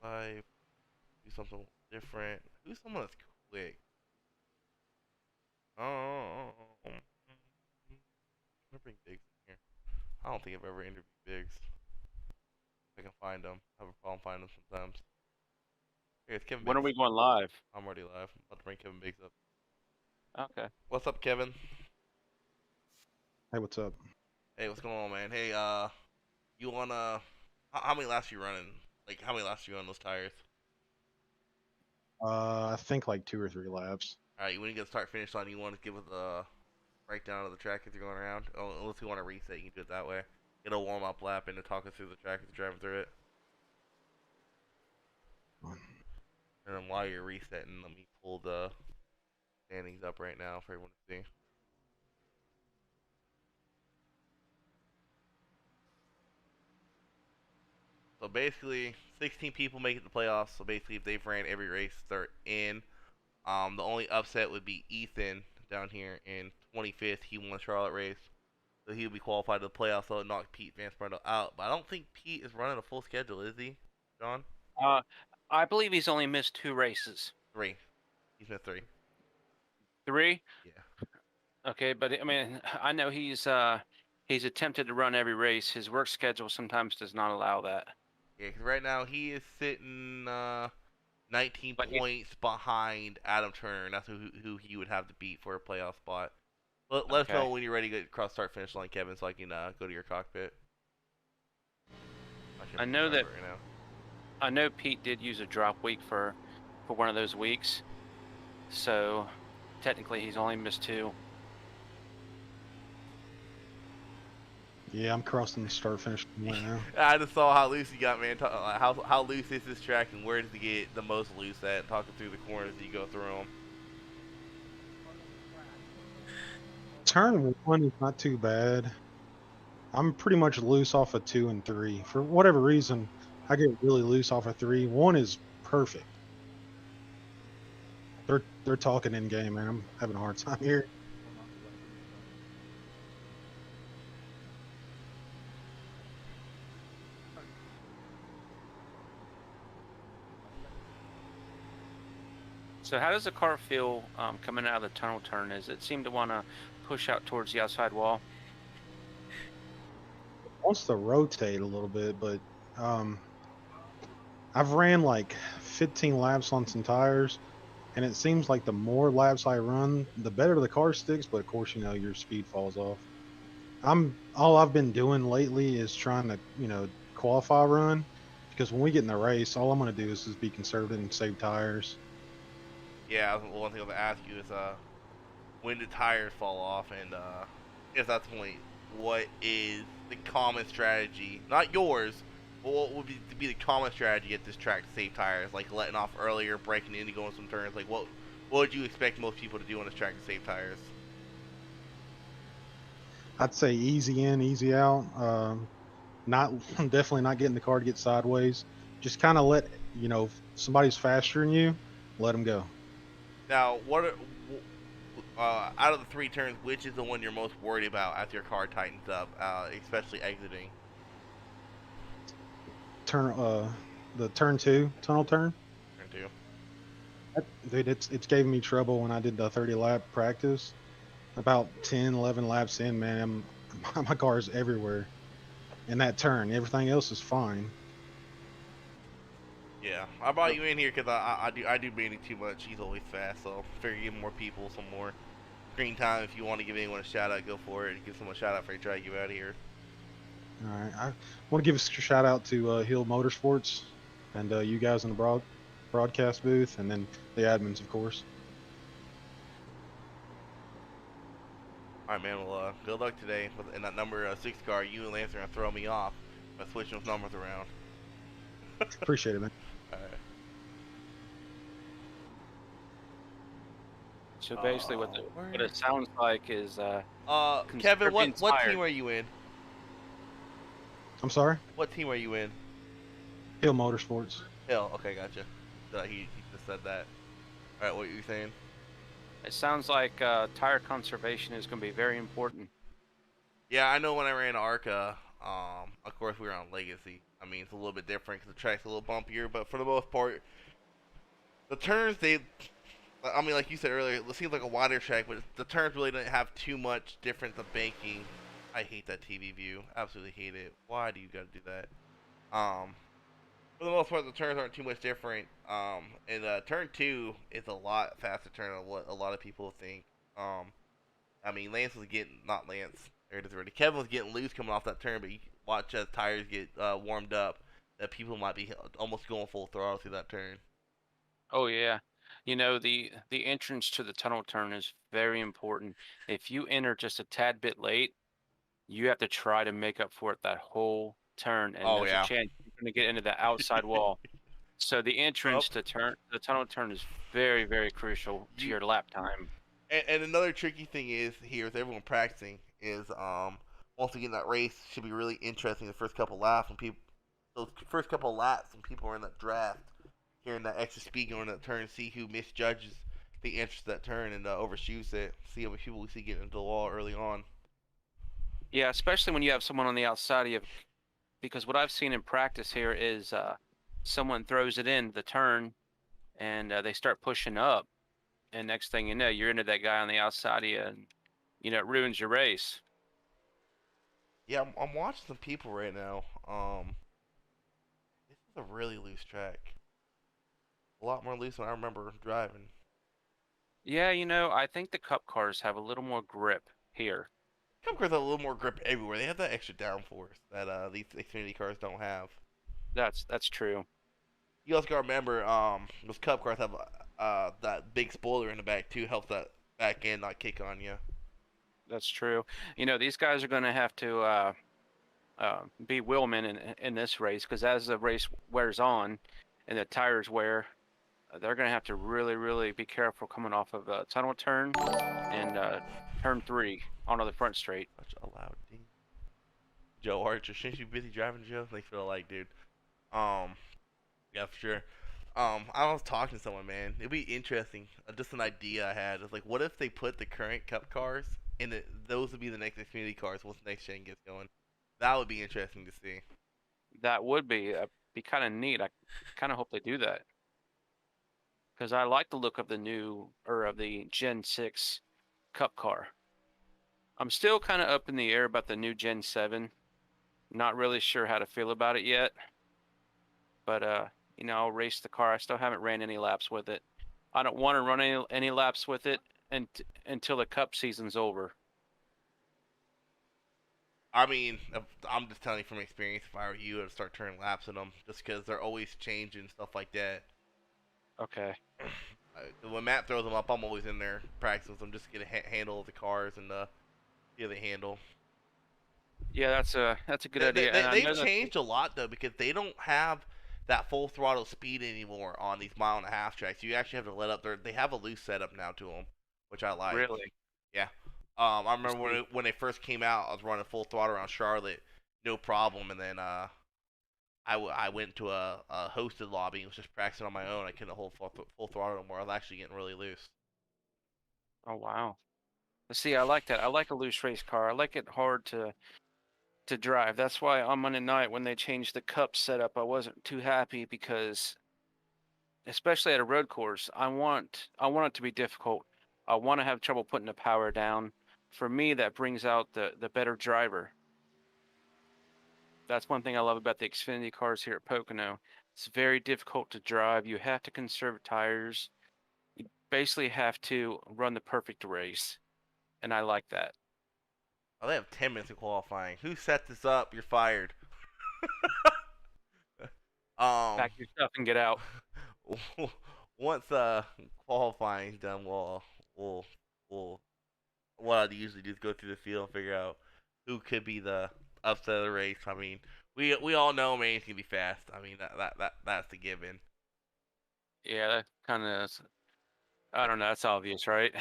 type. Do something different. Who's someone that's quick? I'm gonna bring Biggs in here. I don't think I've ever interviewed Biggs. I can find him. I have a problem finding him sometimes. Hey, it's Kevin When are Biggs. we going live? I'm already live. I'm about to bring Kevin Biggs up. Okay. What's up, Kevin? Hey, what's up? Hey, what's going on, man? Hey, you wanna? How many laps you running? Like, how many laps you on those tires? I think like 2 or 3 laps. All right, when you get start finish line, you want to give us a breakdown of the track as you're going around. Oh, unless you want to reset, you can do it that way. Get a warm up lap and to talk us through the track as you're driving through it. And then while you're resetting, let me pull the standings up right now for everyone to see. So basically, 16 people make it to the playoffs. So basically, if they've ran every race, they're in. The only upset would be Ethan down here in 25th. He won the Charlotte race, so he'll be qualified to the playoffs. So it knocked Pete Van Sprundle out. But I don't think Pete is running a full schedule, is he, John? Uh, I believe he's only missed 2 races. 3. He's missed 3. 3? Yeah. Okay, but I mean, I know he's attempted to run every race. His work schedule sometimes does not allow that. Yeah, because right now he is sitting 19 But he, points behind Adam Turner, and that's who he would have to beat for a playoff spot. Let us know okay. when you're ready to get across start finish line, Kevin, so I can go to your cockpit. I I can't know that remember right now. I know Pete did use a drop week for one of those weeks. So technically he's only missed 2. Yeah, I'm crossing the start finish line right now. I just saw how loose he got, man. How loose is this track, and where does he get the most loose at? Talking through the corners as you go through them. Turn 1 is not too bad. I'm pretty much loose off of 2 and 3. For whatever reason, I get really loose off of 3. 1 is perfect. They're talking in game, man. I'm having a hard time here. So how does the car feel coming out of the tunnel turn? Does it seem to want to push out towards the outside wall? It wants to rotate a little bit, but I've ran like 15 laps on some tires, and it seems like the more laps I run, the better the car sticks. But of course, your speed falls off. All I've been doing lately is trying to qualify run, because when we get in the race, all I'm going to do is just be conservative and save tires. Yeah, one thing I was gonna ask you is when do tires fall off, and if that's the point, what is the common strategy? Not yours, but what would be the common strategy at this track to save tires? Like letting off earlier, breaking in, and going some turns. Like what would you expect most people to do on this track to save tires? I'd say easy in, easy out. Not definitely not getting the car to get sideways. Just kind of let if somebody's faster than you, let them go. Now, out of the 3 turns, which is the one you're most worried about as your car tightens up, especially exiting? The turn 2 tunnel turn. Turn 2. Dude, it's gave me trouble when I did the 30 lap practice. About 10, 11 laps in, man, my car's everywhere. In that turn, everything else is fine. Yeah, I brought you in here because I do Manny too much. He's always fast, so figure give more people some more screen time. If you want to give anyone a shout out, go for it. Give someone a shout out for you, try to get you out of here. All right, I want to give a shout out to Hill Motorsports and you guys in the broadcast booth, and then the admins, of course. All right, man. Well, good luck today in that number 6 car. You and Lance are gonna throw me off by switching those numbers around. Appreciate it, man. All right. So basically, what it sounds like is Kevin, conserving what tires. team are you in? I'm sorry. What team are you in? Hill Motorsports. Hill. Okay, gotcha. He just said that. All right, what are you saying? It sounds like tire conservation is going to be very important. Yeah, I know when I ran ARCA, of course we were on Legacy, I mean, it's a little bit different because the track's a little bumpier, but for the most part, the turns I mean, like you said earlier, it seems like a wider track, but the turns really didn't have too much difference of banking. I hate that TV view. Absolutely hate it. Why do you got to do that? Um, for the most part, the turns aren't too much different. And turn two is a lot faster turn than what a lot of people think. Um, I mean, Lance was getting not Lance. There it is already. Kevin was getting loose coming off that turn, but you watch as tires get warmed up, that people might be almost going full throttle through that turn. Oh yeah. You know, the entrance to the tunnel turn is very important. If you enter just a tad bit late, you have to try to make up for it that whole turn, and Oh there's a yeah. chance you're going to get into the outside wall. So the Well, entrance to the tunnel turn is very, very crucial to you your lap time. and another tricky thing is here with everyone practicing is once again that race should be really interesting the first couple laps when people those first couple laps when people are in that draft hearing that extra speed going in that turn, see who misjudges the entrance to that turn and overshoots it. See how many people we see getting into the wall early on. Yeah, especially when you have someone on the outside of you, because what I've seen in practice here is someone throws it in the turn and they start pushing up, and next thing you know, you're into that guy on the outside of you, and it ruins your race. Yeah, I'm watching some people right now. This is a really loose track. A lot more loose than I remember driving. Yeah, I think the cup cars have a little more grip here. Cup cars have a little more grip everywhere. They have that extra downforce that these Xfinity cars don't have. That's true. You also gotta remember, those Cup cars have that big spoiler in the back too, helps that back end not kick on you. That's true. These guys are going to have to be wheelmen in this race, because as the race wears on and the tires wear, they're going to have to really, really be careful coming off of a tunnel turn and turn 3 onto the front straight. Such a loud ding. Joe Archer, shouldn't you be busy driving, Joe? They feel like, dude. Um, yeah, for sure. I was talking to someone, man. It'd be interesting. Just an idea I had is like, what if they put the current Cup cars and those would be the next Xfinity cars once the next gen gets going. That would be interesting to see. That would be kind of neat. I kind of hope they do that, because I like the look of the Gen 6 Cup car. I'm still kind of up in the air about the new Gen 7. Not really sure how to feel about it yet, but I'll race the car. I still haven't ran any laps with it. I don't want to run any laps with it until the Cup season's over. I mean, I'm just telling you from experience. If I were you, I'd start turning laps in them just because they're always changing stuff like that. Okay. When Matt throws them up, I'm always in there practicing with them just to get a handle of the cars and see how they handle. Yeah, that's a good idea. And I They've know that. changed a lot though because they don't have that full throttle speed anymore on these mile and a half tracks. You actually have to let up. They have a loose setup now to them, which I like. Really. Yeah. I remember when they first came out, I was running full throttle around Charlotte, no problem, and then I went to a hosted lobby and was just practicing on my own. I couldn't hold full throttle anymore. I was actually getting really loose. Oh wow. See, I like that. I like a loose race car. I like it hard to drive. That's why on Monday night when they changed the Cup setup, I wasn't too happy, because especially at a road course, I want it to be difficult. I want to have trouble putting the power down. For me, that brings out the better driver. That's one thing I love about the Xfinity cars here at Pocono. It's very difficult to drive. You have to conserve tires. You basically have to run the perfect race, and I like that. Oh, they have 10 minutes of qualifying. Who set this up? You're fired. um, Pack your stuff and get out. once qualifying's done, we'll what I'd usually do is go through the field and figure out who could be the upset of the race. I mean, we all know Maine's gonna be fast. I mean that's the given. Yeah, that kind of, I don't know, that's obvious, right?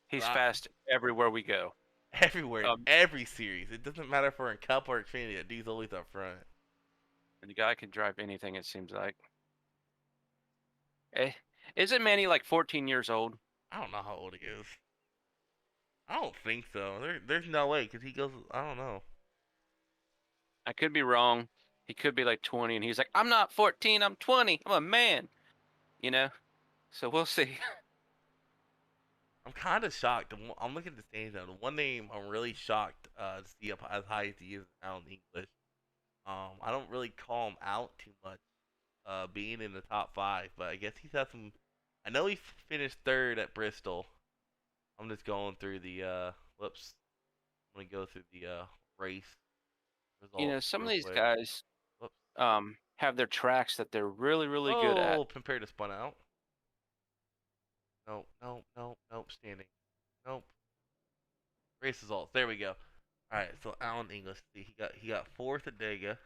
He's Uh, fast everywhere we go. everywhere, in Um, every series. It doesn't matter if we're in Cup or Xfinity. That dude's always up front. the guy can drive anything, it seems like. Eh, isn't Manny like 14 years old? I don't know how old he is. I don't think so. There's no way because he goes. I don't know. I could be wrong. He could be like 20, and he's like, "I'm not 14. I'm 20. I'm a man." You know. So we'll see. I'm kind of shocked. I'm looking at the standings now. The one name I'm really shocked to see up as high as he is now in English. I don't really call him out too much, being in the top five, but I guess he's had some. I know he finished third at Bristol. I'm just going through the. Whoops. I'm gonna go through the race results Some of real these quick. guys Whoops. have their tracks that they're really, really good at. Oh, compared to spun out. Nope, nope, nope, nope. Standing. Nope. Race results. There we go. All right. So Alan English. See, he got fourth at Dega.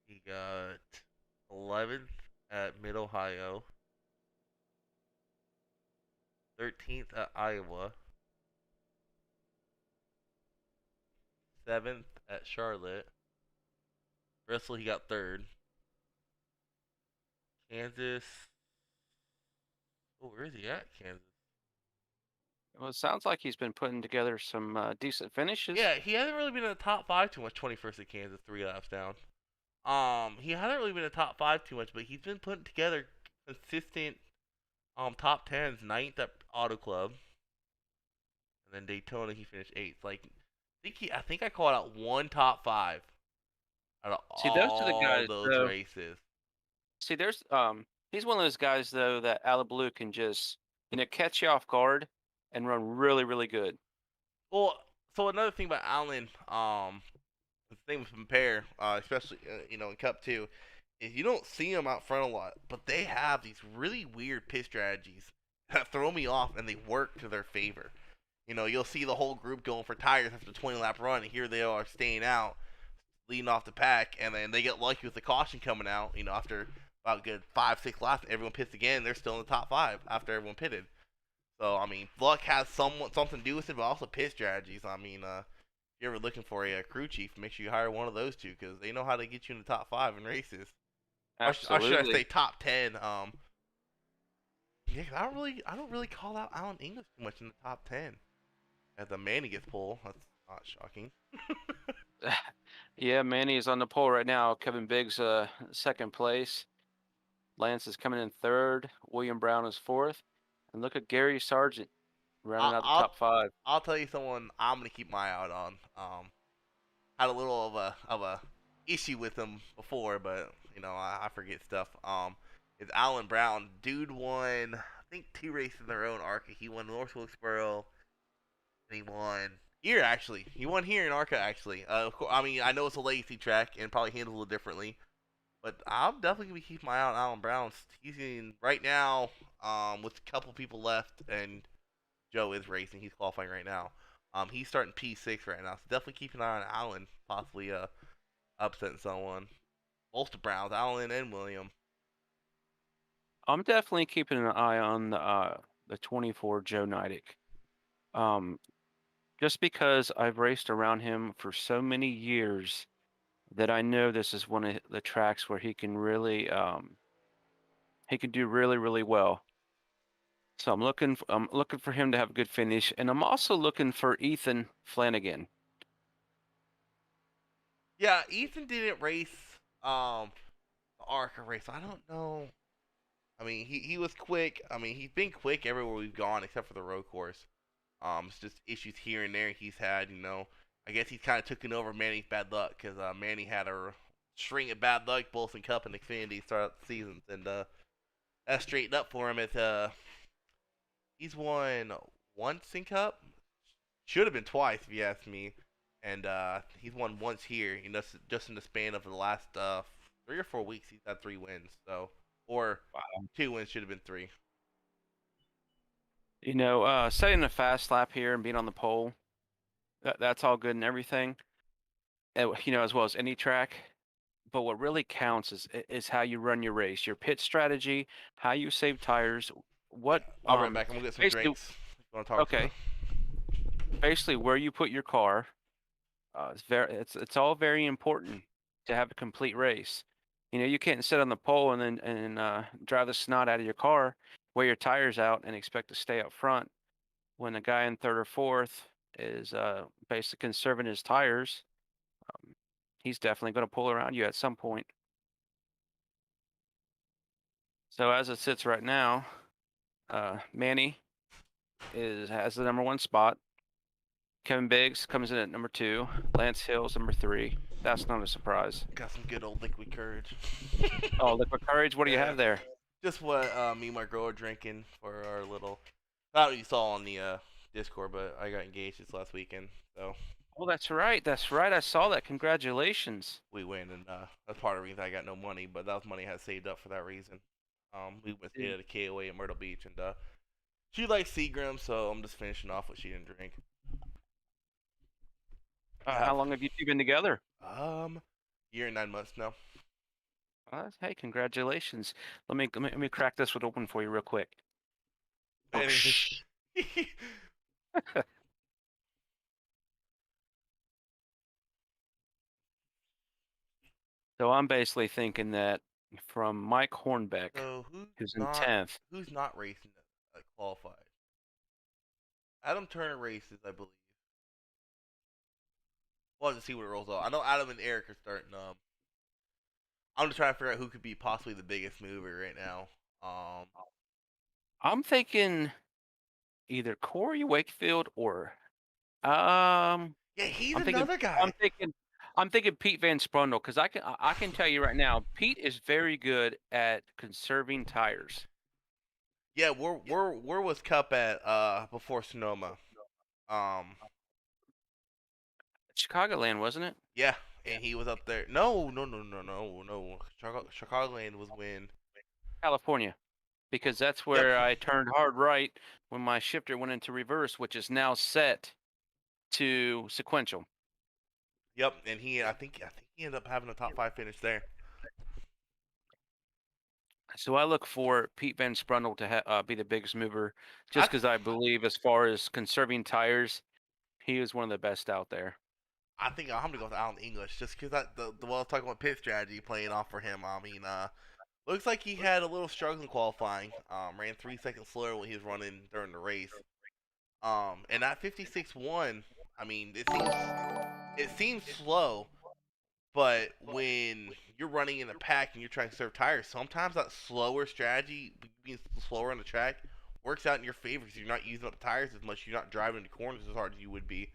He got 11th at Mid Ohio. 13th at Iowa. 7th at Charlotte. Bristol he got third. Kansas. Oh, where is he at? Kansas. Well, it sounds like he's been putting together some decent finishes. Yeah, he hasn't really been in the top five too much. 21st at Kansas, 3 laps down. He hasn't really been in the top five too much, but he's been putting together consistent top tens. 9th at Auto Club, and then Daytona he finished 8th. Like, I think I called out one top five out of See, those are the all guys, those though. races. See, he's one of those guys though that Blue can just catch you off guard and run really, really good. Well, so another thing about Allen, the thing with compare, especially in Cup Two, is you don't see them out front a lot, but they have these really weird pit strategies that throw me off, and they work to their favor. You'll see the whole group going for tires after the 20-lap run, and here they are staying out, leading off the pack, and then they get lucky with the caution coming out. After about a good 5-6 laps, everyone pits again. They're still in the top five after everyone pitted. So I mean, luck has something to do with it, but also pit strategies. I mean, if you're ever looking for a crew chief, make sure you hire one of those two because they know how to get you in the top five in races. Or should I say Absolutely. top 10? Yeah, 'cause I don't really call out Alan English too much in the top 10. As the Manny gets pulled, that's not shocking. Yeah, Manny is on the pole right now. Kevin Biggs, second place. Lance is coming in third. William Brown is fourth. And look at Gary Sargent rounding I'll, out the I'll top five. I'll tell you someone I'm gonna keep my eye out on. Had a little of a issue with him before, but I forget stuff. Is Alan Brown? Dude won I think 2 races in a row in ARCA. He won North Wilkesboro, and he won here actually. He won here in ARCA actually. I mean I know it's a legacy track and probably handles a little differently, but I'm definitely gonna be keeping my eye on Alan Brown. He's in right now, with a couple people left, and Joe is racing. He's qualifying right now. He's starting P6 right now, so definitely keep an eye on Allen, possibly upsetting someone. Both the Browns, Allen and William. I'm definitely keeping an eye on the 24 Joe Nidick. Um, just because I've raced around him for so many years that I know this is one of the tracks where he can do really, really well. So I'm looking for him to have a good finish, and I'm also looking for Ethan Flanagan. Yeah, Ethan didn't race the ARCA race. I don't know. I mean, he was quick. I mean, he's been quick everywhere we've gone except for the road course. It's just issues here and there he's had. I guess he's kind of taken over Manny's bad luck because Manny had a string of bad luck both in Cup and Xfinity throughout the seasons, and that straightened up for him. He's won once in Cup, should have been twice if you ask me, and he's won once here. Just in the span of the last 3 or 4 weeks, he's had 3 wins. So, or Wow. 2 wins should have been three. Setting a fast lap here and being on the pole, that's all good and everything, as well as any track. But what really counts is how you run your race, your pit strategy, how you save tires, Yeah, what I'll run back. I'm gonna get some basically drinks. You want to talk? okay, basically where you put your car. It's all very important to have a complete race. You can't sit on the pole and drive the snot out of your car, wear your tires out, and expect to stay up front when the guy in third or fourth is basically conserving his tires. he's definitely going to pull around you at some point. So as it sits right now, Manny has the #1 spot. Kevin Biggs comes in at #2. Lance Hill's #3. That's not a surprise. Got some good old liquid courage. Oh, Liquid Courage, what do you have there? Just what me and my girl are drinking for our little. Not what you saw on the Discord, but I got engaged this last weekend, so Oh, that's right. That's right. I saw that. Congratulations. we went, and that's part of the reason I got no money, but that was money I had saved up for that reason. We went stayed at a KOA in Myrtle Beach, and she likes Seagram, so I'm just finishing off what she didn't drink. How long have you two been together? Year and 9 months now. Hey, congratulations. Let me crack this one open for you real quick. Oh, And shh. So I'm basically thinking that from Mike Hornbeck, So who's in 10th. who's not racing qualified? Adam Turner races, I believe. We'll have to see what it rolls off. I know Adam and Eric are starting. I'm just trying to figure out who could be possibly the biggest mover right now. I'm thinking either Corey Wakefield or yeah, he's I'm thinking another guy. I'm thinking Pete Van Sprundle because I can tell you right now, Pete is very good at conserving tires. Yeah, where was Cup at before Sonoma? Chicagoland, wasn't it? Yeah, and he was up there. No. Chicagoland was when. California, because that's where I turned hard right when my shifter went into reverse, which is now set to sequential. Yep, and I think he ended up having a top 5 finish there. So I look for Pete Van Sprundle to be the biggest mover, just because I believe, as far as conserving tires, he is one of the best out there. I think I'm gonna go with Alan English, just because the I was talking about pit strategy playing off for him. I mean, looks like he had a little struggle in qualifying. Ran 3 seconds slower when he was running during the race. And that 56.1, I mean, it seems slow, but when you're running in a pack and you're trying to serve tires, sometimes that slower strategy, being slower on the track, works out in your favor because you're not using up tires as much. You're not driving the corners as hard as you would be,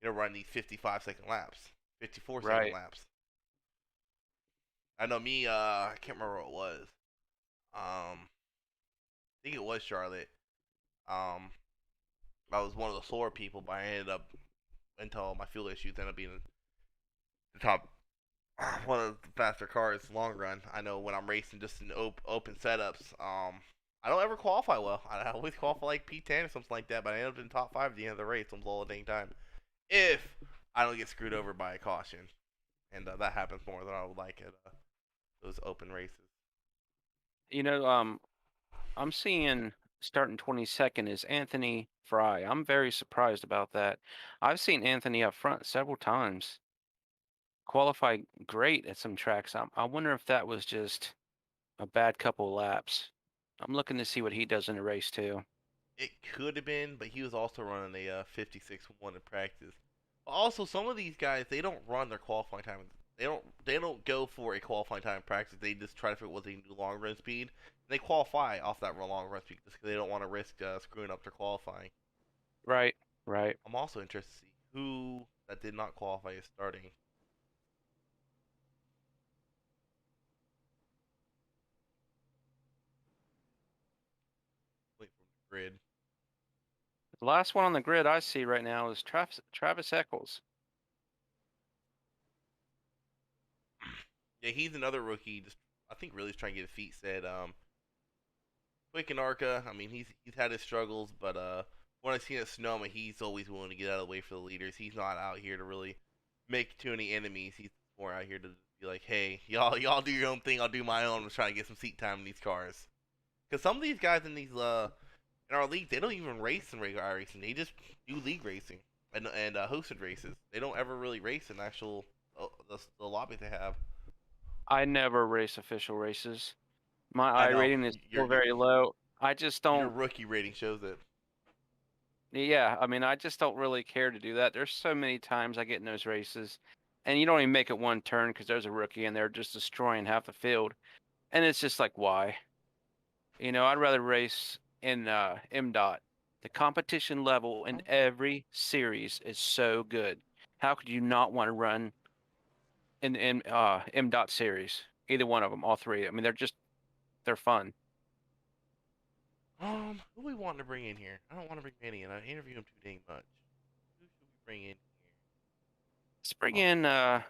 running these 55-second laps, 54-second laps. I know me. I can't remember what it was. I think it was Charlotte. I was one of the slower people, but I ended up, until my fuel issues, ended up being the top one of the faster cars long run. I know when I'm racing just in open setups, I don't ever qualify well. I always qualify like P10 or something like that, but I end up in top 5 at the end of the race almost all the dang time. If I don't get screwed over by a caution. And that happens more than I would like at those open races. I'm seeing starting 22nd is Anthony Fry. I'm very surprised about that. I've seen Anthony up front several times. Qualify great at some tracks. I wonder if that was just a bad couple laps. I'm looking to see what he does in a race too. It could have been, but he was also running a 56.1 in practice. Also, some of these guys, they don't run their qualifying time. They don't go for a qualifying time in practice. They just try to figure out what they can do long run speed. And they qualify off that long run speed just because they don't want to risk screwing up their qualifying. Right. I'm also interested to see who that did not qualify is starting. Wait from the grid. The last one on the grid I see right now is Travis Eccles. Yeah, he's another rookie. Just I think really is trying to get his feet set. Quick and Arca, I mean he's had his struggles, but when I seen at Sonoma, he's always willing to get out of the way for the leaders. He's not out here to really make too many enemies. He's more out here to be like, hey, y'all do your own thing. I'll do my own. I'm just trying to get some seat time in these cars. Because some of these guys in these in our league, they don't even race in regular racing. They just do league racing and hosted races. They don't ever really race in actual the lobby they have. I never race official races. My I rating is still very low. I just don't. Your rookie rating shows it. Yeah, I mean, I just don't really care to do that. There's so many times I get in those races, and you don't even make it one turn because there's a rookie and they're just destroying half the field, and it's just like, why? I'd rather race in Mdot. The competition level in every series is so good. How could you not want to run in Mdot series? Either one of them, all three. I mean, they're fun. Who we want to bring in here? I don't want to bring Manny in. I interview him too dang much. Who should we bring in here? Let's bring in Um,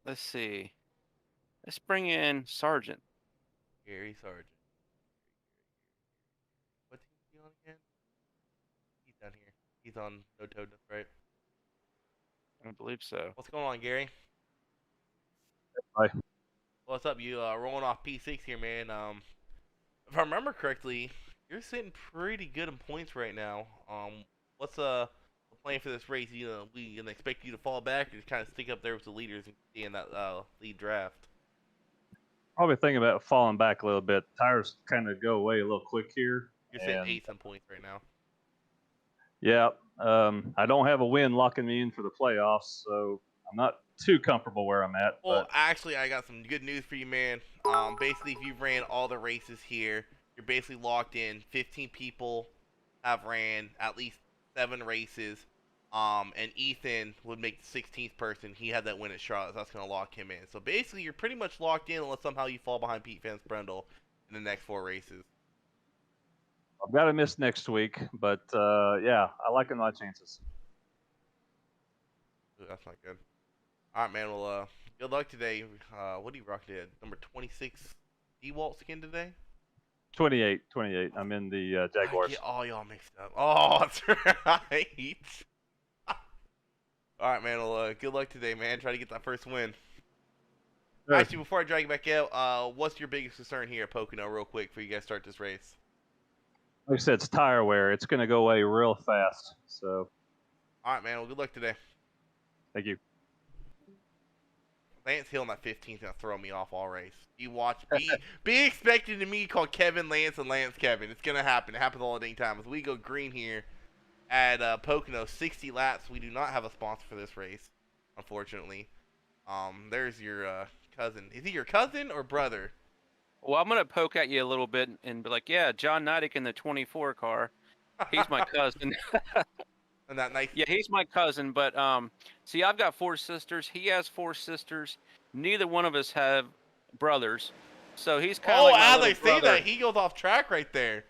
let's see. Let's bring in Sargent. Gary Sargent. What team is he on again? He's down here. He's on No Toad, right? I believe so. What's going on, Gary? Hi. What's up? You rolling off P6 here, man. If I remember correctly, you're sitting pretty good in points right now. What's the plan for this race? We gonna expect you to fall back or just kind of stick up there with the leaders and stay in that lead draft? Probably thinking about falling back a little bit. Tires kind of go away a little quick here. You're sitting and, 8th in points right now. Yeah, I don't have a win locking me in for the playoffs, so I'm not too comfortable where I'm at. Well, But actually, I got some good news for you, man. Basically, if you've ran all the races here, you're basically locked in. 15 people have ran at least 7 races. And Ethan would make the 16th person. He had that win at Charlotte, so that's going to lock him in. So basically, you're pretty much locked in unless somehow you fall behind Pete Van Sprendel in the next 4 races. I've got to miss next week. But yeah, I like my chances. Ooh, that's not good. All right, man. Well, good luck today. What do you rock today? Number 26 DeWalt skin today? 28. I'm in the Jaguars. I get all y'all mixed up. Oh, that's right. All right, man. Well, good luck today, man. Try to get that first win. Sure. Actually, before I drag you back out, what's your biggest concern here at Pocono, real quick, before you guys start this race? Like I said, it's tire wear. It's going to go away real fast. So All right, man. Well, good luck today. thank you. Lance Hill in that 15th gonna throw me off all race. Be expecting to me call Kevin Lance and Lance Kevin. It's gonna happen. It happens all the dang time. As we go green here at Pocono, 60 laps. We do not have a sponsor for this race, unfortunately. There's your cousin. Is he your cousin or brother? Well, I'm gonna poke at you a little bit and be like, yeah, John Nidek in the 24 car. He's my cousin. And that nice. Yeah, he's my cousin. But see, I've got 4 sisters. He has 4 sisters. Neither one of us have brothers, so he's kind of Oh, like my as little I say brother. that, he goes off track right there.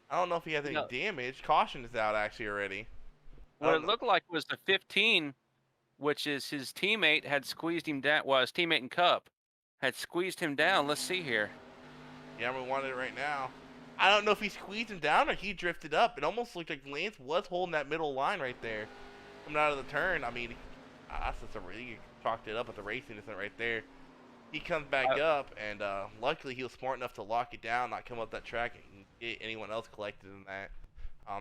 I don't know if he has any No. damage. Caution is out actually already. What it looked like was the 15, which is his teammate had squeezed him down. Well, his teammate in Cup had squeezed him down. Let's see here. Yeah, we wanted it right now. I don't know if he squeezed him down or he drifted up. It almost looked like Lance was holding that middle line right there. Coming out of the turn. I mean, that's just a really chalked it up at the racing isn't right there. He comes back up, and luckily he was smart enough to lock it down, not come up that track, and get anyone else collected in that.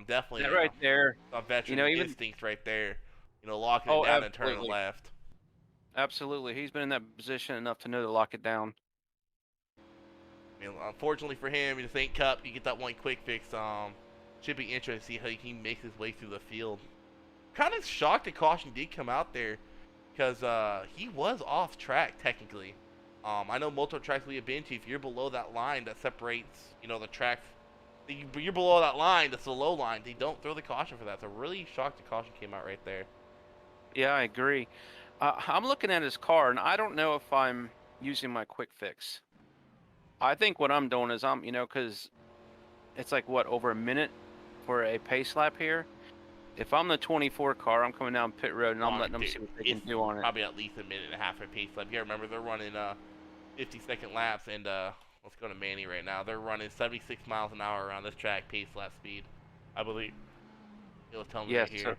Definitely That right there. a veteran even instinct right there. Locking it down and turning left. Absolutely, he's been in that position enough to know to lock it down. I mean, unfortunately for him, in the St. Cup, you get that one quick fix. Should be interesting to see how he makes his way through the field. Kind of shocked that caution did come out there, because he was off track technically. I know multiple tracks we have been to. If you're below that line that separates, the track, you're below that line. That's the low line. They don't throw the caution for that. So really shocked the caution came out right there. Yeah, I agree. I'm looking at his car, and I don't know if I'm using my quick fix. I think what I'm doing is because it's like, what, over a minute for a pace lap here? If I'm the 24 car, I'm coming down pit road, and I'm letting them see what they can do on it. Probably at least a minute and a half for a pace lap. You gotta remember, they're running 50-second laps, and let's go to Manny right now. They're running 76 miles an hour around this track, pace lap speed. I believe. It'll tell me right here. Sir.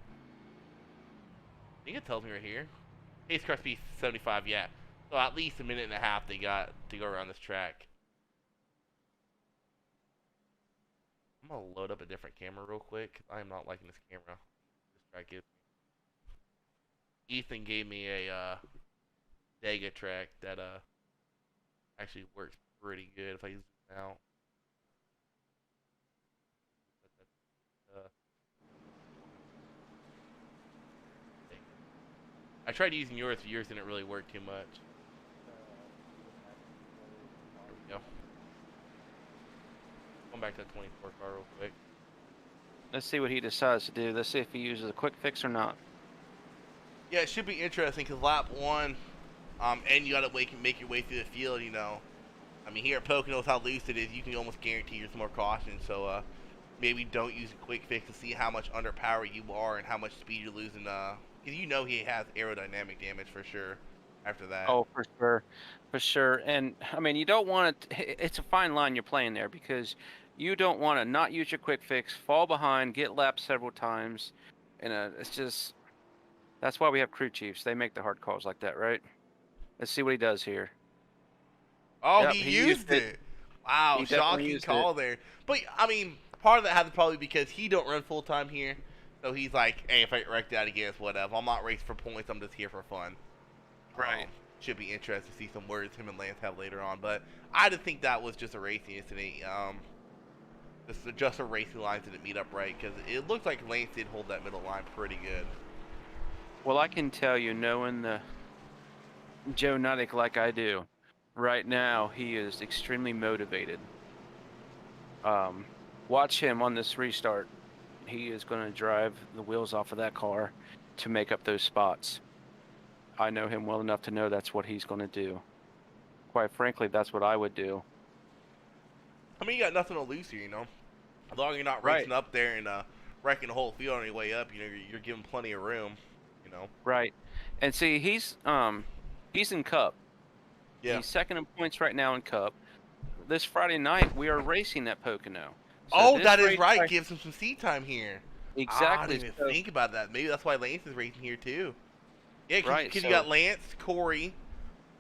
I think it tells me right here. Pace car speed 75, yeah. So at least a minute and a half they got to go around this track. I'm gonna load up a different camera real quick. I am not liking this camera. This track gives me. Ethan gave me a Dega track that actually works pretty good if I zoom out. I tried using yours, but yours didn't really work too much. There we go. Going back to that 24 car real quick. Let's see what he decides to do. Let's see if he uses a quick fix or not. Yeah, it should be interesting because lap 1, and you gotta make your way through the field. You know, I mean, here at Pocono, with how loose it is, you can almost guarantee there's more caution. So maybe don't use a quick fix to see how much underpower you are and how much speed you're losing. Because you know he has aerodynamic damage for sure. After that. Oh, for sure, for sure. And I mean, you don't want to. It's a fine line you're playing there because you don't want to not use your quick fix, fall behind, get lapped several times, and it's just that's why we have crew chiefs. They make the hard calls like that, right? Let's see what he does here. Oh, Yep, he used it. Wow, He definitely shocking used call there. But I mean, part of that has probably because he don't run full time here, so he's like, hey, if I wreck that again, it's whatever. I'm not racing for points. I'm just here for fun. Right. Should be interesting to see some words him and Lance have later on. But I just think that was just a racing incident. Just a racing line didn't meet up right because it looked like Lance did hold that middle line pretty good. Well, I can tell you, knowing the Joe Nuttick like I do, right now he is extremely motivated. Watch him on this restart. He is going to drive the wheels off of that car to make up those spots. I know him well enough to know that's what he's going to do. Quite frankly, that's what I would do. I mean, you got nothing to lose here, you know. As long as you're not racing up there and wrecking the whole field on your way up, you know, you're giving plenty of room, you know. Right. And see, he's in Cup. Yeah. He's second in points right now in Cup. This Friday night, we are racing at Pocono. So that is right. Gives him some seat time here. Exactly. I didn't even think about that. Maybe that's why Lance is racing here too. Yeah, because so you got Lance, Corey,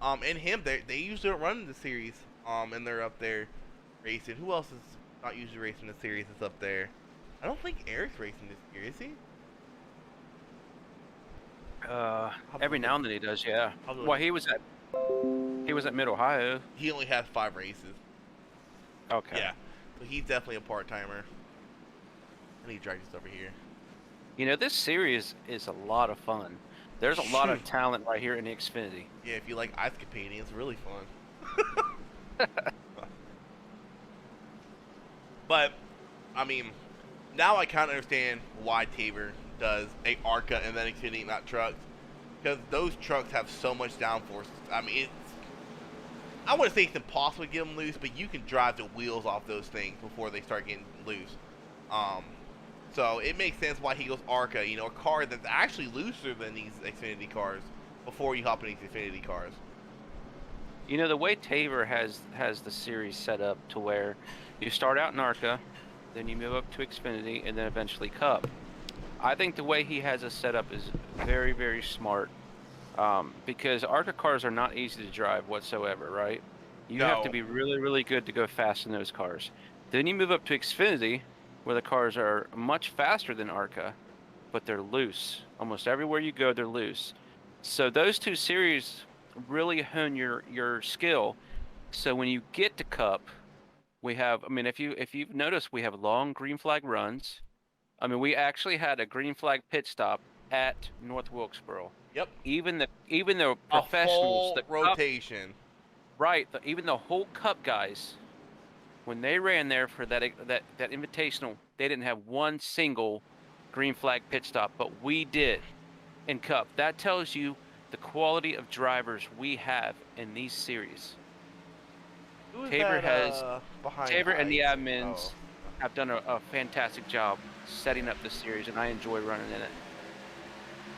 and him. They usually don't run in the series, and they're up there racing. Who else is not usually racing the series that's up there? I don't think Eric's racing this year, is he? Every now and then he does, yeah. Well, he was at Mid Ohio. He only has 5 races. Okay. Yeah, so he's definitely a part-timer. I need to drag this over here. You know, this series is a lot of fun. There's a lot of talent right here in Xfinity. Yeah, if you like ice competing, it's really fun. But, I mean, now I kind of understand why Tabor does a ARCA and then Xfinity, not trucks. Because those trucks have so much downforce. I mean, I wouldn't say it's impossible to get them loose, but you can drive the wheels off those things before they start getting loose. So it makes sense why he goes ARCA, you know, a car that's actually looser than these Xfinity cars before you hop in these Xfinity cars. You know, the way Tabor has the series set up to where you start out in ARCA, then you move up to Xfinity, and then eventually Cup. I think the way he has it set up is very, very smart, because ARCA cars are not easy to drive whatsoever, right? You have to be really, really good to go fast in those cars. Then you move up to Xfinity, where the cars are much faster than ARCA, but they're loose. Almost everywhere you go, they're loose. So those two series really hone your skill. So when you get to Cup, we have, I mean, if you've noticed, we have long green flag runs. I mean, we actually had a green flag pit stop at North Wilkesboro. Yep. Even the professionals, the rotation. Right. Even the whole Cup guys, when they ran there for that invitational, they didn't have one single green flag pit stop, but we did in Cup. That tells you the quality of drivers we have in these series. Tabor and the admins have done a fantastic job setting up this series, and I enjoy running in it.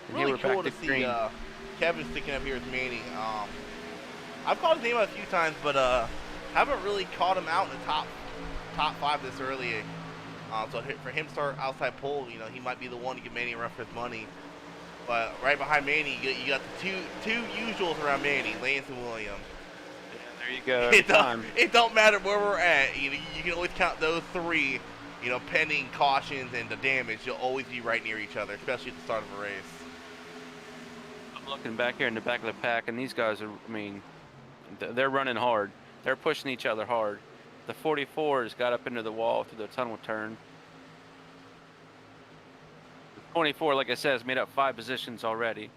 And really cool to see Kevin sticking up here with Manny. I've called his name out a few times, but haven't really caught him out in the top 5 this early. So for him to start outside pole, you know, he might be the one to get Manny a run for his money. But right behind Manny, you got the two usuals around Manny, Lance and William. There you go. It don't matter where we're at. You can always count those 3. You know, pending cautions and the damage, you'll always be right near each other, especially at the start of a race. I'm looking back here in the back of the pack, and these guys are, I mean, they're running hard. They're pushing each other hard. The 44s got up into the wall through the tunnel turn. The 24, like I said, has made up 5 positions already.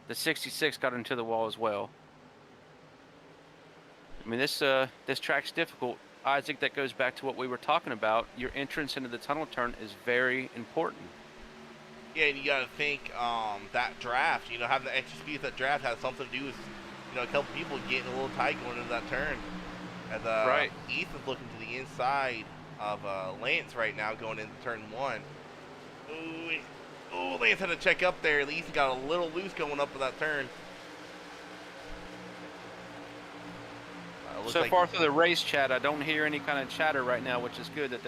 The 66 got into the wall as well. I mean, this track's difficult. Isaac, that goes back to what we were talking about. Your entrance into the tunnel turn is very important. Yeah, and you got to think that draft, having the extra speed of that draft has something to do with, a couple people getting a little tight going into that turn. As Right. Ethan's looking to the inside of Lance right now going into turn 1. Ooh, Lance had to check up there. Ethan got a little loose going up with that turn. So far through the race chat, I don't hear any kind of chatter right now, which is good.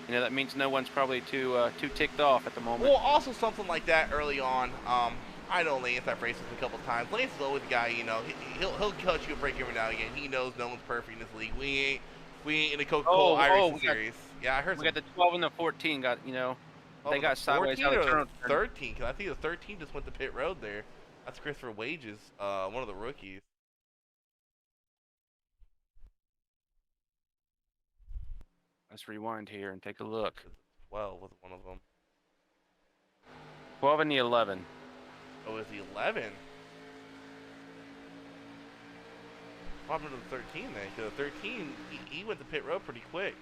That means no one's probably too ticked off at the moment. Well, also something like that early on. I know Lance. I've raced with him a couple times. Lance is always the guy. He'll cut you a break every now and again. He knows no one's perfect in this league. We ain't in the Coca-Cola iRacing series. Yeah, I heard. We got the 12 and the 14. They got sideways out of turn. 13, because I think the 13 just went to pit road there. That's Christopher Wages, one of the rookies. Let's rewind here and take a look. 12 was one of them. 12 and the 11. Oh, it was the 11? What happened to the 13 then? Because the 13, he went to pit road pretty quick.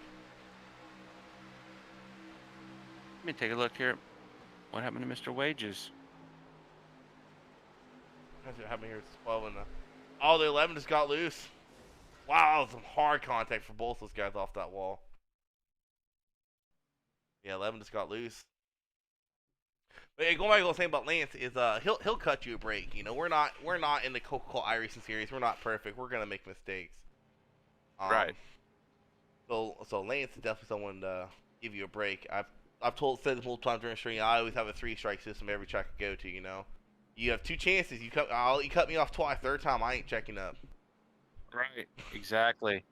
Let me take a look here. What happened to Mr. Wages? That's what happened here. It's 12 and the 11 just got loose. Wow, that was some hard contact for both those guys off that wall. Yeah, 11 just got loose. But yeah, going back to what I was saying about Lance is he'll cut you a break. We're not in the Coca-Cola iRacing series. We're not perfect. We're gonna make mistakes. Right. So Lance is definitely someone to give you a break. I've said this multiple times during the stream. I always have a 3-strike system every track I go to. You have 2 chances. You cut me off twice. Third time I ain't checking up. Right. Exactly.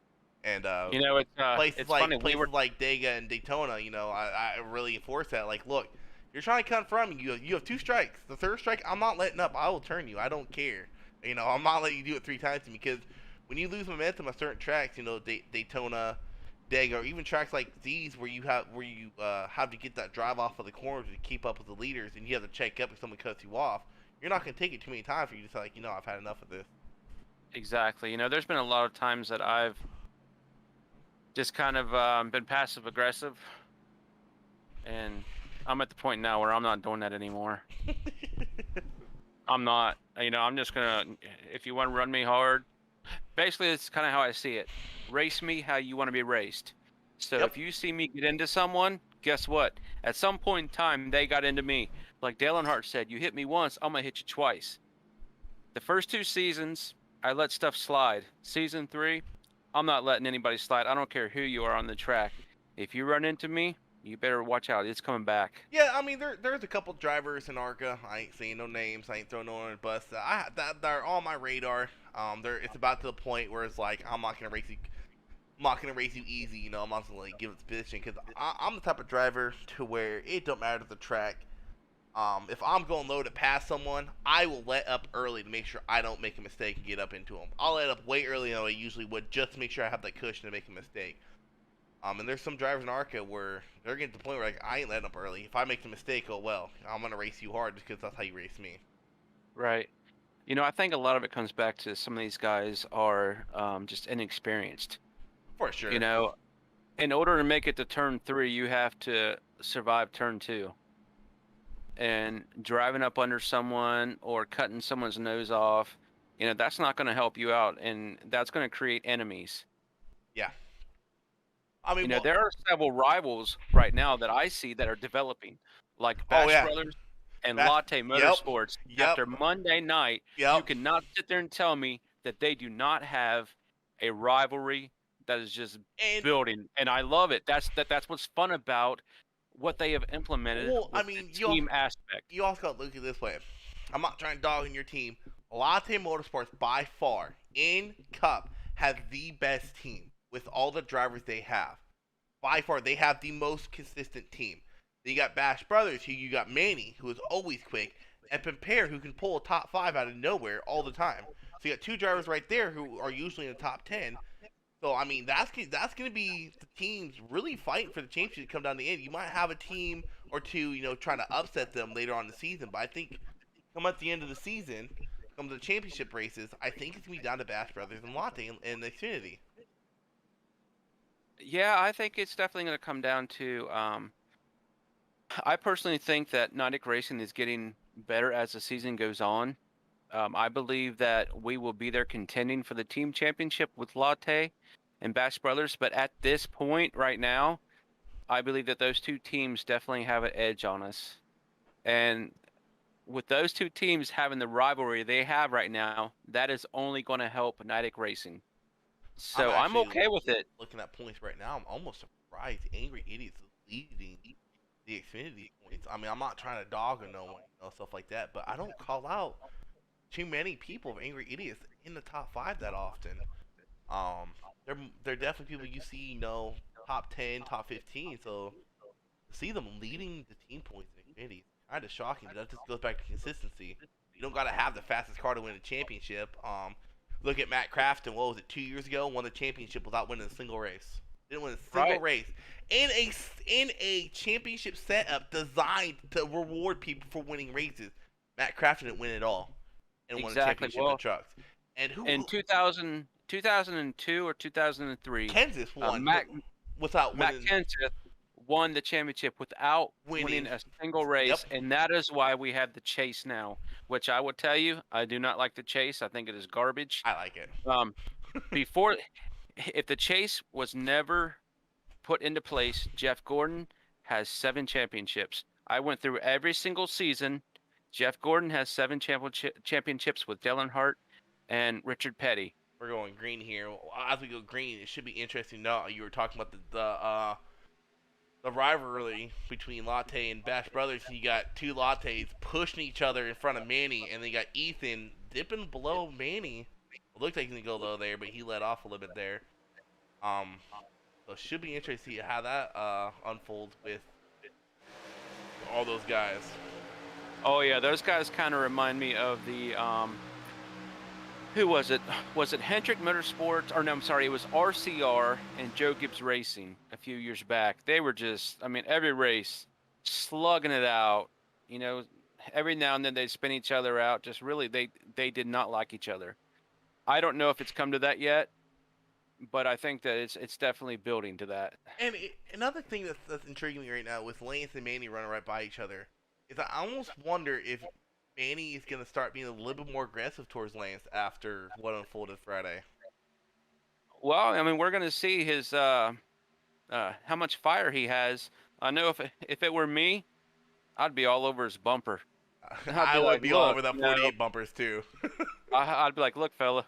And it's places funny. Like Dega and Daytona, I really enforce that. Like, look, you're trying to cut from me. You have 2 strikes. The 3rd strike, I'm not letting up. I will turn you. I don't care. I'm not letting you do it 3 times to me, because when you lose momentum on certain tracks, Daytona, Dega, or even tracks like these where you have to get that drive off of the corners to keep up with the leaders, and you have to check up if someone cuts you off. You're not going to take it too many times for you to say, like, I've had enough of this. Exactly. There's been a lot of times that I've just kind of been passive aggressive, and I'm at the point now where I'm not doing that anymore. I'm not. I'm just gonna. If you want to run me hard, basically it's kind of how I see it. Race me how you want to be raced. So Yep. If you see me get into someone, guess what? At some point in time, they got into me. Like Dale Earnhardt said, you hit me once, I'm gonna hit you twice. The first 2 seasons, I let stuff slide. Season 3, I'm not letting anybody slide. I don't care who you are on the track. If you run into me, you better watch out. It's coming back. Yeah, I mean, there's a couple drivers in ARCA. I ain't saying no names. I ain't throwing no one on the bus. They're on my radar. It's about to the point where it's like, I'm not gonna race you. I'm not gonna race you easy. I'm not gonna give it position, because I'm the type of driver to where it don't matter the track. If I'm going low to pass someone, I will let up early to make sure I don't make a mistake and get up into them. I'll let up way earlier than I usually would, just to make sure I have that cushion to make a mistake. And there's some drivers in ARCA where they're getting to the point where, like, I ain't letting up early. If I make a mistake, oh well, I'm gonna race you hard just because that's how you race me. Right. I think a lot of it comes back to some of these guys are just inexperienced. For sure. In order to make it to turn 3, you have to survive turn 2. And driving up under someone or cutting someone's nose off, that's not going to help you out, and that's going to create enemies. Yeah. I mean, there are several rivals right now that I see that are developing, like Bash Brothers and Latte Motorsports. Yep. After Monday night, you cannot sit there and tell me that they do not have a rivalry that is just building, and I love it. That's what's fun about what they have implemented. Well, I mean, team aspect. You also got to look at it this way. I'm not trying to dog on your team. Latte Motorsports, by far, in Cup, has the best team with all the drivers they have. By far, they have the most consistent team. Then you got Bash Brothers, who you got Manny, who is always quick, and Pimpere, who can pull a top 5 out of nowhere all the time. So you got 2 drivers right there who are usually in the top 10. So, I mean, that's going to be the teams really fighting for the championship to come down the end. You might have a team or two, trying to upset them later on in the season. But I think come at the end of the season, comes to the championship races, I think it's gonna be down to Bash Brothers and Latte and Xfinity. Yeah, I think it's definitely going to come down to. I personally think that Niantic Racing is getting better as the season goes on. I believe that we will be there contending for the team championship with Latte and Bash Brothers, but at this point right now, I believe that those two teams definitely have an edge on us. And with those two teams having the rivalry they have right now, that is only going to help Niantic Racing. I'm So I'm actually okay with it. looking at points right now. I'm almost surprised Angry Idiots is leading the Xfinity points. I mean, I'm not trying to dog or no one, stuff like that, but I don't call out too many people of Angry Idiots in the top 5 that often. Um, they're definitely people you see, top 10, top 15. So to see them leading the team points in Xfinity is kind of shocking. But that just goes back to consistency. You don't got to have the fastest car to win a championship. Look at Matt Crafton. What was it, 2 years ago? Won the championship without winning a single race. Didn't win a single race in a championship setup designed to reward people for winning races. Matt Crafton didn't win it all and won a championship in trucks. And in 2002 or 2003, Kansas won Matt without winning. Kenseth won the championship without winning a single race, and that is why we have the chase now. Which I will tell you, I do not like the chase. I think it is garbage. I like it. Before, if the chase was never put into place, Jeff Gordon has 7 championships. I went through every single season. Jeff Gordon has 7 championships with Dale Earnhardt and Richard Petty. We're going green here. As we go green, it should be interesting. No, you were talking about the rivalry between Latte and Bash Brothers. You got 2 Lattes pushing each other in front of Manny, and then you got Ethan dipping below Manny. It looked like he was going to go low there, but he let off a little bit there. So it should be interesting to see how that unfolds with all those guys. Oh yeah, those guys kind of remind me of the who was it? Was it Hendrick Motorsports? Or no, I'm sorry, it was RCR and Joe Gibbs Racing a few years back. They were just, I mean, every race slugging it out. Every now and then they'd spin each other out. Just really, they did not like each other. I don't know if it's come to that yet, but I think that it's definitely building to that. And another thing that's intriguing me right now with Lance and Manny running right by each other is I almost wonder if Manny is going to start being a little bit more aggressive towards Lance after what unfolded Friday. Well, I mean, we're going to see his how much fire he has. I know if it were me, I'd be all over his bumper. I would be all over that 48 bumpers too. I'd be like, look, fella,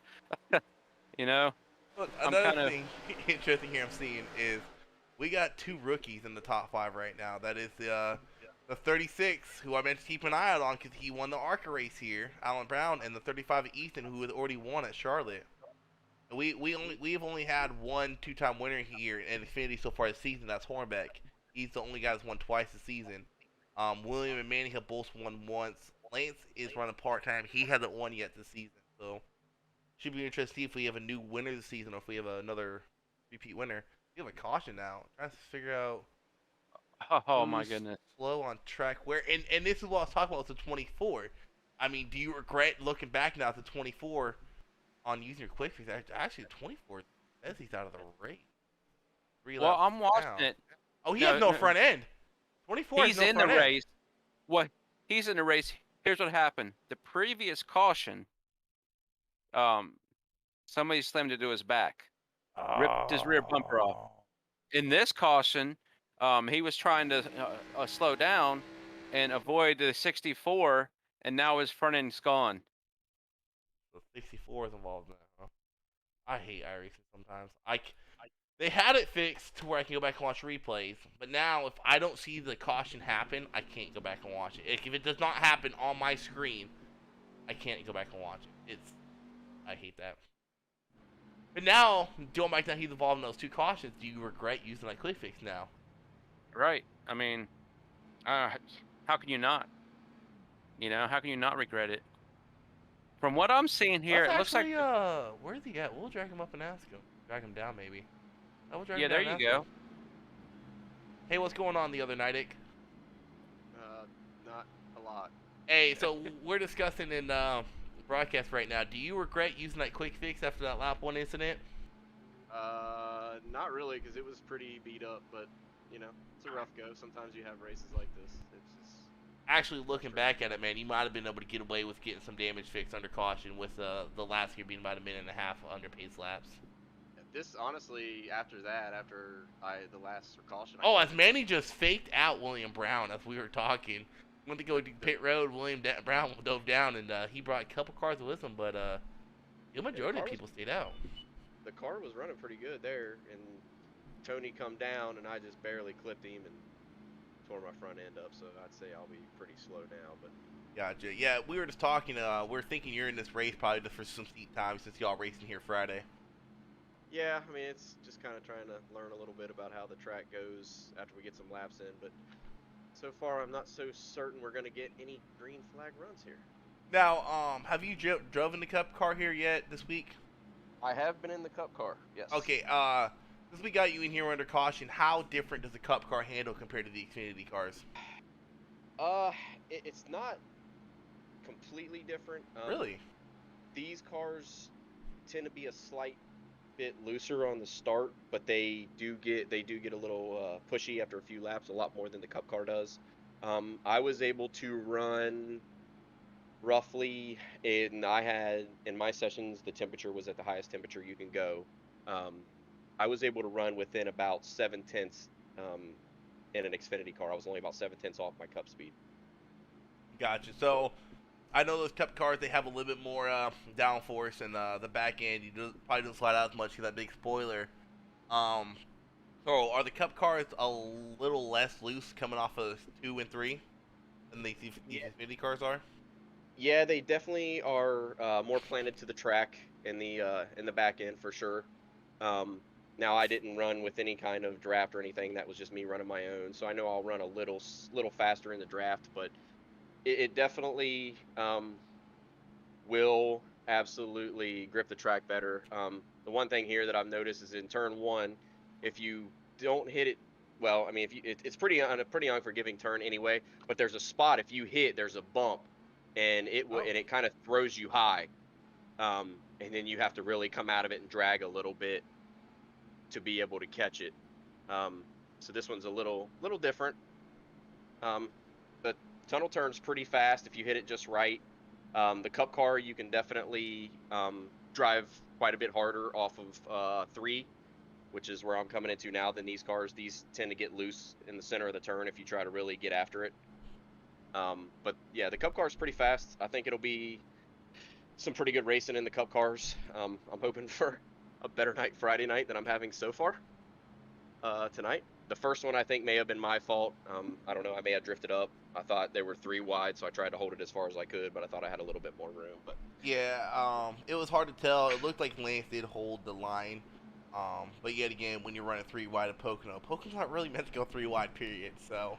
Look, another thing interesting here I'm seeing is we got 2 rookies in the top 5 right now. That is the 36, who I meant to keep an eye out on because he won the ARCA race here, Alan Brown, and the 35 Ethan, who had already won at Charlotte. And we've only had 1 2-time winner here in Xfinity so far this season. That's Hornbeck. He's the only guy that's won twice this season. William and Manny have both won once. Lance is running part-time. He hasn't won yet this season. So should be interesting to see if we have a new winner this season or if we have another repeat winner. We have a caution now. Trying to figure out. Oh my goodness. Slow on track where, and this is what I was talking about with the 24. I mean, do you regret looking back now at the 24 on using your quick fix? Actually, 24 says he's out of the race. Well, I'm watching it. Oh, he has no front end. 24. He's in the race. What? He's in the race. Here's what happened. The previous caution, somebody slammed into his back, ripped his rear bumper off. In this caution, he was trying to slow down and avoid the 64, and now his front end's gone. So 64 is involved now. Huh? I hate iRacing sometimes. They had it fixed to where I can go back and watch replays, but now if I don't see the caution happen, I can't go back and watch it. If it does not happen on my screen, I can't go back and watch it. I hate that. But now, going back now, he's involved in those 2 cautions. Do you regret using that quick fix now? Right. I mean, how can you not? How can you not regret it? From what I'm seeing here, it looks like. Where's he at? We'll drag him up and ask him. Drag him down, maybe. Yeah, there you go. Hey, what's going on the other night, Nick? Not a lot. Hey, so we're discussing in broadcast right now. Do you regret using that quick fix after that lap 1 incident? Not really, because it was pretty beat up, but, you know, it's a rough go. Sometimes you have races like this. It's just... Actually, looking back at it, man, you might have been able to get away with getting some damage fixed under caution with the last year being about 1.5 minutes under pace laps. This, honestly, after the last caution... As Manny just faked out William Brown as we were talking. Went to go to pit road, William Brown dove down, and he brought a couple cars with him, but the majority of people stayed out. The car was running pretty good there, and Tony come down, and I just barely clipped him and tore my front end up, so I'd say I'll be pretty slow now. But Gotcha. Yeah, we were just talking, we're thinking you're in this race probably just for some seat time since y'all racing here Friday. yeah, I mean, it's just kind of trying to learn a little bit about how the track goes after we get some laps in, but so far I'm not so certain we're going to get any green flag runs here. Now, have you driven the Cup car here yet this week? I have been in the Cup car, yes. Okay, since we got you in here under caution, how different does the Cup car handle compared to the Xfinity cars? It's not completely different. Really? These cars tend to be a slight bit looser on the start, but they do get a little pushy after a few laps, a lot more than the Cup car does. I was able to run roughly, in my sessions, the temperature was at the highest temperature you can go. I was able to run within about 7/10 in an Xfinity car. I was only about 7/10 off my Cup speed. Gotcha. So, I know those Cup cars, they have a little bit more downforce, and the back end, probably don't slide out as much because that big spoiler. So, are the Cup cars a little less loose coming off of 2 and 3 than these Xfinity cars are? Yeah, they definitely are more planted to the track in the back end for sure. Now I didn't run with any kind of draft or anything. That was just me running my own. So I know I'll run a little faster in the draft, but it definitely will absolutely grip the track better. The one thing here that I've noticed is in turn 1, if you don't hit it, well, I mean, it's a pretty unforgiving turn anyway. But there's a spot, if you hit, there's a bump, and it kind of throws you high, and then you have to really come out of it and drag a little bit to be able to catch it. So this one's a little different. The tunnel turns pretty fast if you hit it just right. The Cup car, you can definitely drive quite a bit harder off of 3, which is where I'm coming into now, than these cars. These tend to get loose in the center of the turn if you try to really get after it. But yeah, the Cup car is pretty fast. I think it'll be some pretty good racing in the Cup cars. I'm hoping for a better night Friday night than I'm having so far tonight. The first one I think may have been my fault. I don't know. I may have drifted up. I thought they were 3 wide, so I tried to hold it as far as I could, but I thought I had a little bit more room. But yeah, it was hard to tell. It looked like Lance did hold the line. But yet again, when you're running 3 wide at Pocono's not really meant to go 3 wide, period. So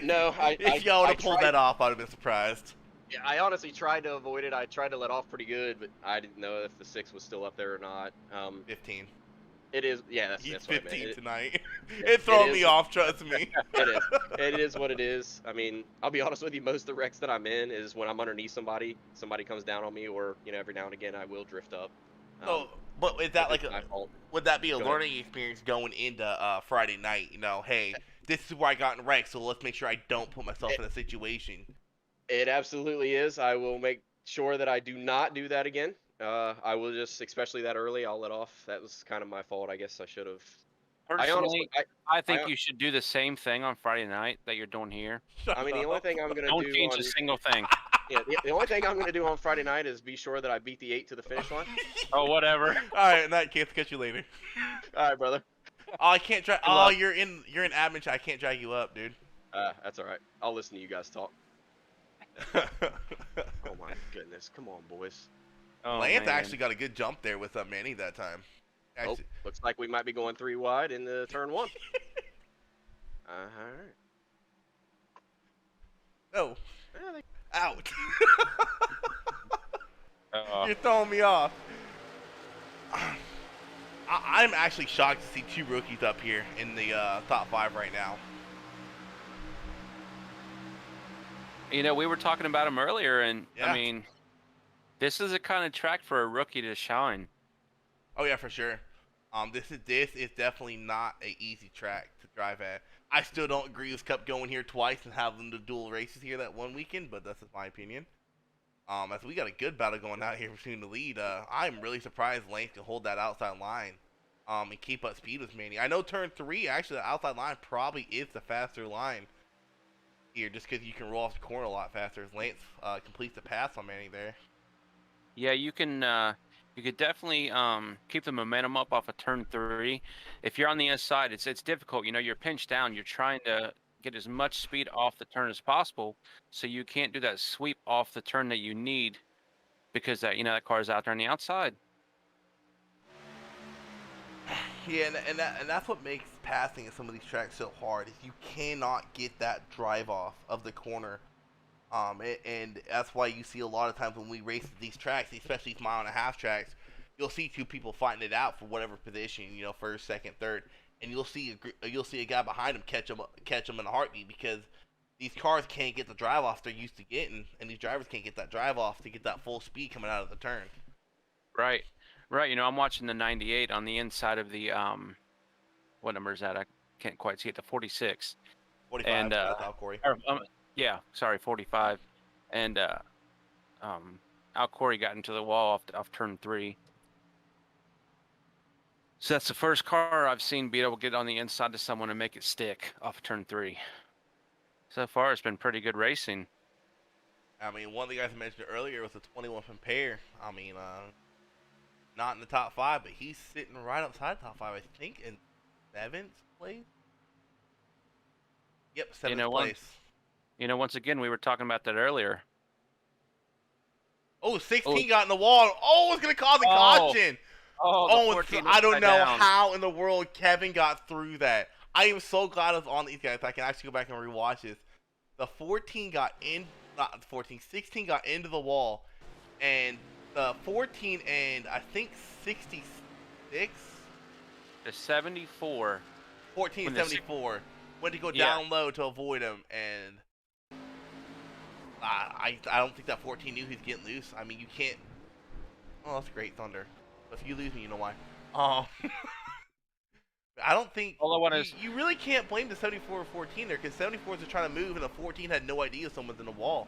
no, if y'all would have pulled that off, I'd have been surprised. Yeah, I honestly tried to avoid it. I tried to let off pretty good, but I didn't know if the 6 was still up there or not. 15. It is, yeah, that's He's what 15 I meant. Tonight. It's throwing me off, trust me. It is what it is. I mean, I'll be honest with you, most of the wrecks that I'm in is when I'm underneath somebody comes down on me, or, every now and again I will drift up. But is that would that be a Go learning experience going into Friday night? Hey, this is where I got in wreck, so let's make sure I don't put myself in a situation. It absolutely is. I will make sure that I do not do that again. I will just, especially that early, I'll let off. That was kind of my fault. I guess I should have. Personally, I think you should do the same thing on Friday night that you're doing here. I mean, the only thing I'm going to do... Don't change a single thing. Yeah, the only thing I'm going to do on Friday night is be sure that I beat the 8 to the finish line. Oh, whatever. All right, in that case, catch you later. All right, brother. Oh, I can't drag. Oh, you're in admin chat. I can't drag you up, dude. That's all right. I'll listen to you guys talk. Oh my goodness! Come on, boys. Oh, Lance man. actually got a good jump there with Manny that time. Actually, looks like we might be going 3 wide in the turn 1. All right. Oh. Out. You're throwing me off. I'm actually shocked to see 2 rookies up here in the top 5 right now. We were talking about them earlier, and Yeah. I mean, This is a kind of track for a rookie to shine. Oh yeah, for sure. This is definitely not a easy track to drive at. I still don't agree with Cup going here twice and having the dual races here that one weekend, but that's just my opinion. As we got a good battle going out here between the lead. I'm really surprised Lance can hold that outside line, and keep up speed with Manny. I know turn 3, actually the outside line probably is the faster line here, just because you can roll off the corner a lot faster as Lance completes the pass on Manny there. Yeah, you could definitely keep the momentum up off of turn 3. If you're on the inside, it's difficult. You know, you're pinched down. You're trying to get as much speed off the turn as possible, so you can't do that sweep off the turn that you need because that car's out there on the outside. Yeah, and that's what makes passing at some of these tracks so hard is you cannot get that drive off of the corner. And that's why you see a lot of times when we race these tracks, especially these 1.5-mile tracks, you'll see two people fighting it out for whatever position, first, second, third, and you'll see a guy behind him catch him in a heartbeat because these cars can't get the drive off they're used to getting, and these drivers can't get that drive off to get that full speed coming out of the turn. Right, right. I'm watching the 98 on the inside of the what number is that? I can't quite see it. The 46. 45. And that's Al Corey. yeah, sorry, 45. And Al Corey got into the wall off turn 3. So that's the first car I've seen be able to get on the inside to someone and make it stick off turn 3. So far, it's been pretty good racing. I mean, one of the guys I mentioned earlier was the 21 from Pear. I mean, not in the top 5, but he's sitting right outside the top 5. I think in 7th place. Yep, 7th place. Once again, we were talking about that earlier. Oh, 16 got in the wall. Oh, it's going to cause a caution. I don't know how in the world Kevin got through that. I am so glad I was on these guys. I can actually go back and rewatch this. The 14 got in, not the 14, 16 got into the wall. And the 14 and I think 66. The 74. 14 and 74. Went to go down low to avoid him. And I don't think that 14 knew he was getting loose. I mean, you can't. Oh, that's great, Thunder. But if you lose me, you know why. I don't think you really can't blame the 74 or 14 there because 74s are trying to move and the 14 had no idea someone's in the wall.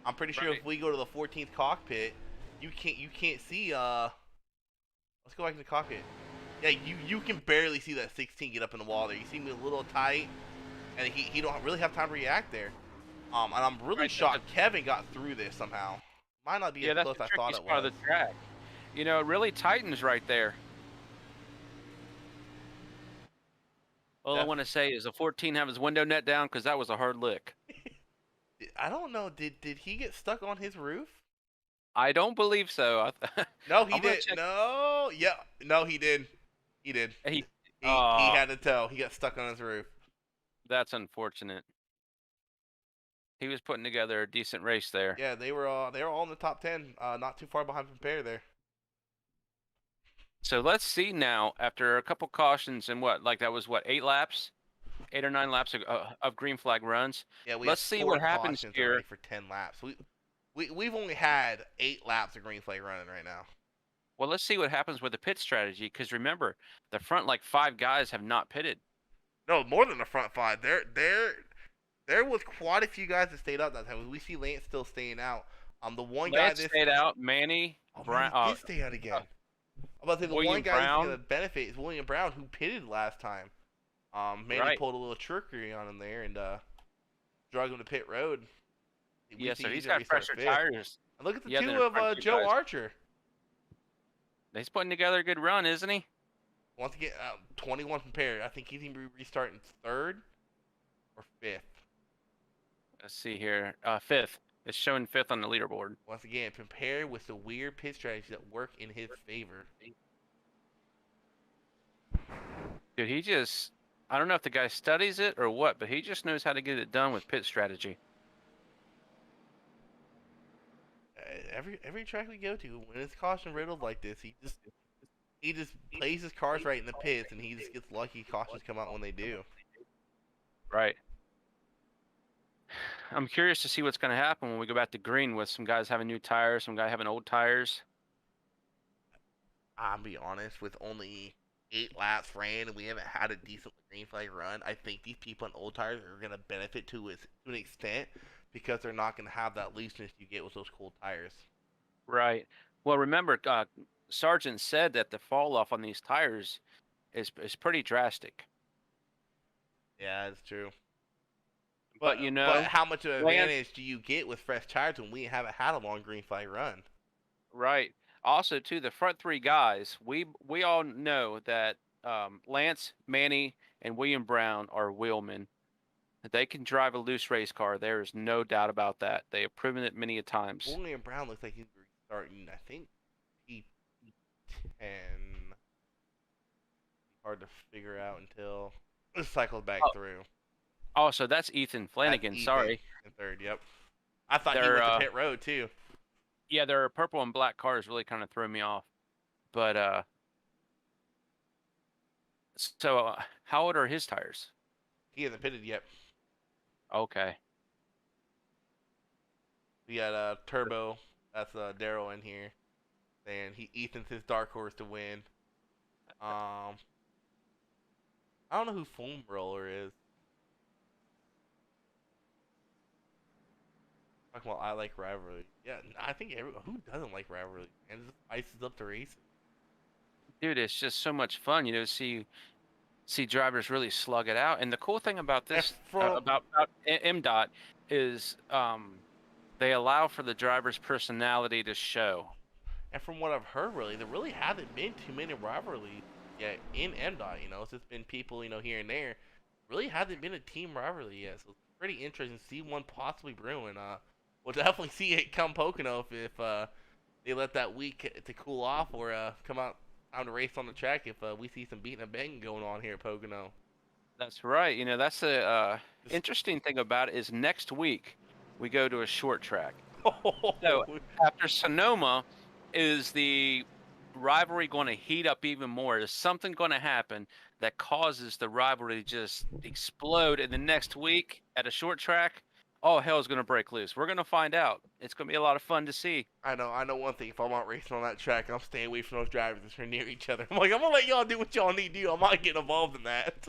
I'm pretty sure if we go to the 14th cockpit, you can't see. Let's go back to the cockpit. Yeah, you can barely see that 16 get up in the wall there. You see me a little tight, and he don't really have time to react there. And I'm really shocked Kevin got through this somehow. Might not be as close as I thought it was. Part of the track. It really tightens right there. All I want to say is the 14 have his window net down because that was a hard lick. I don't know. Did he get stuck on his roof? I don't believe so. No, he did. No, yeah, no, he did. He did. He had to tow. He got stuck on his roof. That's unfortunate. He was putting together a decent race there. Yeah, they were all in the top 10, not too far behind Pair there. So let's see now, after a couple cautions and that was 8 laps? 8 or 9 laps of green flag runs. Yeah, let's see what happens here for 10 laps. We've only had 8 laps of green flag running right now. Well, let's see what happens with the pit strategy because remember, the front 5 guys have not pitted. No, more than the front 5. There was quite a few guys that stayed out that time. We see Lance still staying out. The one Lance guy that stayed out, Manny Brown. Manny did stay out again. I'm about to say the one guy that's going to benefit is William Brown, who pitted last time. Manny pulled a little trickery on him there and drug him to pit road. So he's got fresher tires. And look at the two of Joe Archer. He's putting together a good run, isn't he? Once again, 21 from Pair. I think he's going to be restarting 3rd or 5th. Let's see here. 5th. It's showing 5th on the leaderboard. Once again, Pair with the weird pit strategies that work in his favor. Dude, he just... I don't know if the guy studies it or what, but he just knows how to get it done with pit strategy. Every track we go to, when it's caution riddled like this, he just plays his cars right in the pits, and he just gets lucky cautions come out when they do. Right. I'm curious to see what's going to happen when we go back to green with some guys having new tires, some guy having old tires. I'll be honest, with only 8 laps ran and we haven't had a decent green flag run, I think these people on old tires are going to benefit to an extent because they're not going to have that looseness you get with those cold tires. Right. Well, remember, Sargent said that the fall off on these tires is pretty drastic. Yeah, that's true. But you know, but how much of an Lance- advantage do you get with fresh tires when we haven't had a long green flag run? right. Also, too, the front three guys, we all know that Lance, Manny, and William Brown are wheelmen. They can drive a loose race car. There is no doubt about that. They have proven it many a times. William Brown looks like he's starting, I think, P10. Hard to figure out until it cycles back through. Also, that's Ethan Flanagan. That's Ethan Sorry. in third, yep. I thought he They're, went to pit road, too. Yeah, their purple and black cars really kind of threw me off. But, so how old are his tires? He hasn't pitted yet. Okay. We got Turbo. That's Daryl in here. And Ethan's his dark horse to win. I don't know who Foam Roller is. Talking about I like rivalry. Yeah, I think who doesn't like rivalry? And it just ices up the race. Dude, it's just so much fun, you know, see drivers really slug it out. And the cool thing about this, about Mdot, is they allow for the driver's personality to show. And from what I've heard, really, there really haven't been too many rivalries yet in Mdot. You know, it's just been people, you know, here and there. Really hasn't been a team rivalry yet, so it's pretty interesting to see one possibly brewing. We'll definitely see it come Pocono if they let that week to cool off or come out time to race on the track if we see some beating and banging going on here at Pocono. That's right. You know, that's the interesting thing about it is next week we go to a short track. So after Sonoma, is the rivalry going to heat up even more? Is something going to happen that causes the rivalry to just explode in the next week at a short track? Oh, hell's going to break loose. We're going to find out. It's going to be a lot of fun to see. I know one thing. If I'm not racing on that track, I'm staying away from those drivers that are near each other. I'm like, I'm going to let y'all do what y'all need to do. I'm not getting involved in that.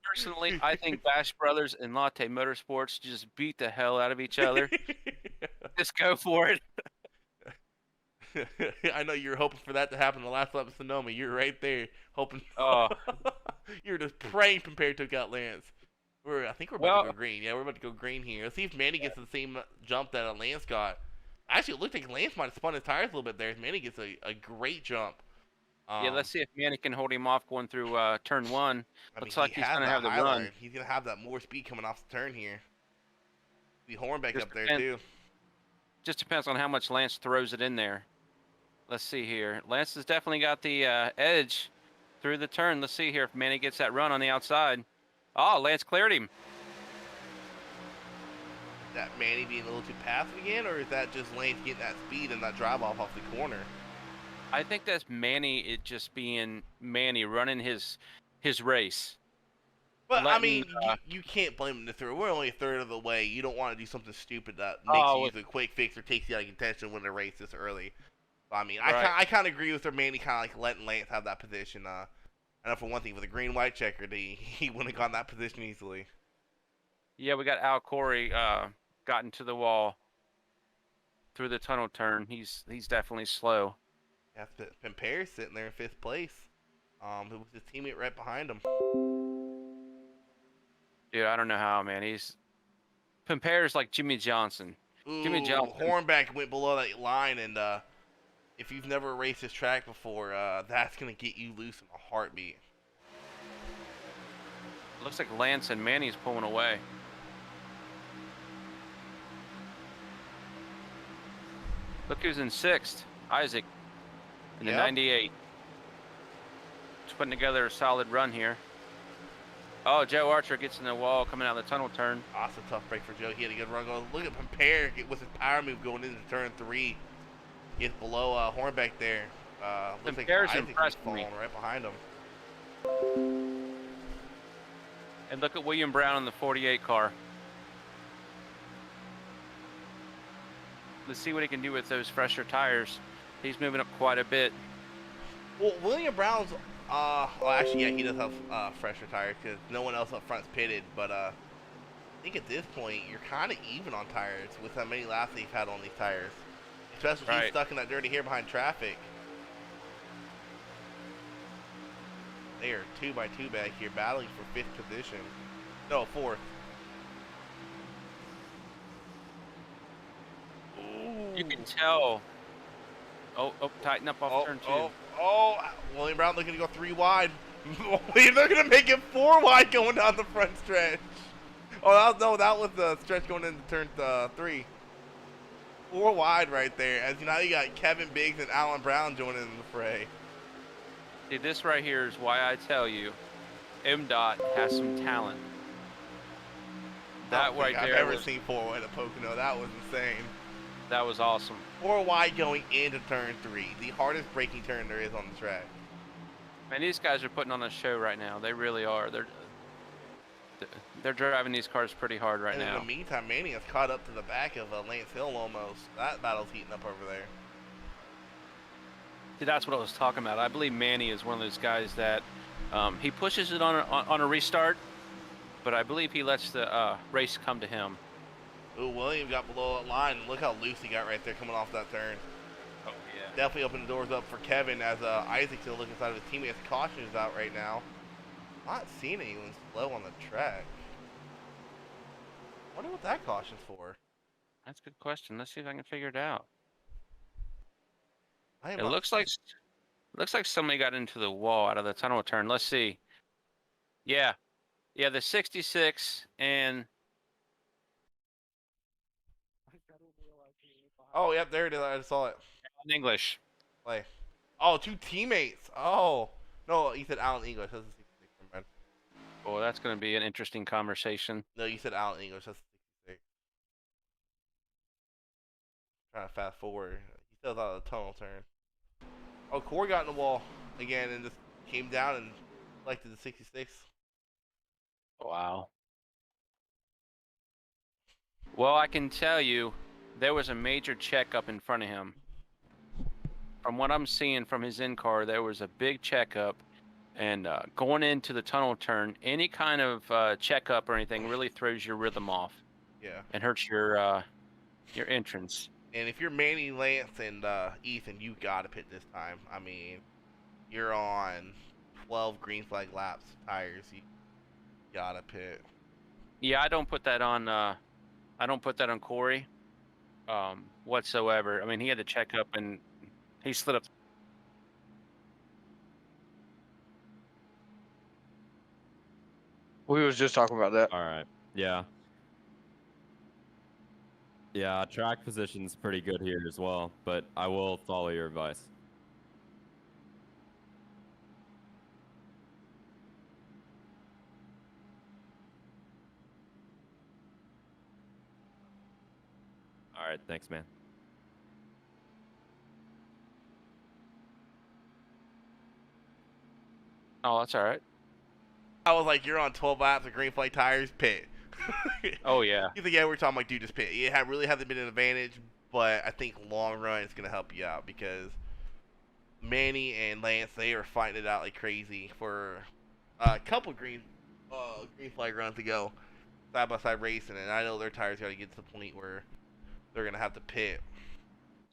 Personally, I think Bash Brothers and Latte Motorsports just beat the hell out of each other. Just go for it. I know you're hoping for that to happen the last lap of Sonoma. You're right there hoping. Oh. You're just praying compared to got Lance. I think we're about to go green. Yeah, we're about to go green here. Let's see if Manny gets the same jump that Lance got. Actually, it looked like Lance might have spun his tires a little bit there. Manny gets a great jump. Yeah, let's see if Manny can hold him off going through turn one. Looks like he's going to have the run. He's going to have that more speed coming off the turn here. The Hornbeck up there, too. Just depends on how much Lance throws it in there. Let's see here. Lance has definitely got the edge through the turn. Let's see here if Manny gets that run on the outside. Oh, Lance cleared him. Is that Manny being a little too passive again, or is that just Lance getting that speed and that drive off the corner? I think that's Manny, it just being Manny running his race. But, I mean, you can't blame him to throw. We're only a third of the way. You don't want to do something stupid that makes you use a quick fix or takes you out of contention when the race is early. So, I mean, right. I kind of agree with Manny kind of like letting Lance have that position. I know for one thing, with a green-white checker, he wouldn't have gotten that position easily. Yeah, we got Al Corey gotten to the wall through the tunnel turn. He's definitely slow. Yeah, Pimpere's sitting there in 5th place. It was his teammate right behind him. Dude, I don't know how, man. Pimpere's like Jimmy Johnson. Ooh, Jimmy Johnson. Hornbeck went below that line, and if you've never raced this track before, that's going to get you loose in a heartbeat. Looks like Lance and Manny's pulling away. Look who's in 6th. Isaac in the 98. Just putting together a solid run here. Oh, Joe Archer gets in the wall coming out of the tunnel turn. Oh, it's a tough break for Joe. He had a good run going. Look at Pimpere with his power move going into turn 3. He's below Hornbeck there. Looks like Isaac's falling right behind him. And look at William Brown in the 48 car. let's see what he can do with those fresher tires. He's moving up quite a bit. Well, William Brown's, well, actually, yeah, he does have fresher tires because no one else up front's pitted. But I think at this point, you're kind of even on tires with how many laps they've had on these tires. Especially if he's stuck in that dirty hair behind traffic. They are 2x2 back here, battling for 5th position. No, 4th. Ooh. You can tell. Oh, tighten up off turn 2. William Brown looking to go 3 wide. They're going to make it 4 wide going down the front stretch. Oh, that was the stretch going into turn 3. 4 wide right there. As now you got Kevin Biggs and Alan Brown joining in the fray. See, this right here is why I tell you, Mdot has some talent. That right there. I've ever seen 4 wide at Pocono. That was insane. That was awesome. 4 wide going into turn 3, the hardest braking turn there is on the track. Man, these guys are putting on a show right now. They really are. They're driving these cars pretty hard right now. In the meantime, Manny has caught up to the back of Lance Hill almost. That battle's heating up over there. See, that's what I was talking about. I believe Manny is one of those guys that he pushes it on a restart, but I believe he lets the race come to him. Ooh, William got below that line. Look how loose he got right there coming off that turn. Oh, yeah. Definitely opened the doors up for Kevin as Isaac's still looking inside of his teammates. Caution is out right now. Not seeing anyone slow on the track. Wonder what that caution's for. That's a good question. Let's see if I can figure it out. It looks like somebody got into the wall out of the tunnel turn. Let's see. Yeah, the 66 and. Oh, yep, there it is. I just saw it. In English. Play. Oh, 2 teammates. Oh. No, you said Alan English. That's the 66. Man. Oh, that's going to be an interesting conversation. No, you said Alan English. That's the 66. Trying to fast forward. He still out of the tunnel turn. Oh, Corey got in the wall again and just came down and selected the 66. Wow. Well, I can tell you, there was a major checkup in front of him. From what I'm seeing from his in-car, there was a big checkup, and going into the tunnel turn, any kind of checkup or anything really throws your rhythm off. Yeah. And hurts your entrance. And if you're Manny, Lance, and Ethan, you gotta pit this time. I mean, you're on 12 green flag laps tires. You gotta pit. Yeah, I don't put that on. I don't put that on Corey, whatsoever. I mean, he had to check up and he slid up. We was just talking about that. All right. Yeah. Yeah, track position's pretty good here as well, but I will follow your advice. All right, thanks, man. Oh, that's all right. I was like, you're on 12 laps of green flag tires, pit. Oh, yeah. You think, yeah, we're talking like, dude, just pit. It really hasn't been an advantage, but I think long run it's going to help you out because Manny and Lance, they are fighting it out like crazy for a couple green flag runs to go side by side racing, and I know their tires got to get to the point where they're going to have to pit.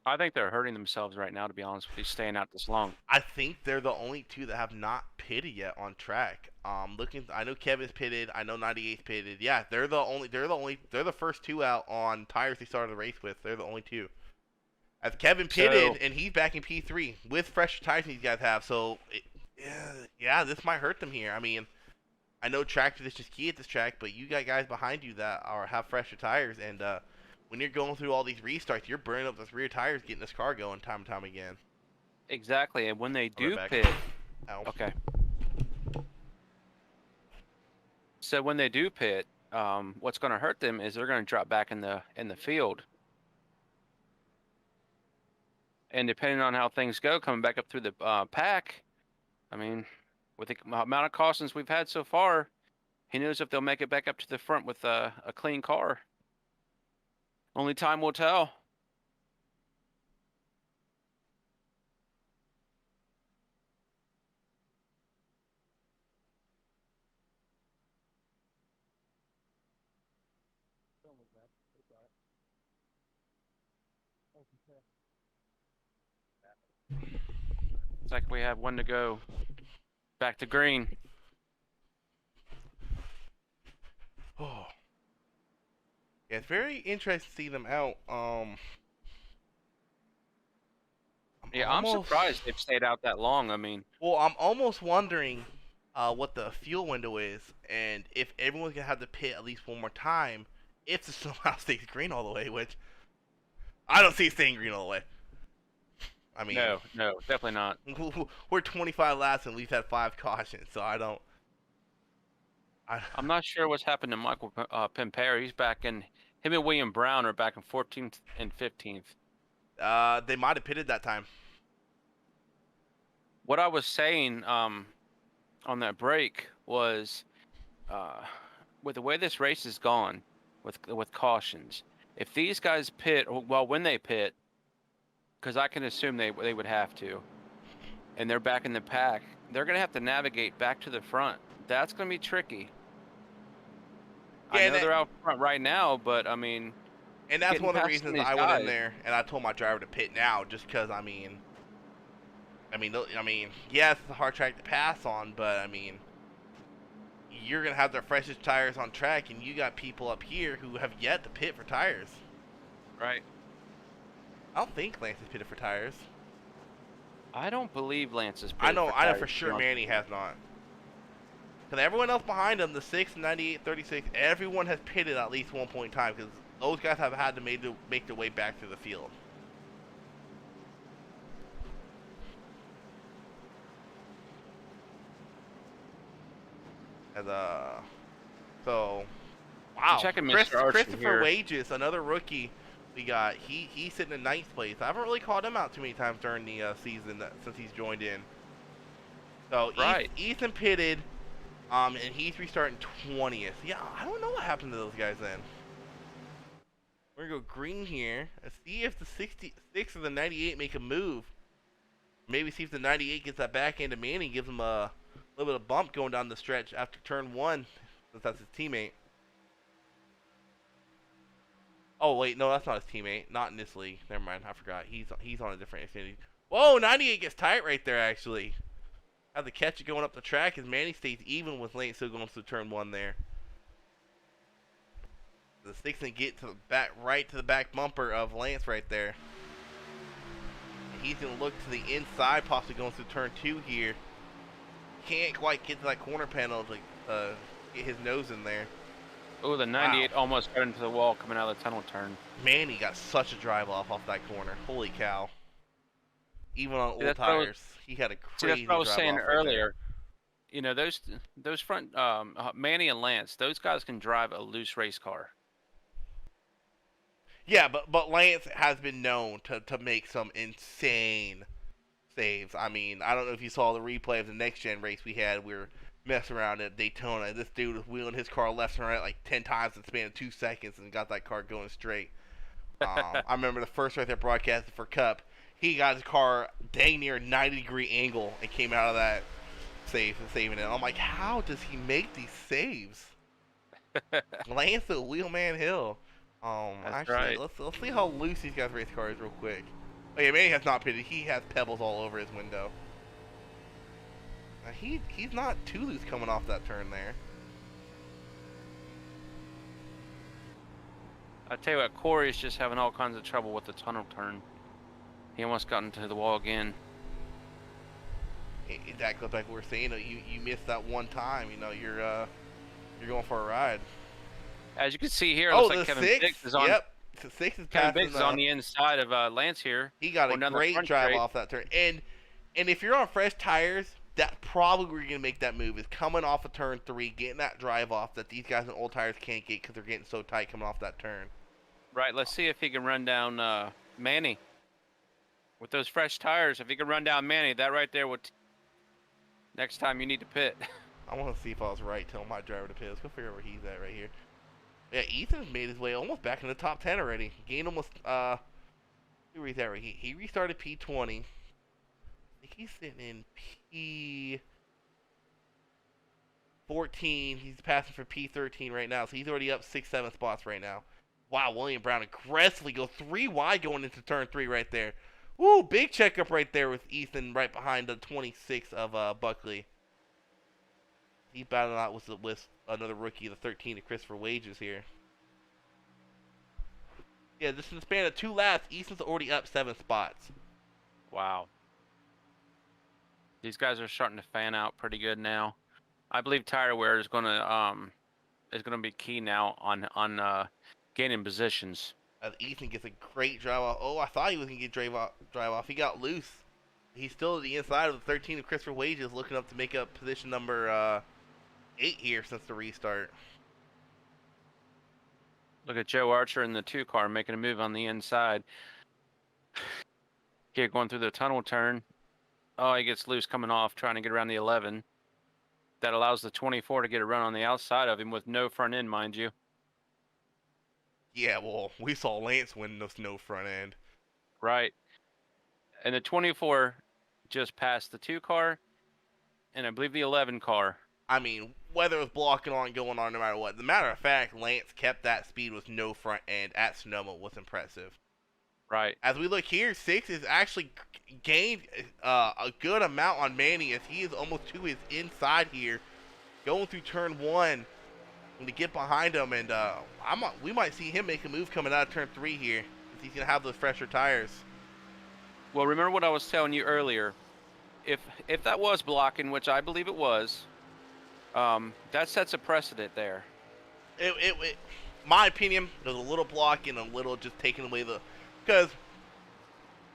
I think they're hurting themselves right now, to be honest with you, staying out this long. I think they're the only 2 that have not pitted yet on track. I know Kevin's pitted. I know 98's pitted. Yeah, they're the first 2 out on tires they started the race with. They're the only 2. As Kevin pitted, and he's back in P3 with fresh tires these guys have. So, yeah, this might hurt them here. I mean, I know track position is key at this track, but you got guys behind you that have fresher tires, and when you're going through all these restarts, you're burning up those rear tires getting this car going time and time again. Exactly, and when they do pit, okay. So when they do pit, what's going to hurt them is they're going to drop back in the field. And depending on how things go, coming back up through the pack, I mean, with the amount of cautions we've had so far, he knows if they'll make it back up to the front with a clean car. Only time will tell. It's like we have one to go. Back to green. Oh. Yeah, it's very interesting to see them out. I'm surprised they've stayed out that long. I mean, Well, I'm almost wondering what the fuel window is, and if everyone's gonna have to pit at least one more time, if the somehow stays green all the way, which I don't see it staying green all the way. I mean, no, definitely not. we're 25 laps and we've had 5 cautions, so I don't. I'm not sure what's happened to Michael Pimpere. He's back in. Him and William Brown are back in 14th and 15th. They might have pitted that time. What I was saying on that break was, with the way this race has gone, with cautions, if these guys pit, well, when they pit, because I can assume they would have to, and they're back in the pack, they're gonna have to navigate back to the front. That's gonna be tricky. Yeah, I know they're out front right now, but I mean, and that's one of the past reasons these I went in guys. there and I told my driver to pit now, just because I mean, yes, it's a hard track to pass on, but I mean, you're gonna have the freshest tires on track, and you got people up here who have yet to pit for tires. Right. I don't think Lance has pitted for tires. I don't believe Lance is. I know for sure Manny has not. Because everyone else behind him, the 6, 98, 36, everyone has pitted at least one point in time, because those guys have had to make their way back to the field. And, so, wow. Checking Mr. Archer Christopher here. Wages, another rookie we got. He's sitting in 9th place. I haven't really called him out too many times during the season since he's joined in. So, Right. Ethan pitted. And he's restarting 20th. Yeah, I don't know what happened to those guys then. We're going to go green here and see if the 66 or the 98 make a move. Maybe see if the 98 gets that back end of Manny and gives him a little bit of bump going down the stretch after turn 1, since that's his teammate. Oh, wait, no, that's not his teammate. Not in this league. Never mind, I forgot. He's on a different Xfinity. Whoa, 98 gets tight right there, actually. Had to catch it going up the track as Manny stays even with Lane still going through turn 1 there. The 6 and get to the back, right to the back bumper of Lance right there. And he's going to look to the inside, possibly going through turn 2 here. Can't quite get to that corner panel to get his nose in there. Oh, the 98 almost got into the wall coming out of the tunnel turn. Manny got such a drive off that corner. Holy cow. Even on old that's tires, he had a crazy that's what I was drive saying off right earlier. there. You know, those front Manny and Lance, those guys can drive a loose race car. Yeah, but Lance has been known to make some insane saves. I mean, I don't know if you saw the replay of the next gen race we had. We were messing around at Daytona. This dude was wheeling his car left and right like 10 times in the span of 2 seconds and got that car going straight. I remember the first race I broadcasted for Cup. He got his car dang near a 90-degree angle and came out of that saving it. I'm like, how does he make these saves? Lance the Wheelman Hill. That's Actually, right. let's see how loose these guys' race car is real quick. Oh yeah, Manny has not pitted. He has pebbles all over his window. He's not too loose coming off that turn there. I tell you what, Corey's just having all kinds of trouble with the tunnel turn. He almost got into the wall again. Exactly like we were saying. You missed that one time. You know, you're going for a ride. As you can see here, it looks like Kevin 6? Biggs is on. Yep, 6 is Kevin passing. Biggs is on the inside of Lance here. He got a great drive off that turn. And if you're on fresh tires, that's probably where you're gonna make that move. Is coming off of turn 3, getting that drive off that these guys on old tires can't get because they're getting so tight coming off that turn. Right. Let's see if he can run down Manny with those fresh tires. If he can run down Manny, that right there would. Next time you need to pit. I want to see if I was right telling my driver to pit. Let's go figure out where he's at right here. Yeah, Ethan's made his way almost back in the top 10 already. Gained almost, where he's at right here. He restarted P20. I think he's sitting in P14. He's passing for P13 right now, so he's already up 6, 7 spots right now. Wow, William Brown aggressively go 3 wide going into turn 3 right there. Woo, big checkup right there with Ethan right behind the 26 of Buckley. He's battling out with another rookie, the 13 of Christopher Wages here. Yeah, just in the span of 2 laps, Easton's already up 7 spots. Wow. These guys are starting to fan out pretty good now. I believe tire wear is gonna be key now on gaining positions. As Easton gets a great drive off. Oh, I thought he was gonna get drive off. He got loose. He's still at the inside of the 13 of Christopher Wages, looking up to make up position number 8 here since the restart. Look at Joe Archer in the 2 car making a move on the inside. Here going through the tunnel turn. Oh, he gets loose coming off, trying to get around the 11. That allows the 24 to get a run on the outside of him with no front end, mind you. Yeah, well, we saw Lance win the no front end. Right. And the 24 just passed the 2 car, and I believe the 11 car. I mean, whether it was blocking on, going on, no matter what. The matter of fact, Lance kept that speed with no front end at Sonoma was impressive. Right. As we look here, 6 has actually gained a good amount on Manny as he is almost to his inside here, going through turn 1 to get behind him, and we might see him make a move coming out of turn 3 here because he's gonna have those fresher tires. Well, remember what I was telling you earlier. If that was blocking, which I believe it was, that sets a precedent there. My opinion, there's a little blocking, a little just taking away the, because,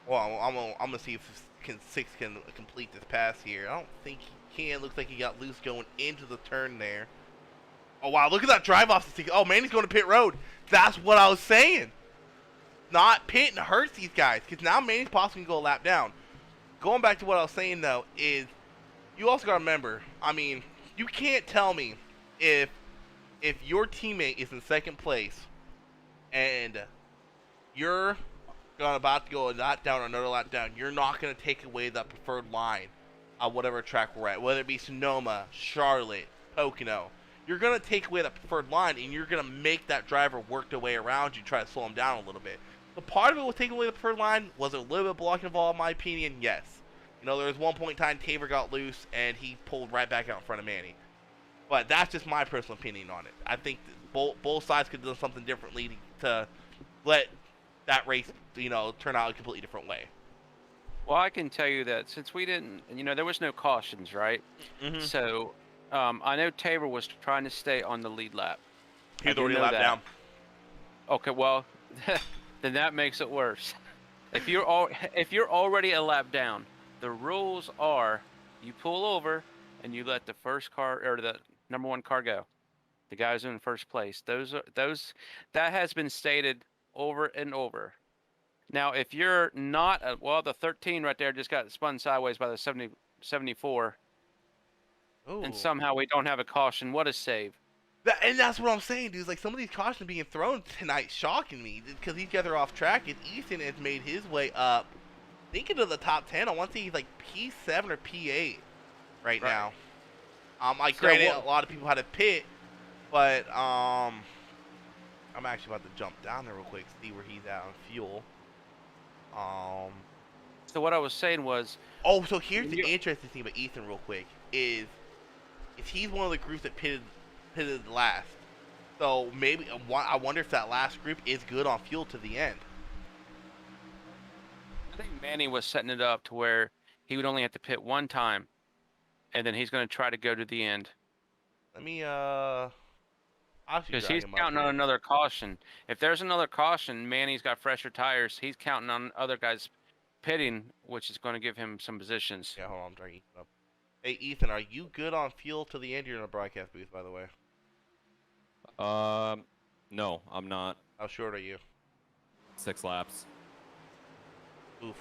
well, I'm gonna see if 6 can complete this pass here. I don't think he can. Looks like he got loose going into the turn there. Oh wow, look at that drive off the 6. Oh man, he's going to pit road. That's what I was saying. Not pitting hurts these guys because now Manny's possibly going to go a lap down. Going back to what I was saying though is, you also got to remember. I mean, you can't tell me if your teammate is in second place and you're about to go a lap down or another lap down, you're not going to take away that preferred line on whatever track we're at, whether it be Sonoma, Charlotte, Pocono. You're going to take away that preferred line and you're going to make that driver work their way around you, try to slow him down a little bit. The part of it with taking away the preferred line was a little bit blocking involved, in my opinion, yes. You know, there was one point in time Taver got loose and he pulled right back out in front of Manny. But that's just my personal opinion on it. I think both sides could do something differently to let that race, you know, turn out a completely different way. Well, I can tell you that since we didn't, you know, there was no cautions, right? Mm-hmm. So I know Tabor was trying to stay on the lead lap. He was already lapped down. Okay, well, then that makes it worse. If you're already a lap down, the rules are you pull over and you let the first car or the number 1 car go. The guys in first place. That has been stated over and over. Now, if you're not, well, the 13 right there just got spun sideways by the 74. Ooh. And somehow we don't have a caution. What a save. And that's what I'm saying, dude. Like, some of these cautions being thrown tonight shocking me because these guys are off track, and Ethan has made his way up, I think, into the top 10. I want to say he's like P7 or P8 right now. Granted, a lot of people had to pit, but I'm actually about to jump down there real quick, see where he's at on fuel. So what I was saying was... Oh, so here's the interesting thing about Ethan real quick, is he's one of the groups that pitted last. So maybe, I wonder if that last group is good on fuel to the end. I think Manny was setting it up to where he would only have to pit one time, and then he's going to try to go to the end. Let me, because he's counting on another caution. If there's another caution, Manny's got fresher tires. He's counting on other guys pitting, which is going to give him some positions. Yeah, hold on, I'm trying to Ethan up. Hey, Ethan, are you good on fuel to the end? You're in a broadcast booth, by the way. No, I'm not. How short are you? 6 laps. Oof.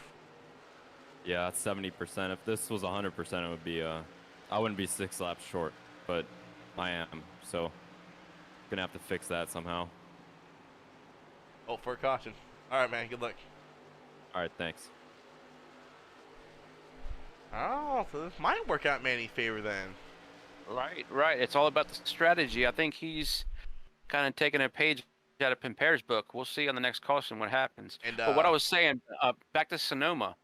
Yeah, it's 70%. If this was 100%, it would be, I wouldn't be 6 laps short, but I am, so gonna have to fix that somehow. Oh, for a caution. All right, man, good luck. All right, thanks. Oh, so this might work out in Manny's favor then. Right. It's all about the strategy. I think he's kind of taking a page got to Pimpere's book. We'll see on the next caution what happens. And But what I was saying, back to Sonoma,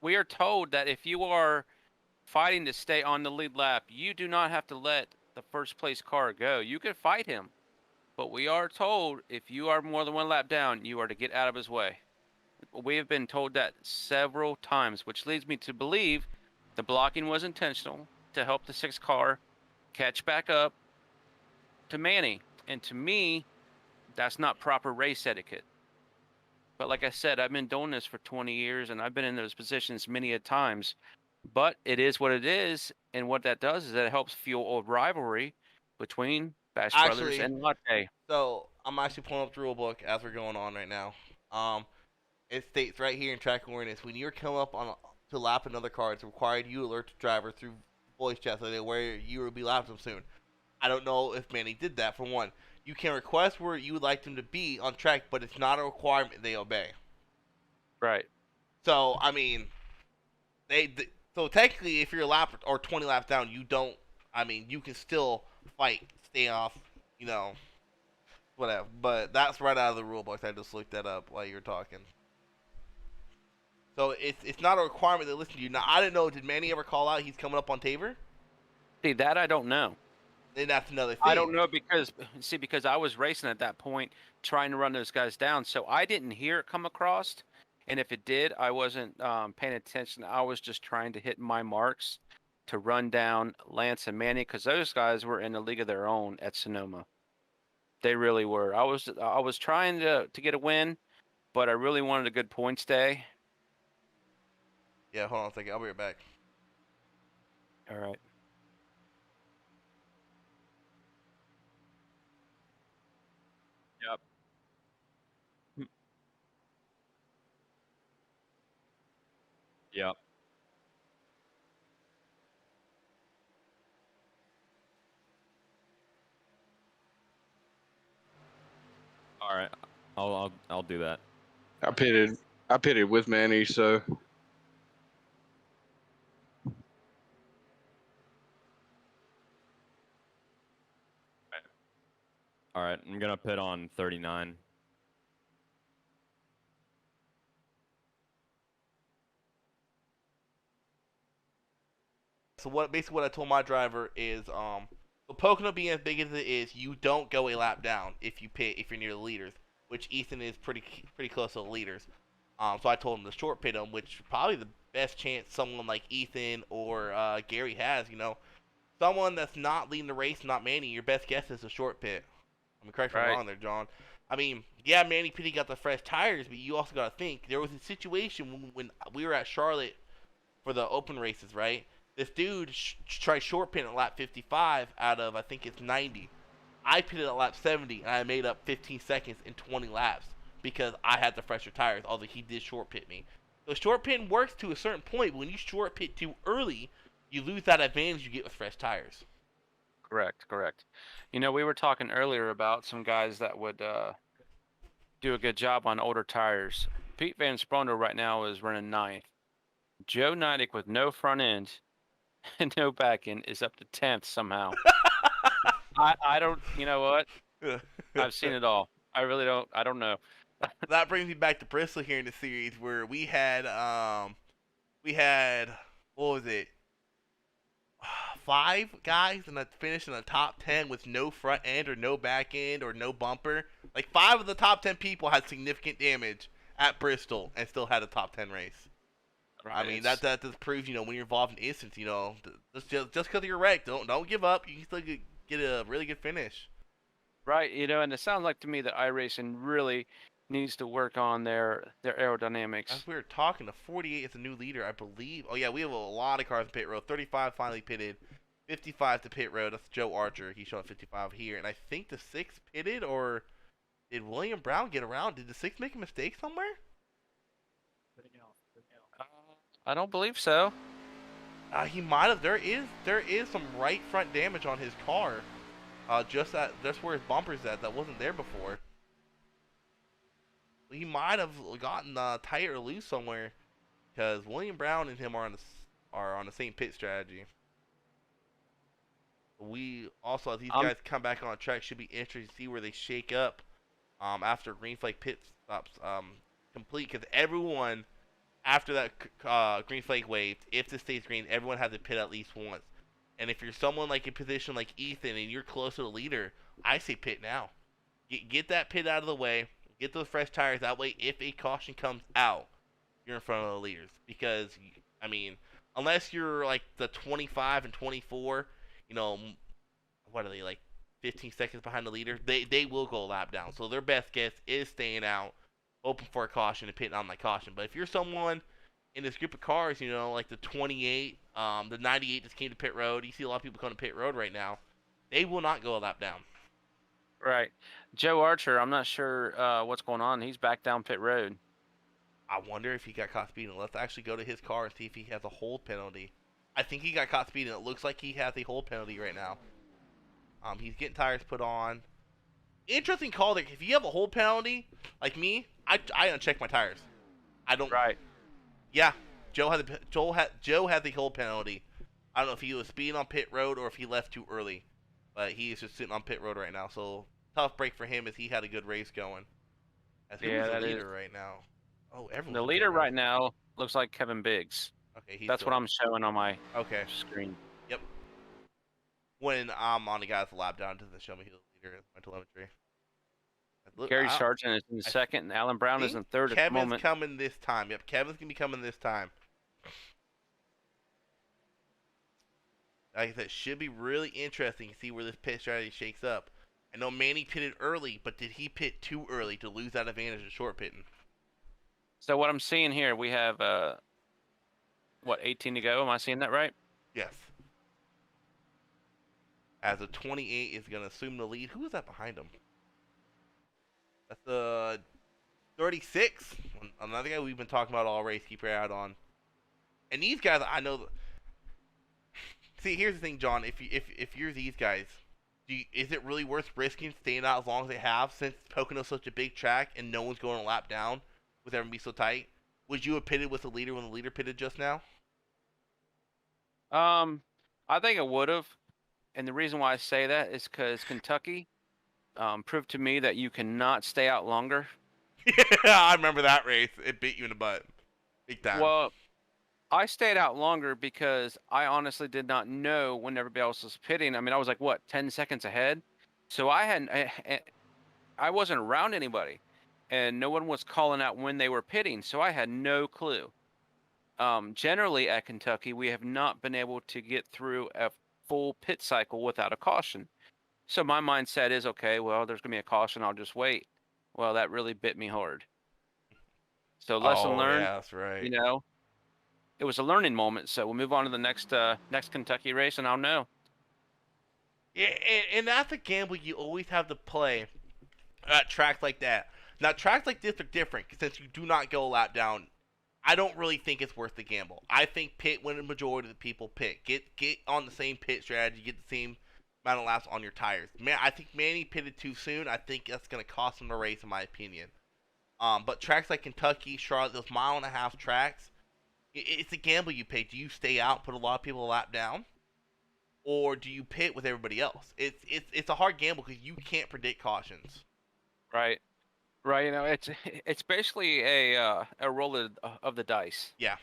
we are told that if you are fighting to stay on the lead lap, you do not have to let the first place car go. You can fight him, but we are told if you are more than one lap down, you are to get out of his way. We have been told that several times, which leads me to believe the blocking was intentional to help the 6 car catch back up to Manny. And to me, that's not proper race etiquette. But like I said, I've been doing this for 20 years and I've been in those positions many a times. But it is what it is. And what that does is that it helps fuel old rivalry between Bash Brothers and Latte. So I'm actually pulling up the rule book as we're going on right now. It states right here in track awareness, when you're coming up on to lap another car, it's required you alert the driver through voice chat so they're aware you will be lapping them soon. I don't know if Manny did that, for one. You can request where you would like them to be on track, but it's not a requirement they obey. Right. So, I mean, so technically, if you're a lap or 20 laps down, you don't, I mean, you can still fight, stay off, you know, whatever. But that's right out of the rule book. I just looked that up while you were talking. So it's not a requirement to listen to you. Now, I didn't know, did Manny ever call out he's coming up on Taver? See, that I don't know. Then that's another thing. I don't know because I was racing at that point trying to run those guys down. So I didn't hear it come across. And if it did, I wasn't paying attention. I was just trying to hit my marks to run down Lance and Manny because those guys were in a league of their own at Sonoma. They really were. I was trying to get a win, but I really wanted a good points day. Yeah, hold on a second. I'll be right back. All right. Yep. Yep. All right. I'll do that. I pitted with Manny, so All right. I'm gonna pit on 39. So basically what I told my driver is, so Pocono being as big as it is, you don't go a lap down if you pit if you're near the leaders, which Ethan is pretty close to the leaders. So I told him to short pit him, which probably the best chance someone like Ethan or Gary has. You know, someone that's not leading the race, not Manny. Your best guess is a short pit. I mean, correct me if I'm wrong there, John. I mean, yeah, Manny Pitty got the fresh tires, but you also got to think there was a situation when we were at Charlotte for the open races, right? This dude tried short pit at lap 55 out of, I think it's 90. I pitted at lap 70, and I made up 15 seconds in 20 laps because I had the fresher tires, although he did short pit me. So short pitting works to a certain point, but when you short pit too early, you lose that advantage you get with fresh tires. Correct. You know, we were talking earlier about some guys that would do a good job on older tires. Pete Van Sprondo right now is running 9th. Joe Neidick with no front end and no back end is up to 10th somehow. I don't, you know what? I've seen it all. I really don't. I don't know. That brings me back to Bristol here in the series where we had what was it? 5 guys in the finish in the top 10 with no front end or no back end or no bumper. Like 5 of the top 10 people had significant damage at Bristol and still had a top 10 race. Right. I mean that just proves, you know, when you're involved in instance, you know, just because you're wrecked, don't give up. You can still get a really good finish. Right, you know, and it sounds like to me that iRacing really needs to work on their aerodynamics. As we were talking, the 48 is a new leader, I believe. Oh yeah, we have a lot of cars in pit road. 35 finally pitted, 55 to pit road. That's Joe Archer. He's showing 55 here, and I think the 6 pitted, or did William Brown get around? Did the 6 make a mistake somewhere? I don't believe so. He might have. There is some right front damage on his car. Just where his bumper's at. That wasn't there before. He might have gotten tight or loose somewhere, because William Brown and him are on the same pit strategy. We also, as these I'm guys come back on track, should be interesting to see where they shake up after green flag pit stops complete. Because everyone, after that green flag wave, if this stays green, everyone has to pit at least once. And if you're someone like in position like Ethan and you're close to the leader, I say pit now. Get that pit out of the way. Get those fresh tires. That way, if a caution comes out, you're in front of the leaders. Because, I mean, unless you're like the 25 and 24, you know, what are they, like 15 seconds behind the leader? They will go a lap down. So their best guess is staying out, hoping for a caution and pitting on that caution. But if you're someone in this group of cars, you know, like the 28, the 98 just came to pit road. You see a lot of people coming to pit road right now. They will not go a lap down. right. Joe Archer, I'm not sure what's going on. He's back down pit road. I wonder if he got caught speeding. Let's actually go to his car and see if he has a hold penalty. I think he got caught speeding. It looks like he has a hold penalty right now. He's getting tires put on. Interesting call there. If you have a hold penalty, like me, I uncheck my tires. I don't. Right. Yeah, Joe had the hold penalty. I don't know if he was speeding on pit road or if he left too early, but he is just sitting on pit road right now. So tough break for him as he had a good race going. As who's the leader right now? Oh, everyone's The leader right now looks like Kevin Biggs. Okay, That's what I'm showing on my screen. Yep. When I'm on the guy's lap down, doesn't show me who's the leader in my telemetry. Gary Sargent is in second, and Alan Brown is in third at the moment. Kevin's coming this time. Yep, Kevin's gonna be coming this time. Like I said, should be really interesting to see where this pit strategy shakes up. I know Manny pitted early, but did he pit too early to lose that advantage of short pitting? So what I'm seeing here, we have 18 to go. Am I seeing that right? Yes. As a 28 is going to assume the lead. Who is that behind him? That's the 36. Another guy we've been talking about all race. Keep your eye out on. And these guys, I know. See, here's the thing, John. If you're these guys, is it really worth risking staying out as long as they have, since Pocono's such a big track and no one's going a lap down with everyone be so tight? Would you have pitted with the leader when the leader pitted just now? I think it would have. And the reason why I say that is because Kentucky proved to me that you cannot stay out longer. Yeah, I remember that race. It beat you in the butt. Big time. Well, I stayed out longer because I honestly did not know when everybody else was pitting. I mean, I was like, what, 10 seconds ahead? So I wasn't around anybody. And no one was calling out when they were pitting. So I had no clue. Generally at Kentucky, we have not been able to get through a full pit cycle without a caution. So my mindset is, okay, well, there's going to be a caution. I'll just wait. Well, that really bit me hard. So lesson learned. Yeah, that's right. You know, it was a learning moment. So we'll move on to the next Kentucky race, and I'll know. Yeah, and that's a gamble you always have to play at tracks like that. Now, tracks like this are different since you do not go a lap down. I don't really think it's worth the gamble. I think pit when the majority of the people pit. Get on the same pit strategy. Get the same amount of laps on your tires. Man, I think Manny pitted too soon. I think that's going to cost him the race, in my opinion. But tracks like Kentucky, Charlotte, those mile-and-a-half tracks, it's a gamble you pay. Do you stay out and put a lot of people a lap down? Or do you pit with everybody else? It's a hard gamble because you can't predict cautions. Right. Right, you know, it's basically a roll of the dice. Yeah.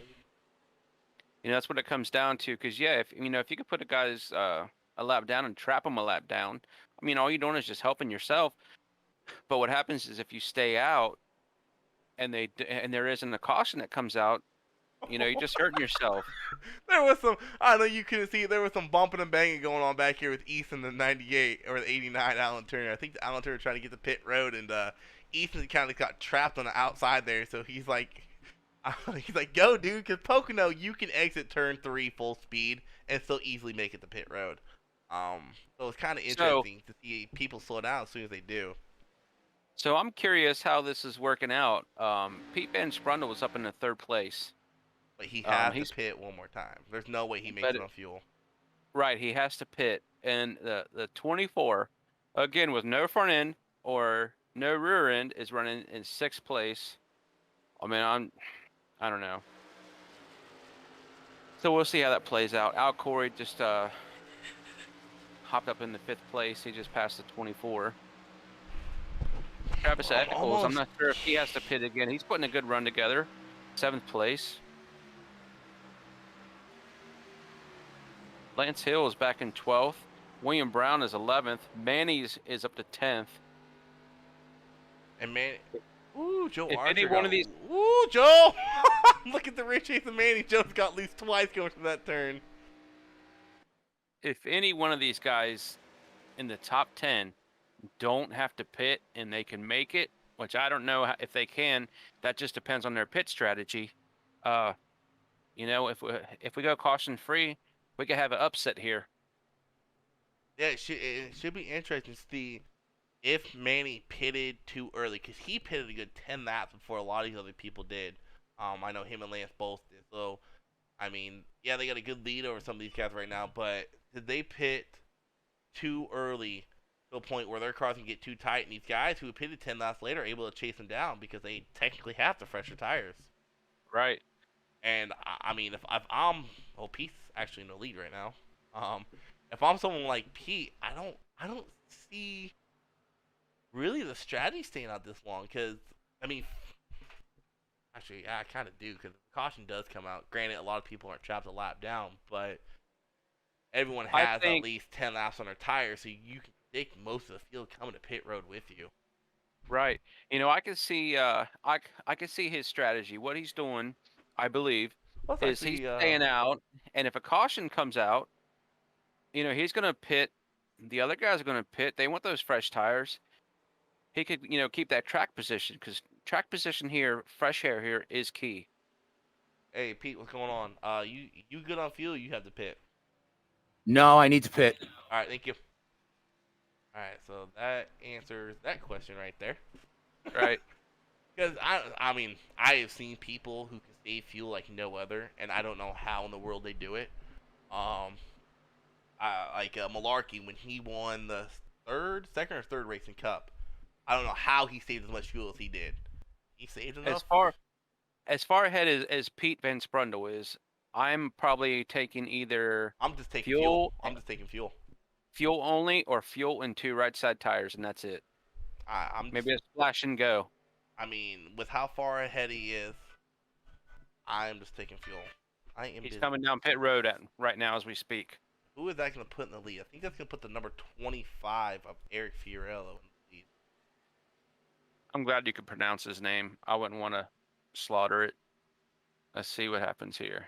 You know, that's what it comes down to. Because if you could put a guy's a lap down and trap him a lap down, I mean, all you're doing is just helping yourself. But what happens is if you stay out, and there isn't a caution that comes out, you know, you're just hurting yourself. There was some, I know you couldn't see it, there was some bumping and banging going on back here with Ethan, the 98 or the 89 Alan Turner. I think Alan Turner trying to get the pit road, and Ethan kind of got trapped on the outside there, so he's like, go, dude, because Pocono, you can exit turn 3 full speed and still easily make it to pit road. So it's kind of interesting to see people slow down as soon as they do. So I'm curious how this is working out. Pete Van Sprundle was up in the third place. But he has to pit one more time. There's no way he makes it on fuel. Right, he has to pit. And the 24, again, with no front end or no rear end, is running in 6th place. I mean, I don't know. So we'll see how that plays out. Al Corey just hopped up in the 5th place. He just passed the 24. Travis I'm Eccles, I'm almost- not sure if he has to pit again. He's putting a good run together. 7th place. Lance Hill is back in 12th. William Brown is 11th. Manny's is up to 10th. And man, ooh, Joe If Archer any one got, of these- ooh, Joe! Look at the Rich Chase and Manny. Joe's got at least twice going to that turn. If any one of these guys in the top 10 don't have to pit and they can make it, which I don't know if they can, that just depends on their pit strategy. You know, if we go caution free, we could have an upset here. Yeah, it should be interesting to see if Manny pitted too early, because he pitted a good 10 laps before a lot of these other people did. I know him and Lance both did. So, I mean, yeah, they got a good lead over some of these guys right now, but did they pit too early to a point where their cars can get too tight, and these guys who pitted 10 laps later are able to chase them down because they technically have the fresher tires? Right. And I mean, if I'm, well, Pete's actually in the lead right now. If I'm someone like Pete, I don't see really the strategy staying out this long, because I mean, actually, yeah, I kind of do, because the caution does come out. Granted, a lot of people aren't trapped a lap down, but everyone has at least 10 laps on their tires, so you can predict most of the field coming to pit road with you. Right. You know, I can see I can see his strategy. What he's doing, I believe, Well, is he's staying out, and if a caution comes out, you know, he's going to pit. The other guys are going to pit. They want those fresh tires. He could, you know, keep that track position, because track position here, fresh air here, is key. Hey, Pete, what's going on? You good on fuel? You have to pit. No, I need to pit. All right, thank you. All right, so that answers that question right there. Right. Because I mean, I have seen people who can save fuel like no other, and I don't know how in the world they do it. Like Malarkey, when he won the second or third racing cup, I don't know how he saved as much fuel as he did. He saved enough. As far ahead as Pete Van Sprundle is, I'm probably taking either I'm just taking fuel. I'm just taking fuel. Fuel only, or fuel and 2 right side tires, and that's it. I'm maybe a splash and go. I mean, with how far ahead he is, I'm just taking fuel. He's coming down pit road right now as we speak. Who is that going to put in the lead? I think that's going to put the number 25 of Eric Fiorello in the lead. I'm glad you could pronounce his name. I wouldn't want to slaughter it. Let's see what happens here.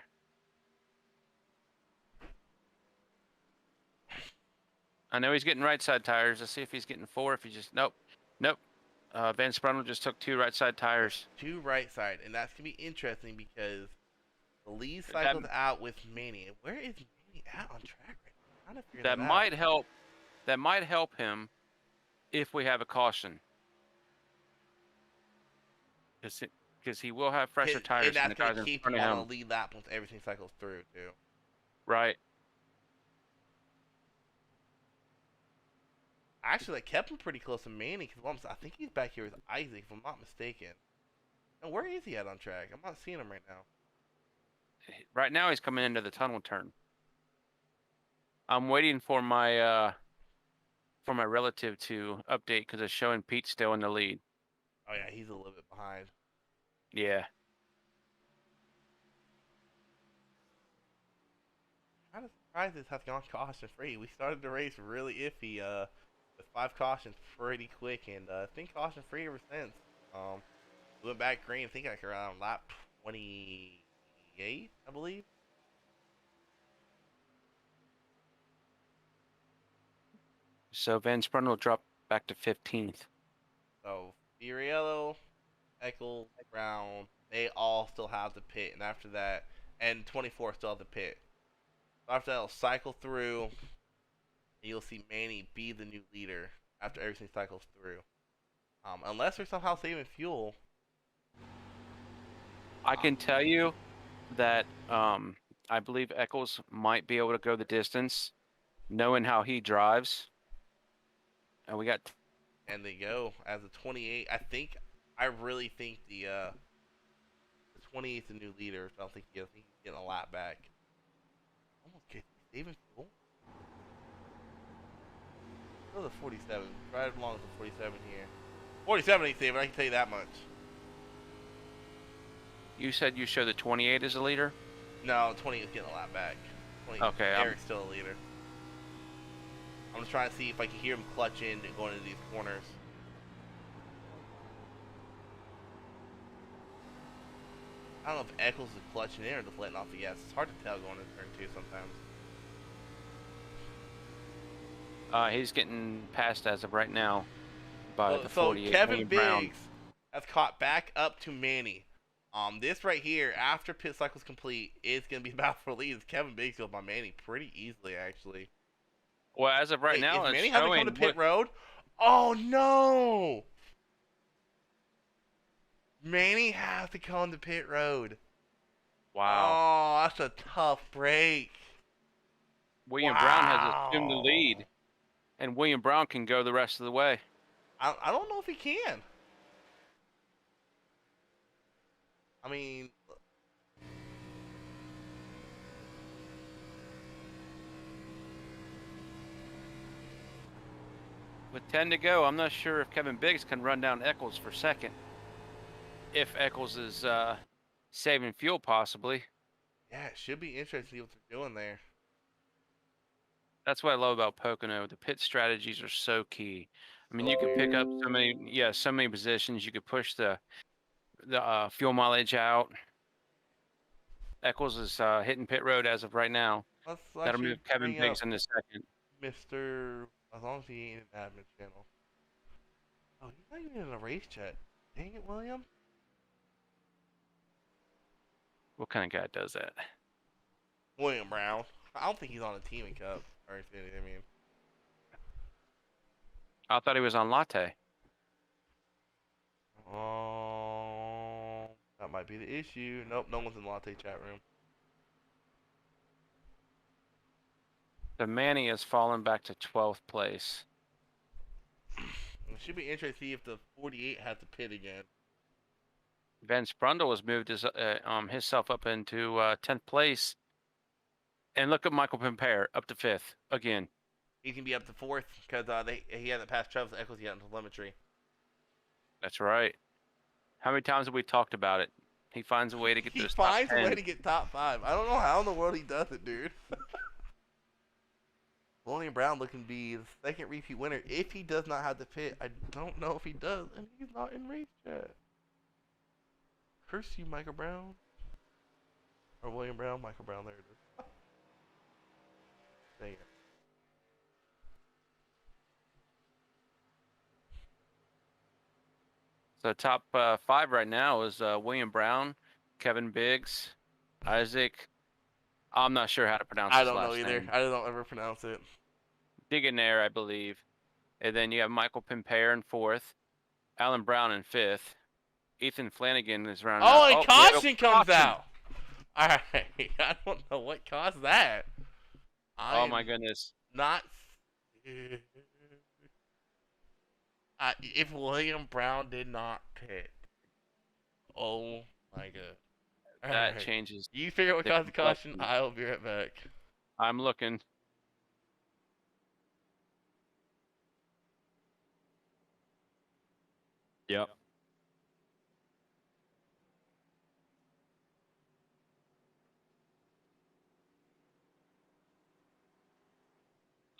I know he's getting right side tires. Let's see if he's getting 4. If he just nope. Van Sprundle just took 2 right side tires. 2 right side, and that's gonna be interesting because the lead cycled out with Manny. Where is Manny at on track right now? That might help. That might help him if we have a caution, because he will have fresher tires. And that's gonna keep him on a lead lap once everything cycles through too. Right. Actually, that kept him pretty close to Manny, because I think he's back here with Isaac, if I'm not mistaken. And where is he at on track? I'm not seeing him right now. Right now, he's coming into the tunnel turn. I'm waiting for my relative to update, because it's showing Pete still in the lead. Oh yeah, he's a little bit behind. Yeah. Kind of surprised this has gone caution free. We started the race really iffy, with 5 cautions pretty quick, and it's been caution free ever since. We went back green, I think like around lap 28, I believe. So Van Sprundle dropped back to 15th. So Fiorello, Eccles, Brown, they all still have the pit, and after that, and 24 still have the pit. After that, it'll cycle through, and you'll see Manny be the new leader after everything cycles through. Unless they're somehow saving fuel. I can tell you that I believe Eccles might be able to go the distance, knowing how he drives. And we got. And they go as a 28. I really think the 28 is the new leader. So I don't think he's getting a lap back. Almost saving fuel. Oh, the 47. Right along with the 47 here. 47 ain't saving, I can tell you that much. You said you show the 28 as a leader? No, 20 is getting a lap back. 20, Okay, Eric's still a leader. I'm just trying to see if I can hear him clutch in and going into these corners. I don't know if Eccles is clutching in or just letting off the gas. It's hard to tell going into turn 2 sometimes. He's getting passed as of right now by the So 48. Kevin William Brown. Biggs has caught back up to Manny. This right here, after pit cycle's complete, is going to be about for leads. Kevin Biggs goes by Manny pretty easily, actually. Well, as of right Wait, now, is it's Manny having to showing come to pit road? Oh no! Manny has to come to pit road. Wow. Oh, that's a tough break. William Brown has assumed the lead, and William Brown can go the rest of the way. I don't know if he can. I mean, With 10 to go, I'm not sure if Kevin Biggs can run down Eccles for second. If Eccles is saving fuel, possibly. yeah, it should be interesting to see what they're doing there. That's what I love about Pocono. The pit strategies are so key. I mean, you can pick up so many positions. You could push the fuel mileage out. Eccles is hitting pit road as of right now. Let's That'll actually move Kevin bring up Biggs in the second. Mr. As long as he ain't an admin channel. Oh, he's not even in a race chat. Dang it, William. What kind of guy does that? William Brown. I don't think he's on a teaming cup or anything. I mean, I thought he was on Latte. that might be the issue. Nope, no one's in the Latte chat room. The Manny has fallen back to 12th place. It should be interesting to see if the 48 has to pit again. Vince Brundle has moved himself up into 10th place. And look at Michael Pimpare up to 5th again. He can be up to 4th because he hasn't passed Travis Eccles yet in telemetry. That's right. How many times have we talked about it? He finds a way to get He those finds top 10. a way to get top 5. I don't know how in the world he does it, dude. William Brown looking to be the second repeat winner if he does not have to pit. I don't know if he does, and he's not in race chat. Curse you, Michael Brown. Or William Brown, Michael Brown, there it is. Dang it. So top 5 right now is William Brown, Kevin Biggs, Isaac. I'm not sure how to pronounce I his don't last know either. name. I don't ever pronounce it. Digginaire, I believe. And then you have Michael Pimpare in 4th, Alan Brown in 5th. Ethan Flanagan is rounding out. Oh, a caution comes out. All right. I don't know what caused that. Oh my goodness. Not. If William Brown did not pit. Oh my god. That changes. You figure out what the caused the caution? complexity. I'll be right back. I'm looking. Yep.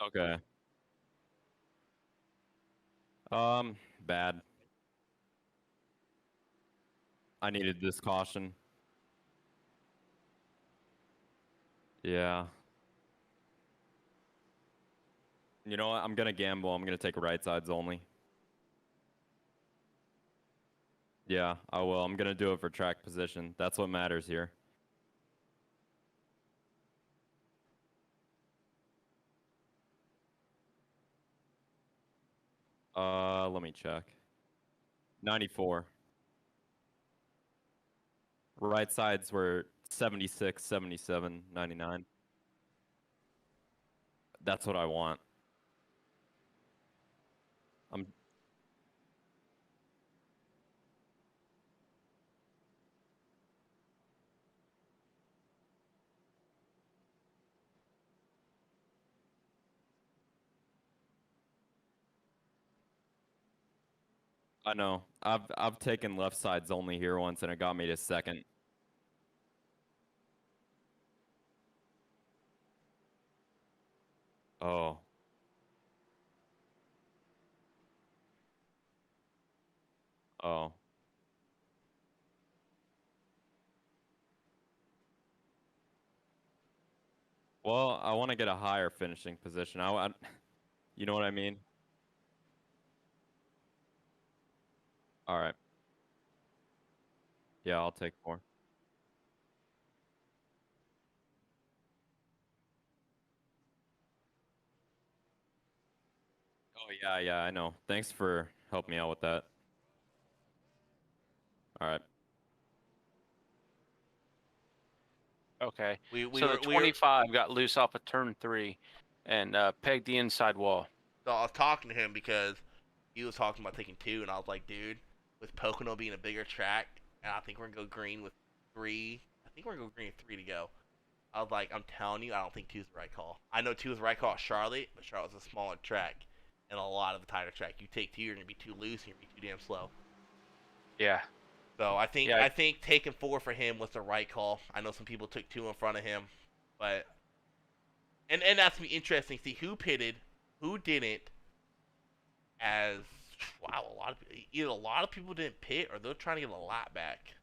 Okay. Bad. I needed this caution. Yeah. You know what? I'm gonna gamble. I'm gonna take right sides only. Yeah, I will. I'm gonna do it for track position. That's what matters here. Let me check. 94. Right sides were 76, 77, 99. That's what I want. I'm I know. I've taken left sides only here once, and it got me to second. Oh. Oh. Well, I want to get a higher finishing position. You know what I mean? All right. Yeah, I'll take 4. Oh yeah, I know. Thanks for helping me out with that. All right. Okay. We So were the 25 got loose off of turn 3 and pegged the inside wall. So I was talking to him because he was talking about taking 2, and I was like, dude, with Pocono being a bigger track, and I think we're gonna go green with 3. I think we're gonna go green with 3 to go. I was like, I'm telling you, I don't think 2 is the right call. I know 2 is the right call at Charlotte, but Charlotte's a smaller track and a lot of the tighter track. You take 2, you're gonna be too loose, and you're gonna be too damn slow. Yeah. So I think Yeah. I think taking 4 for him was the right call. I know some people took 2 in front of him, but and that's gonna be interesting. See who pitted, who didn't. As wow, either a lot of people didn't pit or they're trying to get a lap back.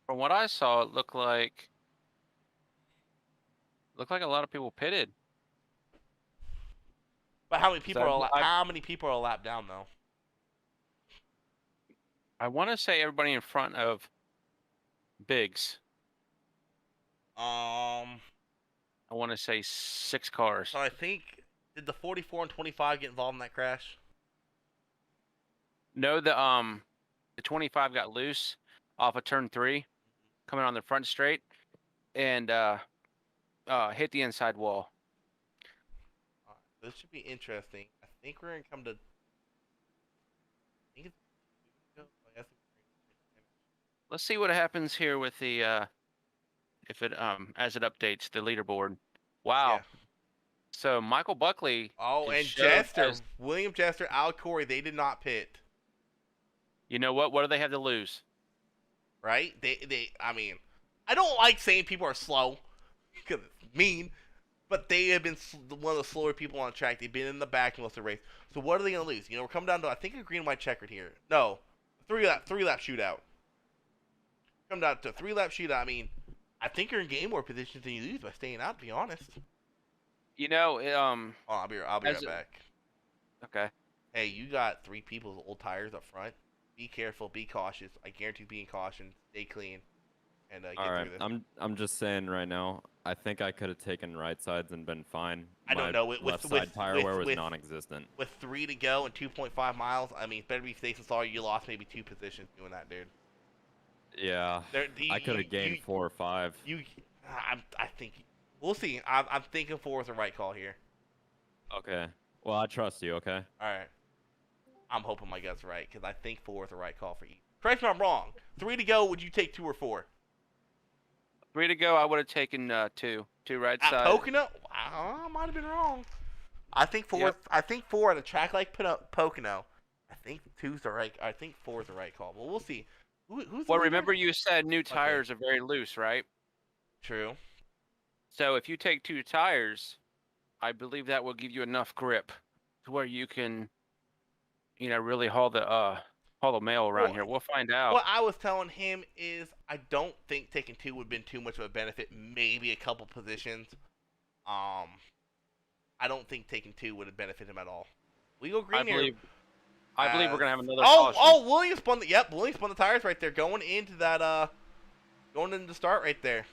From what I saw, it looked like a lot of people pitted. But how many people I are a lap down though? I want to say everybody in front of Biggs. I I want to say 6 cars. So I think did the 44 and 25 get involved in that crash? No, the 25 got loose off of turn 3, coming on the front straight, and hit the inside wall. This should be interesting. I think we're gonna come to. I think it's. Let's see what happens here with the if it as it updates the leaderboard. Wow. Yeah. So Michael Buckley. Oh, is and showed Jester, as- William Jester, Al Corey, they did not pit. You know what? What do they have to lose? Right? I mean, I don't like saying people are slow because it's mean, but they have been one of the slower people on the track. They've been in the back most of the race. So what are they going to lose? You know, we're coming down to, I think, a green and white checkered here. No, three lap shootout. Come down to a 3-lap shootout. I mean, I think you're in game more positions than you lose by staying out, to be honest. You know, Oh, I'll be right back. Okay. Hey, you got 3 people with old tires up front. Be careful, be cautious. I guarantee being cautious, stay clean, and get All right. through this. I'm just saying right now. I think I could have taken right sides and been fine. I don't know. Left side tire wear was non-existent. With 3 to go and 2.5 miles, I mean, better be safe than sorry. You lost maybe 2 positions doing that, dude. Yeah. I could have gained 4 or 5. I think we'll see. I'm thinking 4 is the right call here. Okay. Well, I trust you. Okay. All right. I'm hoping my gut's right because I think 4 is the right call for you. Correct me if I'm wrong. 3 to go. Would you take 2 or 4? 3 to go. I would have taken 2 right At side. Pocono? I might have been wrong. I think 4. Yep. I think 4 at a track like Pocono. I think 2's the right. I think 4 is the right call. Well, we'll see. Who's the Well, leader? remember you said new tires are very loose, right? True. So if you take 2 tires, I believe that will give you enough grip to where you can, really haul the mail around here. We'll find out. What I was telling him is I don't think taking 2 would have been too much of a benefit. Maybe a couple positions. I don't think taking 2 would have benefited him at all. We go green here. I believe we're gonna have another caution. Williams spun Williams spun the tires right there, going into that going into the start right there.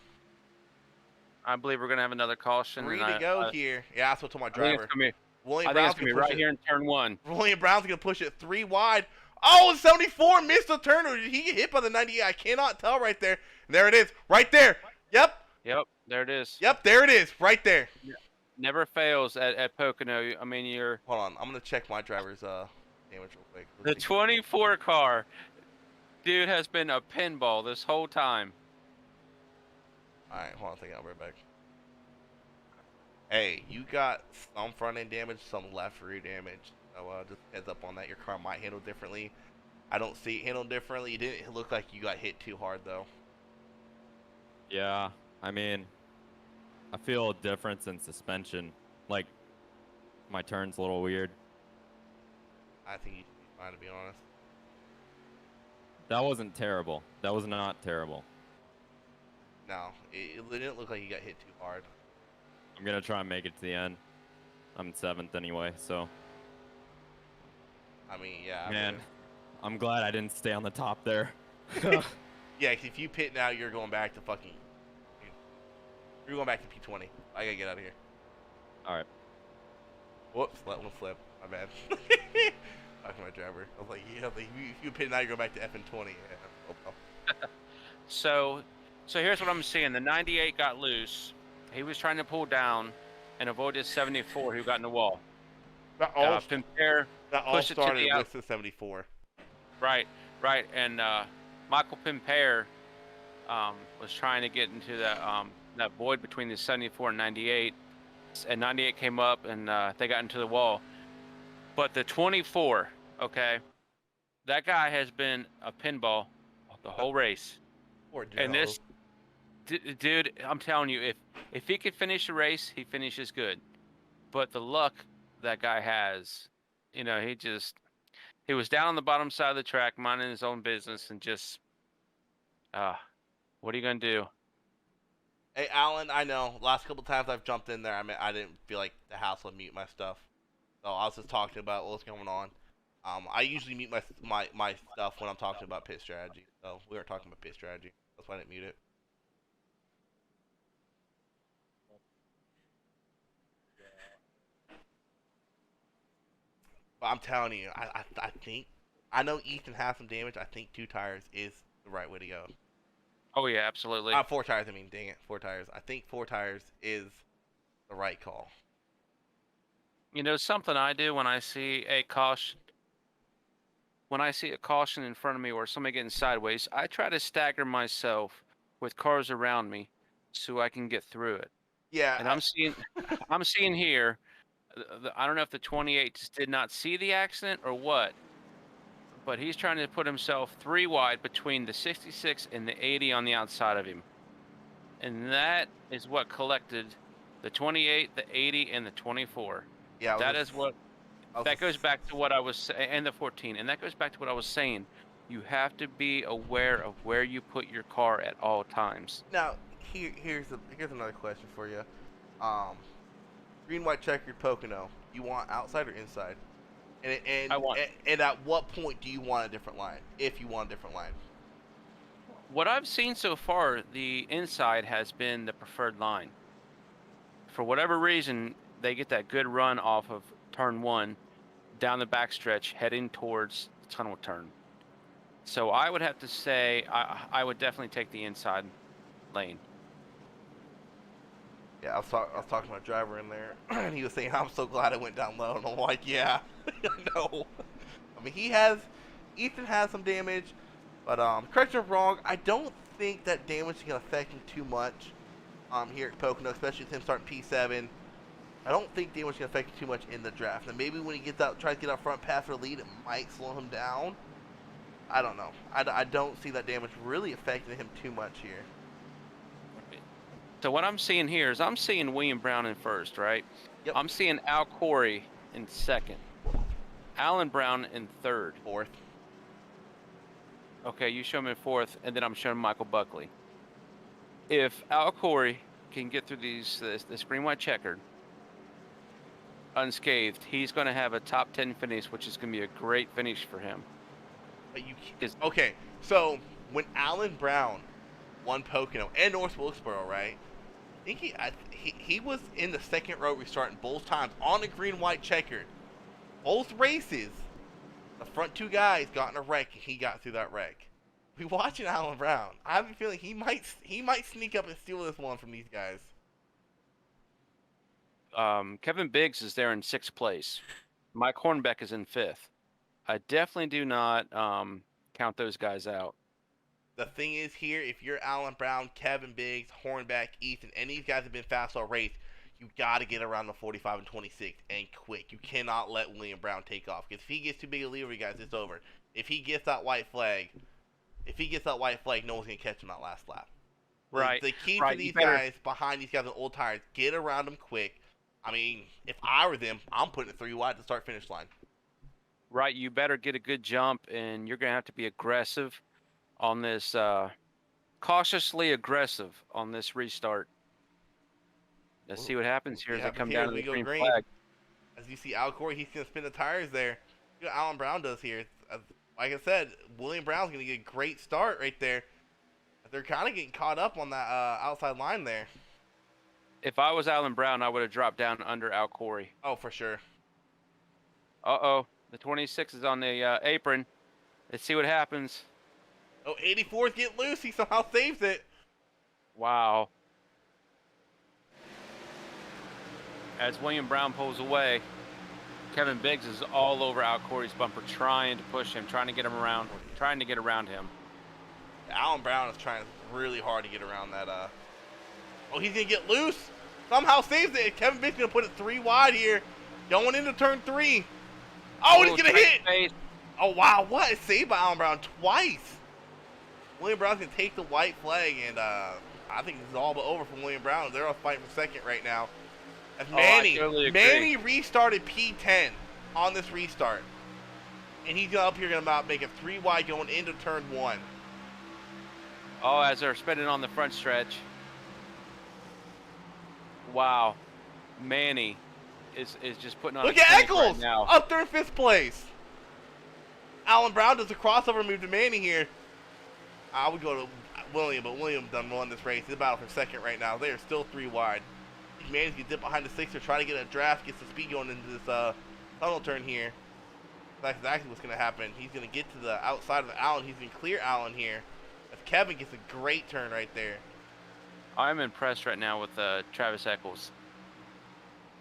I believe we're gonna have another caution. 3 to go here. Yeah, that's what I told my I think driver. it's gonna be, William I think Brown's it's gonna be gonna push right it. here in turn 1. William Brown's gonna push it 3 wide. Oh, 74 missed the turn. Or did he get hit by the 98? I cannot tell right there. There it is, right there. Yep. Yep, there it is. Yep, there it is, right there. Never fails at Pocono. I mean, Hold on, I'm gonna check my driver's damage real quick. the 24 car. Dude has been a pinball this whole time. All right, hold on a second. I'll be right back. Hey, you got some front end damage, some left rear damage. So just heads up on that. Your car might handle differently. I don't see it handled differently. It didn't look like you got hit too hard though. Yeah, I mean, I feel a difference in suspension. Like, my turn's a little weird. I think you should be fine, to be honest. That wasn't terrible. That was not terrible. No, it didn't look like you got hit too hard. I'm gonna try and make it to the end. I'm 7th anyway, so. I mean, yeah. Man, I'm glad I didn't stay on the top there. Yeah, 'cause if you pit now, you're going back to fucking. You're going back to P20. I gotta get out of here. All right. Whoops, let one slip. My bad. Talking to my driver. I was like, yeah, like, if you pit now, you go back to FN20. Yeah, oh, well. So here's what I'm seeing. The 98 got loose. He was trying to pull down and avoid his 74 who got in the wall. That all, Pimpere that all pushed it to started the with the 74. Right. And Michael Pimpere was trying to get into that void between the 74 and 98. And 98 came up and they got into the wall. But the 24, okay, that guy has been a pinball the whole race. Poor Joe. And this dude, I'm telling you, if he could finish the race, he finishes good. But the luck that guy has, you know, he was down on the bottom side of the track, minding his own business, and just, what are you gonna do? Hey, Alan, I know. Last couple times I've jumped in there, I didn't feel like the hassle of mute my stuff. So I was just talking about what's going on. I usually mute my stuff when I'm talking about pit strategy. So we were talking about pit strategy. That's why I didn't mute it. But I'm telling you, I think, I know Ethan has some damage. I think 2 tires is the right way to go. Oh yeah, absolutely. 4 tires, I mean, dang it, 4 tires. I think 4 tires is the right call. You know, something I do when I see a caution, in front of me or somebody getting sideways, I try to stagger myself with cars around me so I can get through it. Yeah. And I'm seeing here, I don't know if the 28 just did not see the accident or what, but he's trying to put himself 3 wide between the 66 and the 80 on the outside of him. And that is what collected the 28, the 80, and the 24. Yeah. That goes back to what I was saying, and the 14, and that goes back to what I was saying. You have to be aware of where you put your car at all times. Now, here's another question for you. Green, white, checkered Pocono. You want outside or inside? And at what point do you want a different line? If you want a different line. What I've seen so far, the inside has been the preferred line. For whatever reason, they get that good run off of turn 1 down the backstretch heading towards the tunnel turn. So I would have to say I would definitely take the inside lane. Yeah, I was talking to my driver in there, and he was saying, "I'm so glad I went down low." And I'm like, "Yeah, I know." I mean, Ethan has some damage, but correct me if I'm wrong. I don't think that damage is gonna affect him too much. Here at Pocono, especially with him starting P7. I don't think damage is gonna affect him too much in the draft. And maybe when he tries to get out front, pass for the lead, it might slow him down. I don't know. I don't see that damage really affecting him too much here. So what I'm seeing here is I'm seeing William Brown in first, right? Yep. I'm seeing Al Corey in second. Alan Brown in third. Fourth. Okay, you show him in fourth, and then I'm showing Michael Buckley. If Al Corey can get through this green, white, checkered unscathed, he's going to have a top 10 finish, which is going to be a great finish for him. Okay, so when Alan Brown won Pocono and North Wilkesboro, right? I think he was in the second row restarting both times on the green, white, checkered. Both races, the front 2 guys got in a wreck, and he got through that wreck. We watching Alan Brown. I have a feeling he might sneak up and steal this one from these guys. Kevin Biggs is there in 6th place. Mike Hornbeck is in 5th. I definitely do not count those guys out. The thing is here, if you're Alan Brown, Kevin Biggs, Hornbeck, Ethan, any of these guys have been fast all race, you got to get around the 45 and 26 and quick. You cannot let William Brown take off, because if he gets too big a lead, you guys, it's over. If he gets that white flag, no one's gonna catch him that last lap. Right. The key right. for these guys behind these guys with old tires, get around them quick. I mean, if I were them, I'm putting it 3 wide to start finish line. Right. You better get a good jump, and you're gonna have to be aggressive on this. Cautiously aggressive on this restart. Let's see what happens here as they come down to the green flag. As you see, Al Corey, he's going to spin the tires there. See what Alan Brown does here. Like I said, William Brown's going to get a great start right there. They're kind of getting caught up on that outside line there. If I was Alan Brown, I would have dropped down under Al Corey. Oh, for sure. Uh-oh. The 26 is on the apron. Let's see what happens. Oh, 84's get loose. He somehow saves it. Wow. As William Brown pulls away, Kevin Biggs is all over Al Corey's bumper, trying to push him, trying to get him around, trying to get around him. Alan Brown is trying really hard to get around that. Oh, he's going to get loose. Somehow saves it. Kevin Biggs going to put it 3 wide here. Going into turn 3. Oh, and he's going to hit. Face. Oh, wow. What a save by Alan Brown twice. William Brown's going to take the white flag, and I think this is all but over for William Brown. They're all fighting for second right now. As Manny restarted P10 on this restart. And he's up here going to make it 3 wide going into turn 1. Oh, as they're spinning on the front stretch. Wow. Manny is just putting on Look a at clinic Eccles right now. up there in 5th place. Alan Brown does a crossover move to Manny here. I would go to William, but William done won this race. He's battle for second right now. They are still 3 wide. Manny's going to dip behind the 6er, try to get a draft, get some speed going into this tunnel turn here. That's exactly what's going to happen. He's going to get to the outside of Allen. He's going to clear Allen here. As Kevin gets a great turn right there. I'm impressed right now with Travis Eccles.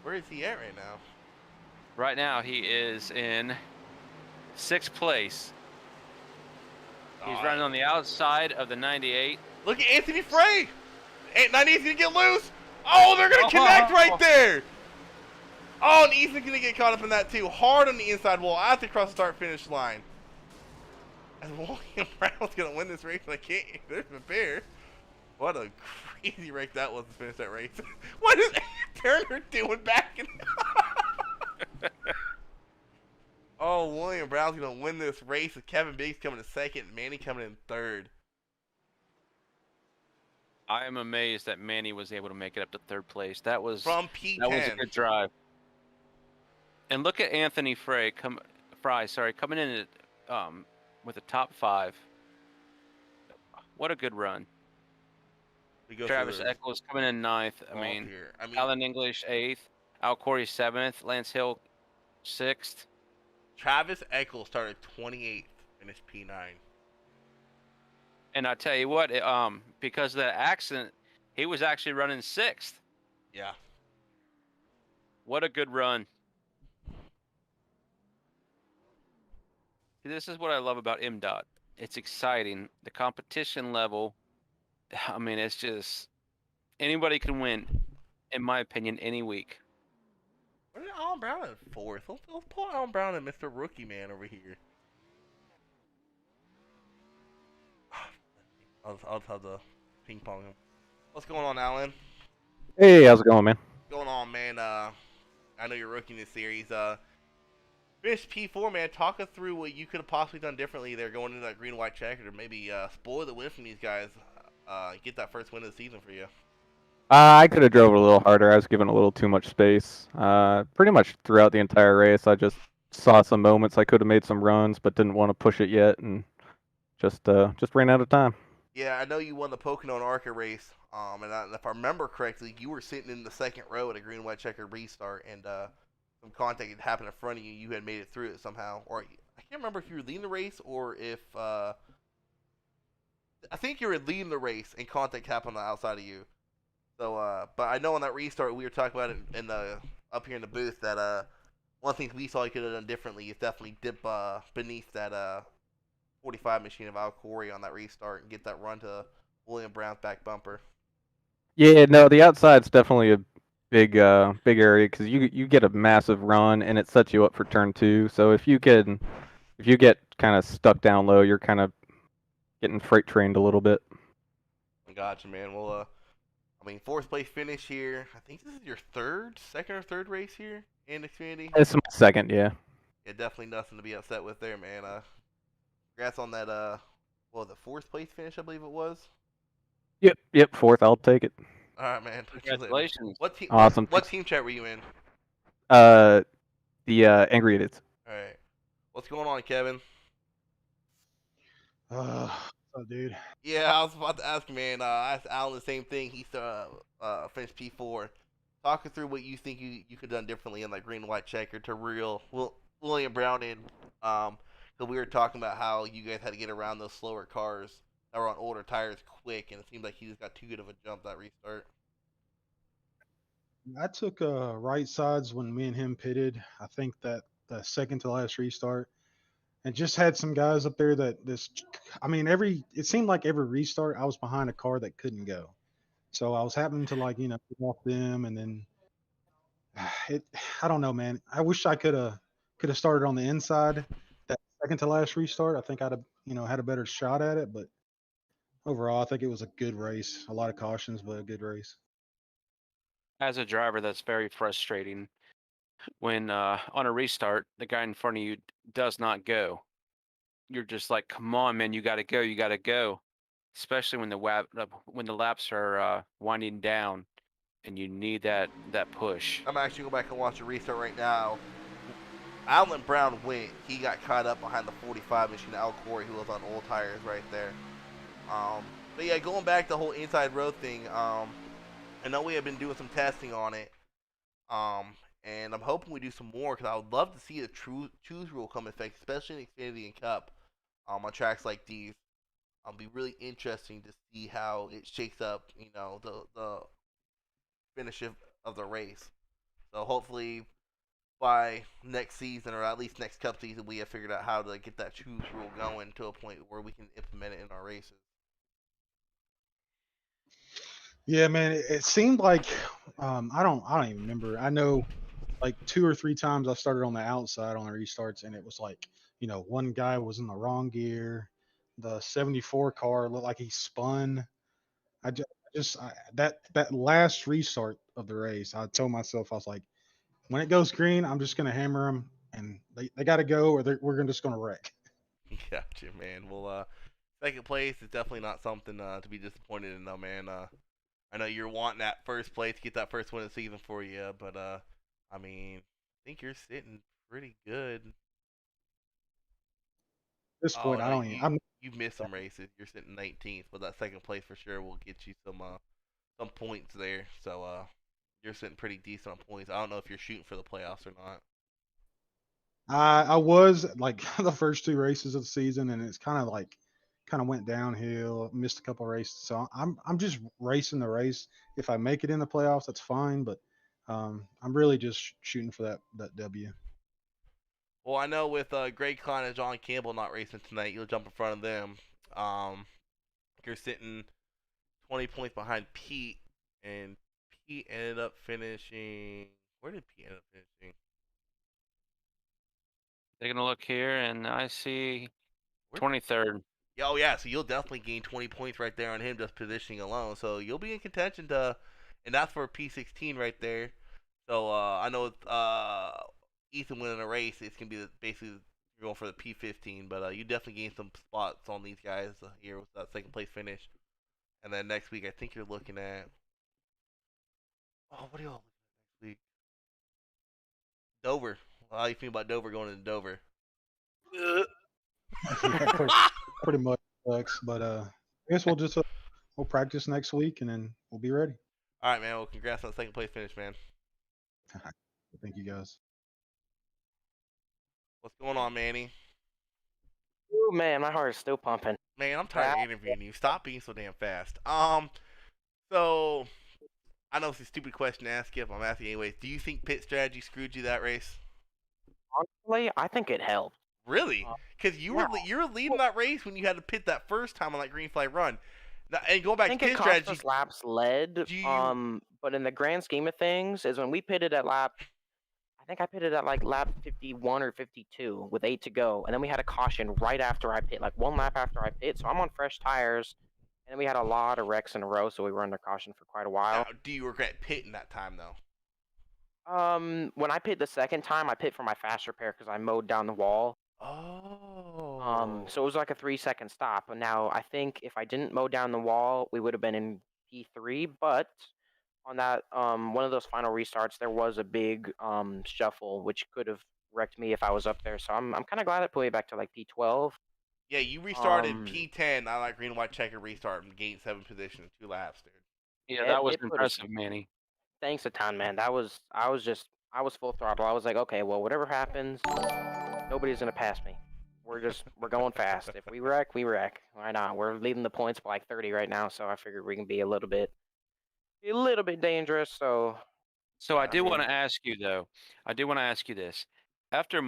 Where is he at right now? Right now, he is in 6th place. He's running on the outside of the 98. Look at Anthony Frey. 98's going to get loose. Oh, they're going to connect right there. Oh, and Ethan's going to get caught up in that too. Hard on the inside wall at the cross start-finish line. And William Brown's going to win this race. I can't. There's a bear. What a crazy race that was to finish that race. What is Turner doing back in? Oh, William Brown's going to win this race with Kevin Biggs coming in 2nd, Manny coming in 3rd. I am amazed that Manny was able to make it up to 3rd place. That was from P10. That was a good drive. And look at Anthony Fry coming in at, with a top 5. What a good run. Travis Eccles coming in 9th. I mean, Alan English 8th. Al Corey 7th. Lance Hill 6th. Travis Eccles started 28th, finished P9. And I tell you what, because of that accident, he was actually running 6th. Yeah. What a good run. This is what I love about Mdot. It's exciting. The competition level, I mean, it's just anybody can win, in my opinion, any week. Where did Alan Brown in 4th? Let's pull Alan Brown and Mr. Rookie Man over here. I'll have to ping pong him. What's going on, Alan? Hey, how's it going, man? What's going on, man? I know you're rookie in this series. Finished P4, man. Talk us through what you could have possibly done differently there going into that green white checker to maybe spoil the win from these guys. Get that first win of the season for you. I could have drove a little harder. I was given a little too much space. Pretty much throughout the entire race, I just saw some moments I could have made some runs, but didn't want to push it yet, and just ran out of time. Yeah, I know you won the Pocono and Arca race, and if I remember correctly, you were sitting in the 2nd row at a green white checker restart, and some contact had happened in front of you. You had made it through it somehow, or I can't remember if you were leading the race or if I think you were leading the race and contact happened on the outside of you. So, but I know on that restart we were talking about it in the up here in the booth that one thing we saw you could have done differently is definitely dip beneath that 45 machine of Al Corey on that restart and get that run to William Brown's back bumper. Yeah, no, the outside's definitely a big area because you get a massive run and it sets you up for turn 2. So if you get kind of stuck down low, you're kind of getting freight trained a little bit. Gotcha, man. Well, I mean, 4th place finish here. I think this is your second or third race here in Xfinity. It's my second, yeah. Yeah, definitely nothing to be upset with there, man. Congrats on that. Well, the 4th place finish, I believe it was. Yep, 4th. I'll take it. All right, man. Congratulations. What team? Awesome. What team chat were you in? The Angry Idiots. All right. What's going on, Kevin? What's up, dude? Yeah, I was about to ask you, man. I asked Alan the same thing. He finished P4. Talk us through what you think you could have done differently in that green and white checker to William Brown in. So we were talking about how you guys had to get around those slower cars that were on older tires quick, and it seemed like he just got too good of a jump that restart. I took right sides when me and him pitted. I think that the second to last restart, and just had some guys up there that it seemed like every restart I was behind a car that couldn't go. So I was having to get off them, and then I don't know, man. I wish I could have started on the inside that second to last restart. I think I'd have had a better shot at it, but overall I think it was a good race. A lot of cautions, but a good race. As a driver, that's very frustrating when on a restart, the guy in front of you does not go. You're just like, come on, man, you got to go, you got to go. Especially when the laps are winding down, and you need that push. I'm actually going back and watch the restart right now. Alan Brown went. He got caught up behind the 45 machine, Al Corey, who was on old tires right there. But yeah, going back to the whole inside road thing. I know we have been doing some testing on it. And I'm hoping we do some more because I would love to see the choose rule come into effect, especially in Xfinity and Cup, on tracks like these. It'll be really interesting to see how it shakes up, the finish of the race. So hopefully by next season, or at least next Cup season, we have figured out how to get that choose rule going to a point where we can implement it in our races. Yeah, man. It seemed like I don't even remember. I know like 2 or 3 times I started on the outside on the restarts, and it was like one guy was in the wrong gear. The 74 car looked like he spun. That last restart of the race, I told myself, I was like, when it goes green, I'm just gonna hammer them, and they got to go, or we're just gonna wreck. Gotcha, man. Well, second place is definitely not something to be disappointed in, though, man. I know you're wanting that first place, get that first win of the season for you, but I mean, I think you're sitting pretty good. At this point, no, I don't even. You've missed some races. You're sitting 19th, but that second place for sure will get you some points there. So you're sitting pretty decent on points. I don't know if you're shooting for the playoffs or not. I was like the first 2 races of the season, and it's kind of went downhill. Missed a couple races, so I'm just racing the race. If I make it in the playoffs, that's fine. But I'm really just shooting for that W. Well, I know with Greg Klein and John Campbell not racing tonight, you'll jump in front of them. You're sitting 20 points behind Pete, and Pete ended up finishing. Where did Pete end up finishing? Taking a look here, and I see 23rd. Oh yeah, so you'll definitely gain 20 points right there on him just positioning alone. So you'll be in contention and that's for a P16 right there. So I know Ethan winning a race, it's gonna be basically going for the P15, but you definitely gain some spots on these guys here with that second place finish. And then next week, I think you're looking at. Oh, what are y'all looking at next week? Dover. How do you feel about Dover going into Dover? Pretty much sucks, but I guess we'll practice next week, and then we'll be ready. All right, man. Well, congrats on the second place finish, man. Thank you, guys. What's going on, Manny? Oh man, my heart is still pumping. Man, I'm tired of interviewing you. Stop being so damn fast. So I know it's a stupid question to ask you, but I'm asking anyways. Do you think pit strategy screwed you that race? Honestly, I think it helped. Really? Because you were leading that race when you had to pit that first time on that green flag run. And going I back think to it pit cost strategy, us laps led. do you? But in the grand scheme of things, is when we pitted at lap. I think I pitted at like lap 51 or 52 with 8 to go, and then we had a caution right after I pit, like 1 lap after I pit. So I'm on fresh tires, and we had a lot of wrecks in a row, so we were under caution for quite a while. Now, do you regret pitting that time though? When I pit the second time, I pit for my fast repair because I mowed down the wall. Oh. So it was like a 3-second stop. And now I think if I didn't mow down the wall, we would have been in P3. But on that, one of those final restarts, there was a big shuffle, which could have wrecked me if I was up there. So I'm kind of glad it put me back to like P12. Yeah, you restarted P10 on that green and white checker restart and gained 7th position in 2 laps, dude. Yeah, that was impressive, Manny. Thanks a ton, man. I was full throttle. I was like, okay, well, whatever happens, nobody's gonna pass me. We're going fast. If we wreck, we wreck. Why not? We're leading the points by like 30 right now, so I figured we can be a little bit dangerous. So I do want to ask you though. I do want to ask you this. After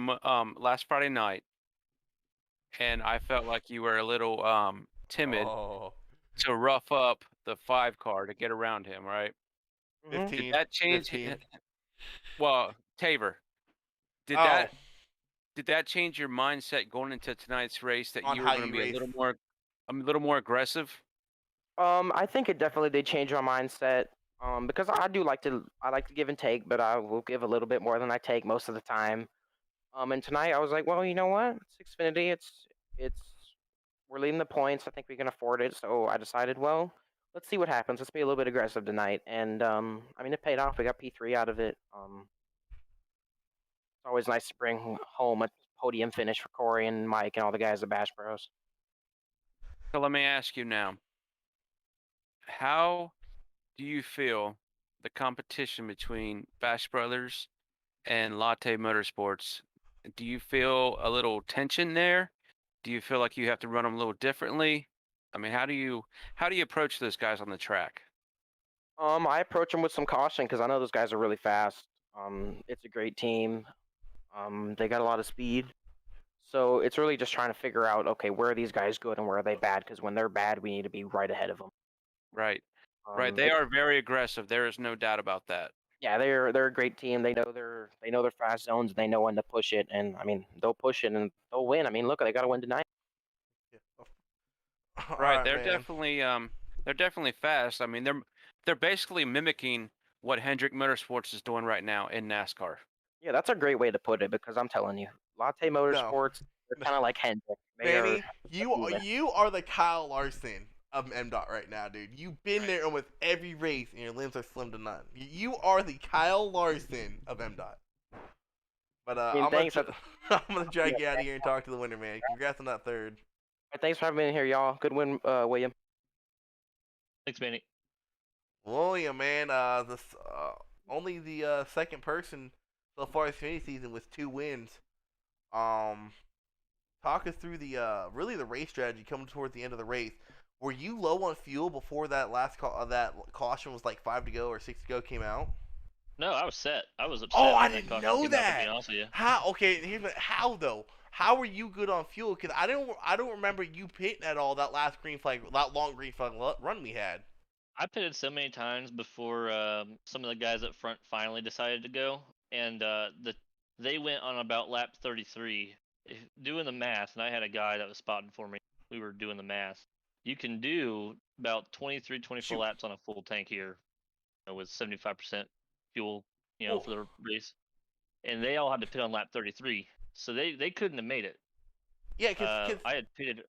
last Friday night, and I felt like you were a little timid to rough up the 5 car to get around him, right? 15. Did that change? 15. Well, Taver, did that change your mindset going into tonight's race that you were going to be a little more aggressive? I think it definitely did change my mindset. Because I like to give and take, but I will give a little bit more than I take most of the time. And tonight I was like, well, you know what? It's Xfinity. We're leading the points. I think we can afford it. So I decided, well, let's see what happens. Let's be a little bit aggressive tonight. And I mean, it paid off. We got P3 out of it. It's always nice to bring home a podium finish for Corey and Mike and all the guys at Bash Bros. So let me ask you now. How do you feel the competition between Bash Brothers and Latte Motorsports? Do you feel a little tension there? Do you feel like you have to run them a little differently? I mean, how do you approach those guys on the track? I approach them with some caution because I know those guys are really fast. It's a great team. They got a lot of speed. So it's really just trying to figure out, okay, where are these guys good and where are they bad? Because when they're bad, we need to be right ahead of them. Right. Right. They are very aggressive. There is no doubt about that. Yeah, they're a great team. They know their fast zones. They know when to push it, and I mean, they'll push it and they'll win. I mean, look, they got to win tonight. Right. They're definitely fast. I mean, they're basically mimicking what Hendrick Motorsports is doing right now in NASCAR. Yeah, that's a great way to put it because I'm telling you, Latte Motorsports, they're kind of like Hendrick. Manny, you are the Kyle Larson of Mdot right now, dude. You've been there almost every race, and your limbs are slim to none. You are the Kyle Larson of Mdot. But I'm gonna drag you out of here and talk to the winner, man. Congrats on that third. Thanks for having me in here, y'all. Good win, William. Thanks, Manny. William, man, only the second person so far this Xfinity season with 2 wins. Talk us through the really the race strategy coming towards the end of the race. Were you low on fuel before that last that caution was like 5 to go or 6 to go came out? No, I was set. I was upset. Oh, I didn't know that. To be honest with you. How? Okay, how though? How were you good on fuel? Because I don't remember you pitting at all that last green flag, that long green flag run we had. I pitted so many times before some of the guys up front finally decided to go, and they went on about lap 33. Doing the math, and I had a guy that was spotting for me. We were doing the math. You can do about 23, 24 laps on a full tank here, with 75% fuel, for the race. And they all had to pit on lap 33, so they couldn't have made it. Yeah, because I had pitted.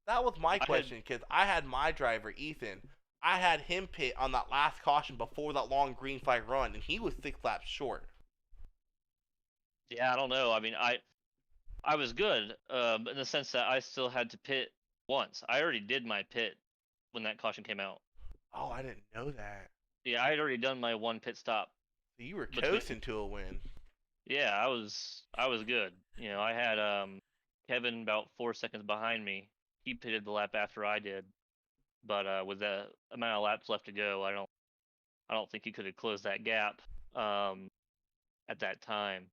That was my question, because I had my driver Ethan. I had him pit on that last caution before that long green flag run, and he was 6 laps short. Yeah, I don't know. I mean, I was good, in the sense that I still had to pit once. I already did my pit when that caution came out. Oh, I didn't know that. Yeah, I had already done my 1 pit stop. So you were coasting to a win. Yeah, I was good. I had Kevin about 4 seconds behind me. He pitted the lap after I did, but with the amount of laps left to go, I don't think he could have closed that gap at that time.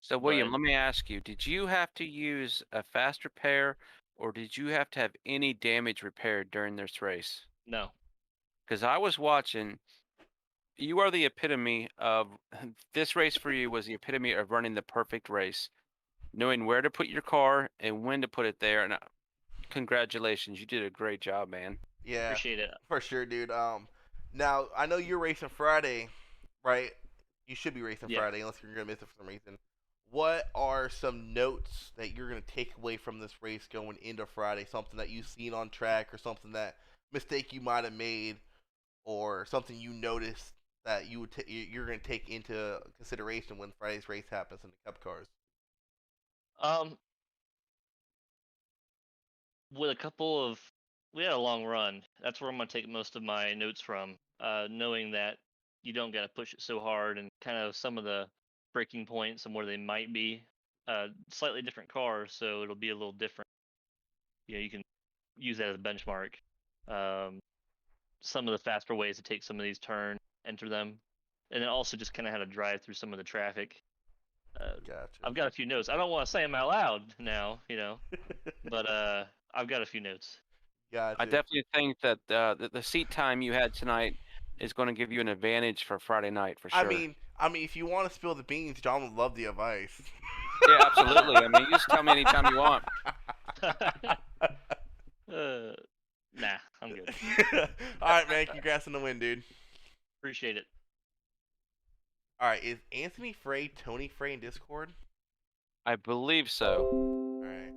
So, William, let me ask you, did you have to use a fast repair, or did you have to have any damage repaired during this race? No. Because I was watching. You are the epitome of this race for you was the epitome of running the perfect race, knowing where to put your car and when to put it there. And congratulations, you did a great job, man. Yeah, Appreciate it. for sure, dude. Now I know you're racing Friday, right? You should be racing Yeah. Friday unless you're gonna miss it for some reason. What are some notes that you're gonna take away from this race going into Friday? Something that you've seen on track, or something that mistake you might have made, or something you noticed that you're gonna take into consideration when Friday's race happens in the Cup cars. Um, with a couple of, we had a long run. That's where I'm gonna take most of my notes from. Knowing that you don't gotta push it so hard, and kind of some of the breaking points and where they might be. Slightly different cars, so it'll be a little different. You can use that as a benchmark. Um, some of the faster ways to take some of these turns, enter them, and then also just kind of how to drive through some of the traffic. Gotcha. I've got a few notes. I don't want to say them out loud now, but I've got a few notes. Gotcha. I definitely think that the seat time you had tonight is going to give you an advantage for Friday night for sure. I mean, if you want to spill the beans, John would love the advice. Yeah, absolutely. I mean, you just tell me anytime you want. Nah, I'm good. All right, man. Congrats on the win, dude. Appreciate it. All right, is Anthony Frey Tony Frey in Discord? I believe so. All right.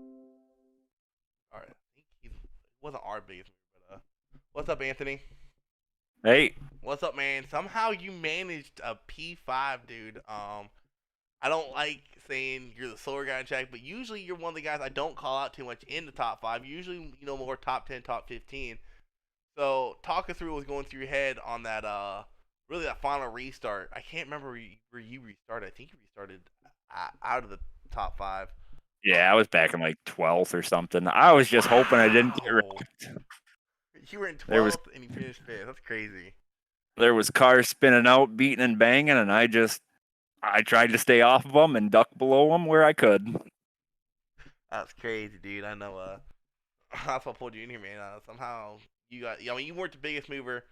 All right. I think he wasn't our biggest member, but what's up, Anthony? Hey. What's up, man? Somehow you managed a P5, dude. I don't like saying you're the slower guy in track, but usually you're one of the guys I don't call out too much in the top 5. Usually, more top 10, top 15. So, talk us through what was going through your head on that, really that final restart. I can't remember where you restarted. I think you restarted out of the top 5. Yeah, I was back in like 12th or something. I was just hoping I didn't get wrecked. You were in 12th and you finished 5th. That's crazy. There was cars spinning out, beating and banging, and I tried to stay off of them and duck below them where I could. That's crazy, dude. I know. That's what pulled you in here, man. Somehow you got. I mean, you weren't the biggest mover.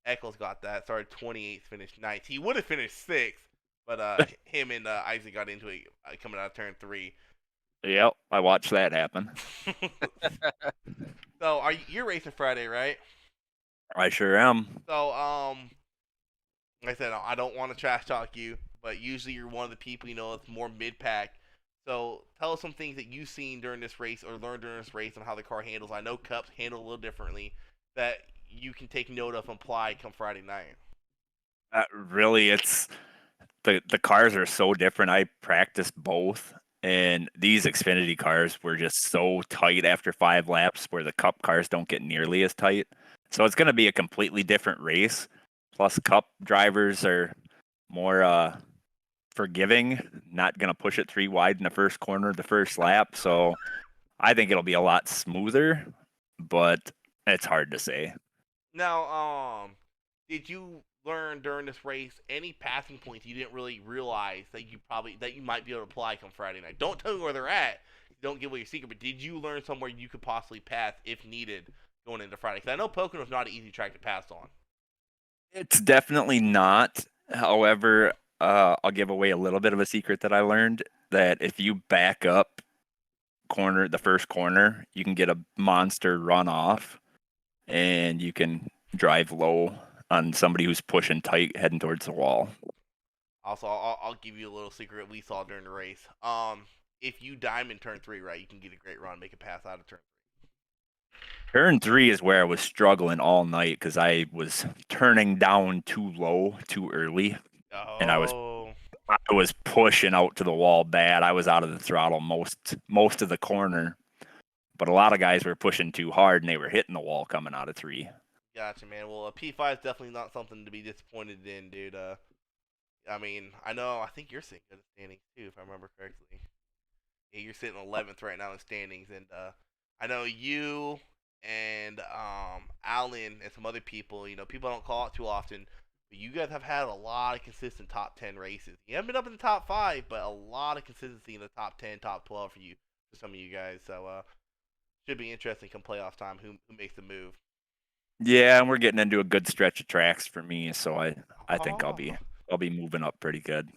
Eccles got that. Started 28th, finished 9th. He would have finished 6th, but him and Isaac got into it coming out of turn 3. Yep, I watched that happen. So, you're racing Friday, right? I sure am. So, like I said, I don't want to trash talk you, but usually you're one of the people that's more mid pack. So tell us some things that you've seen during this race or learned during this race on how the car handles. I know Cups handle a little differently that you can take note of and apply come Friday night. Really, it's the cars are so different. I practiced both, and these Xfinity cars were just so tight after 5 laps where the Cup cars don't get nearly as tight. So it's going to be a completely different race. Plus, Cup drivers are more forgiving, not going to push it 3 wide in the first corner, the first lap. So I think it'll be a lot smoother, but it's hard to say. Now, did you learn during this race any passing points you didn't really realize that you might be able to apply come Friday night? Don't tell me where they're at. Don't give away your secret. But did you learn somewhere you could possibly pass if needed going into Friday? Because I know Pocono is not an easy track to pass on. It's definitely not. However, I'll give away a little bit of a secret that I learned, that if you back up the first corner, you can get a monster runoff, and you can drive low on somebody who's pushing tight heading towards the wall. Also, I'll give you a little secret we saw during the race. If you diamond turn 3 right, you can get a great run, make a pass out of turn 3. Turn 3 is where I was struggling all night because I was turning down too low too early, and I was pushing out to the wall bad. I was out of the throttle most of the corner, but a lot of guys were pushing too hard and they were hitting the wall coming out of 3. Gotcha, man. Well, a P5 is definitely not something to be disappointed in, dude. I mean, I think you're sitting good in standings too, if I remember correctly. Yeah, you're sitting 11th right now in standings, and I know you and Alan and some other people. People don't call it too often, but you guys have had a lot of consistent top 10 races. You haven't been up in the top 5, but a lot of consistency in the top 10, top 12 for some of you guys. So should be interesting come playoff time who makes the move. Yeah, and we're getting into a good stretch of tracks for me, so I think I'll Oh. be moving up pretty good.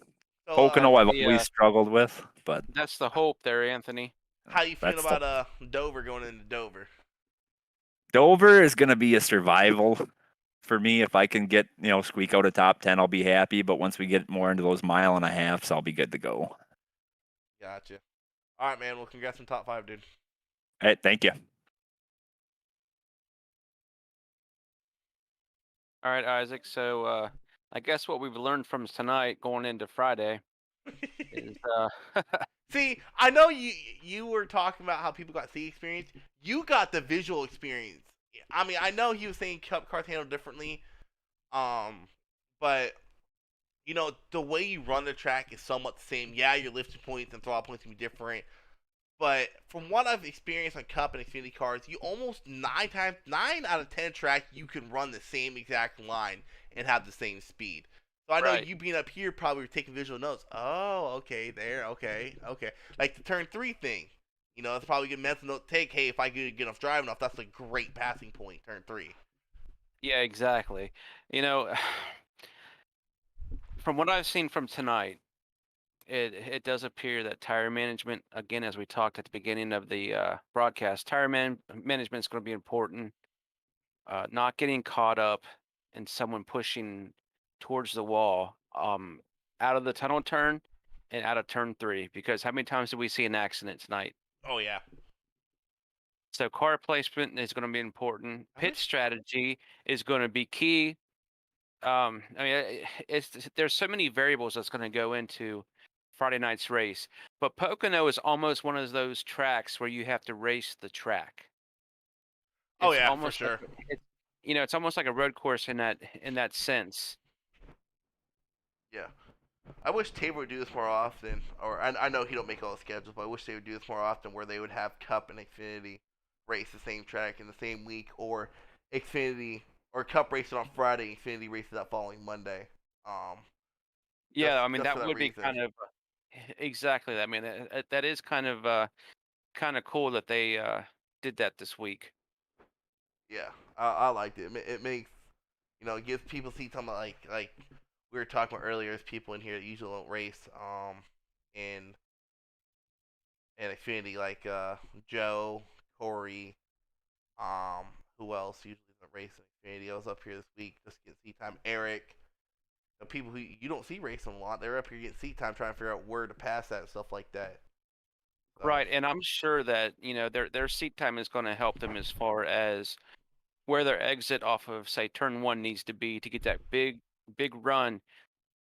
So, Pocono I've Yeah. always struggled with, but That's the hope there, Anthony. how you feeling that's the- about Dover going into Dover? Dover is going to be a survival for me. If I can get, squeak out a top 10, I'll be happy. But once we get more into those 1.5 miles, I'll be good to go. Gotcha. All right, man. Well, congrats on top 5, dude. All right, thank you. All right, Isaac. So I guess what we've learned from tonight going into Friday is See, I know you were talking about how people got seat experience. You got the visual experience. I mean, I know he was saying cup cars handled differently, but the way you run the track is somewhat the same. Yeah, your lifting points and throttle points can be different, but from what I've experienced on Cup and Xfinity cars, you almost 9 out of 10 tracks you can run the same exact line and have the same speed. So I know Right. you being up here probably were taking visual notes. Oh, okay, there, okay. Like the turn 3 thing. It's probably a good mental note to take. Hey, if I get enough drive enough, that's a great passing point, turn 3. yeah, exactly. You know, from what I've seen from tonight, it does appear that tire management, again, as we talked at the beginning of the broadcast, management is going to be important. Not getting caught up in someone pushing towards the wall, out of the tunnel turn and out of turn 3. Because how many times did we see an accident tonight? Oh, yeah. So car placement is going to be important. Pit strategy is going to be key. I mean, there's so many variables that's going to go into Friday night's race. But Pocono is almost one of those tracks where you have to race the track. Oh, It's yeah, for almost like sure. it's almost like a road course in that sense. Yeah. I wish Tabor would do this more often, or I know he don't make all the schedules, but I wish they would do this more often, where they would have Cup and Xfinity race the same track in the same week, or Xfinity or Cup racing on Friday, Xfinity races that following Monday. Yeah, I mean just for that that would be reason. kind of exactly. I mean that is kind of cool that they did that this week. Yeah, I liked it. It makes it gives people see something like we were talking about earlier. There's people in here that usually don't race in Xfinity, like Joe, Corey, who else usually doesn't race in Xfinity. I was up here this week just getting seat time. Eric, the people who you don't see racing a lot, they're up here getting seat time, trying to figure out where to pass that and stuff like that. So, Right, and I'm sure that their seat time is going to help them as far as where their exit off of, say, turn 1 needs to be to get that big run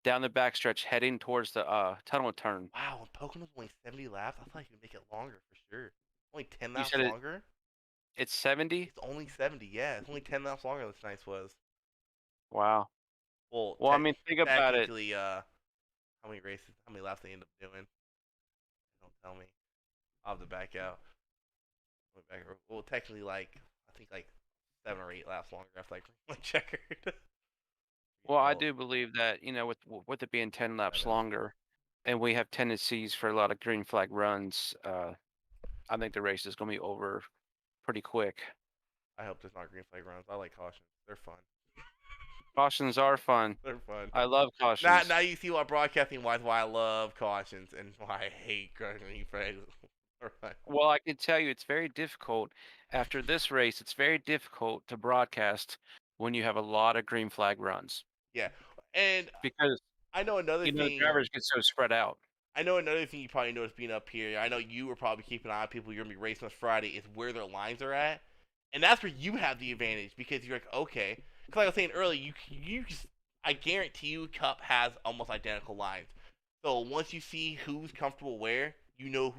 down the backstretch heading towards the tunnel turn. wow, when Pocono's only 70 laps, I thought you could make it longer for sure. Only 10 You laps said longer. it's 70? It's only 70. Yeah, it's only 10 laps longer than this nice was. Wow. Well, Well, I mean, think about it. technically, how many races, how many laps they end up doing? Don't tell me. I'll have to back out. Well, technically, I think 7 or 8 laps longer after my checkered. Well, I do believe that, with it being 10 laps is. longer, and we have tendencies for a lot of green flag runs, I think the race is going to be over pretty quick. I hope there's not green flag runs. I like cautions. They're fun. Cautions are fun. They're fun. I love cautions. Now you see why broadcasting wise why I love cautions and why I hate green flags. Well, I can tell you it's very difficult. After this race, it's very difficult to broadcast when you have a lot of green flag runs. Yeah, and Because I know another the thing. drivers get so spread out. I know another thing you probably noticed being up here. I know you were probably keeping an eye on people you're gonna be racing this Friday is where their lines are at, and that's where you have the advantage because you're like, okay, because like I was saying earlier, I guarantee you, Cup has almost identical lines. So once you see who's comfortable where, you know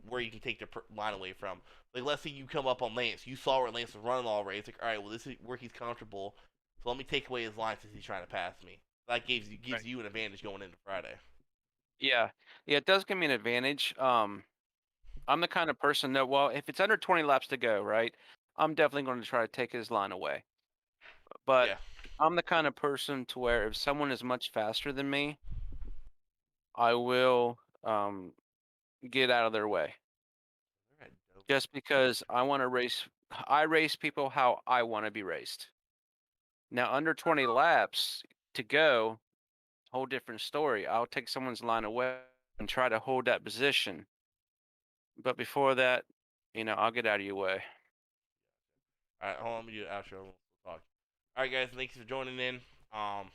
where you can take the line away from. Like let's say you come up on Lance, you saw where Lance was running all race. Like, all right, well this is where he's comfortable, so let me take away his line since he's trying to pass me. That gives you an advantage going into Friday. Yeah. Yeah, it does give me an advantage. I'm the kind of person that, well, if it's under 20 laps to go, right, I'm definitely going to try to take his line away. But Yeah. I'm the kind of person to where if someone is much faster than me, I will get out of their way. Just because I want to race, I race people how I want to be raced. Now, under 20 laps to go, whole different story. I'll take someone's line away and try to hold that position. But before that, I'll get out of your way. All right, hold on, let me do the outro. We'll talk. All right, guys, thanks for joining in. I'm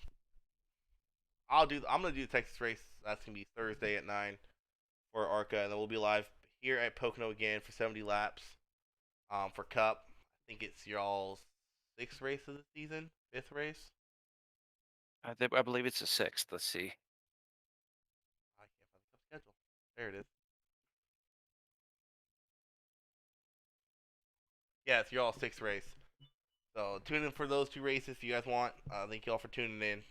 gonna do the Texas race. That's gonna be Thursday at 9 for ARCA, and then we'll be live here at Pocono again for 70 laps. For Cup, I think it's y'all's 6th race of the season, 5th race. I believe it's the 6th. Let's see. I can't find the Cup schedule. There it is. Yeah, it's y'all's 6th race. So tune in for those 2 races if you guys want. Thank you all for tuning in.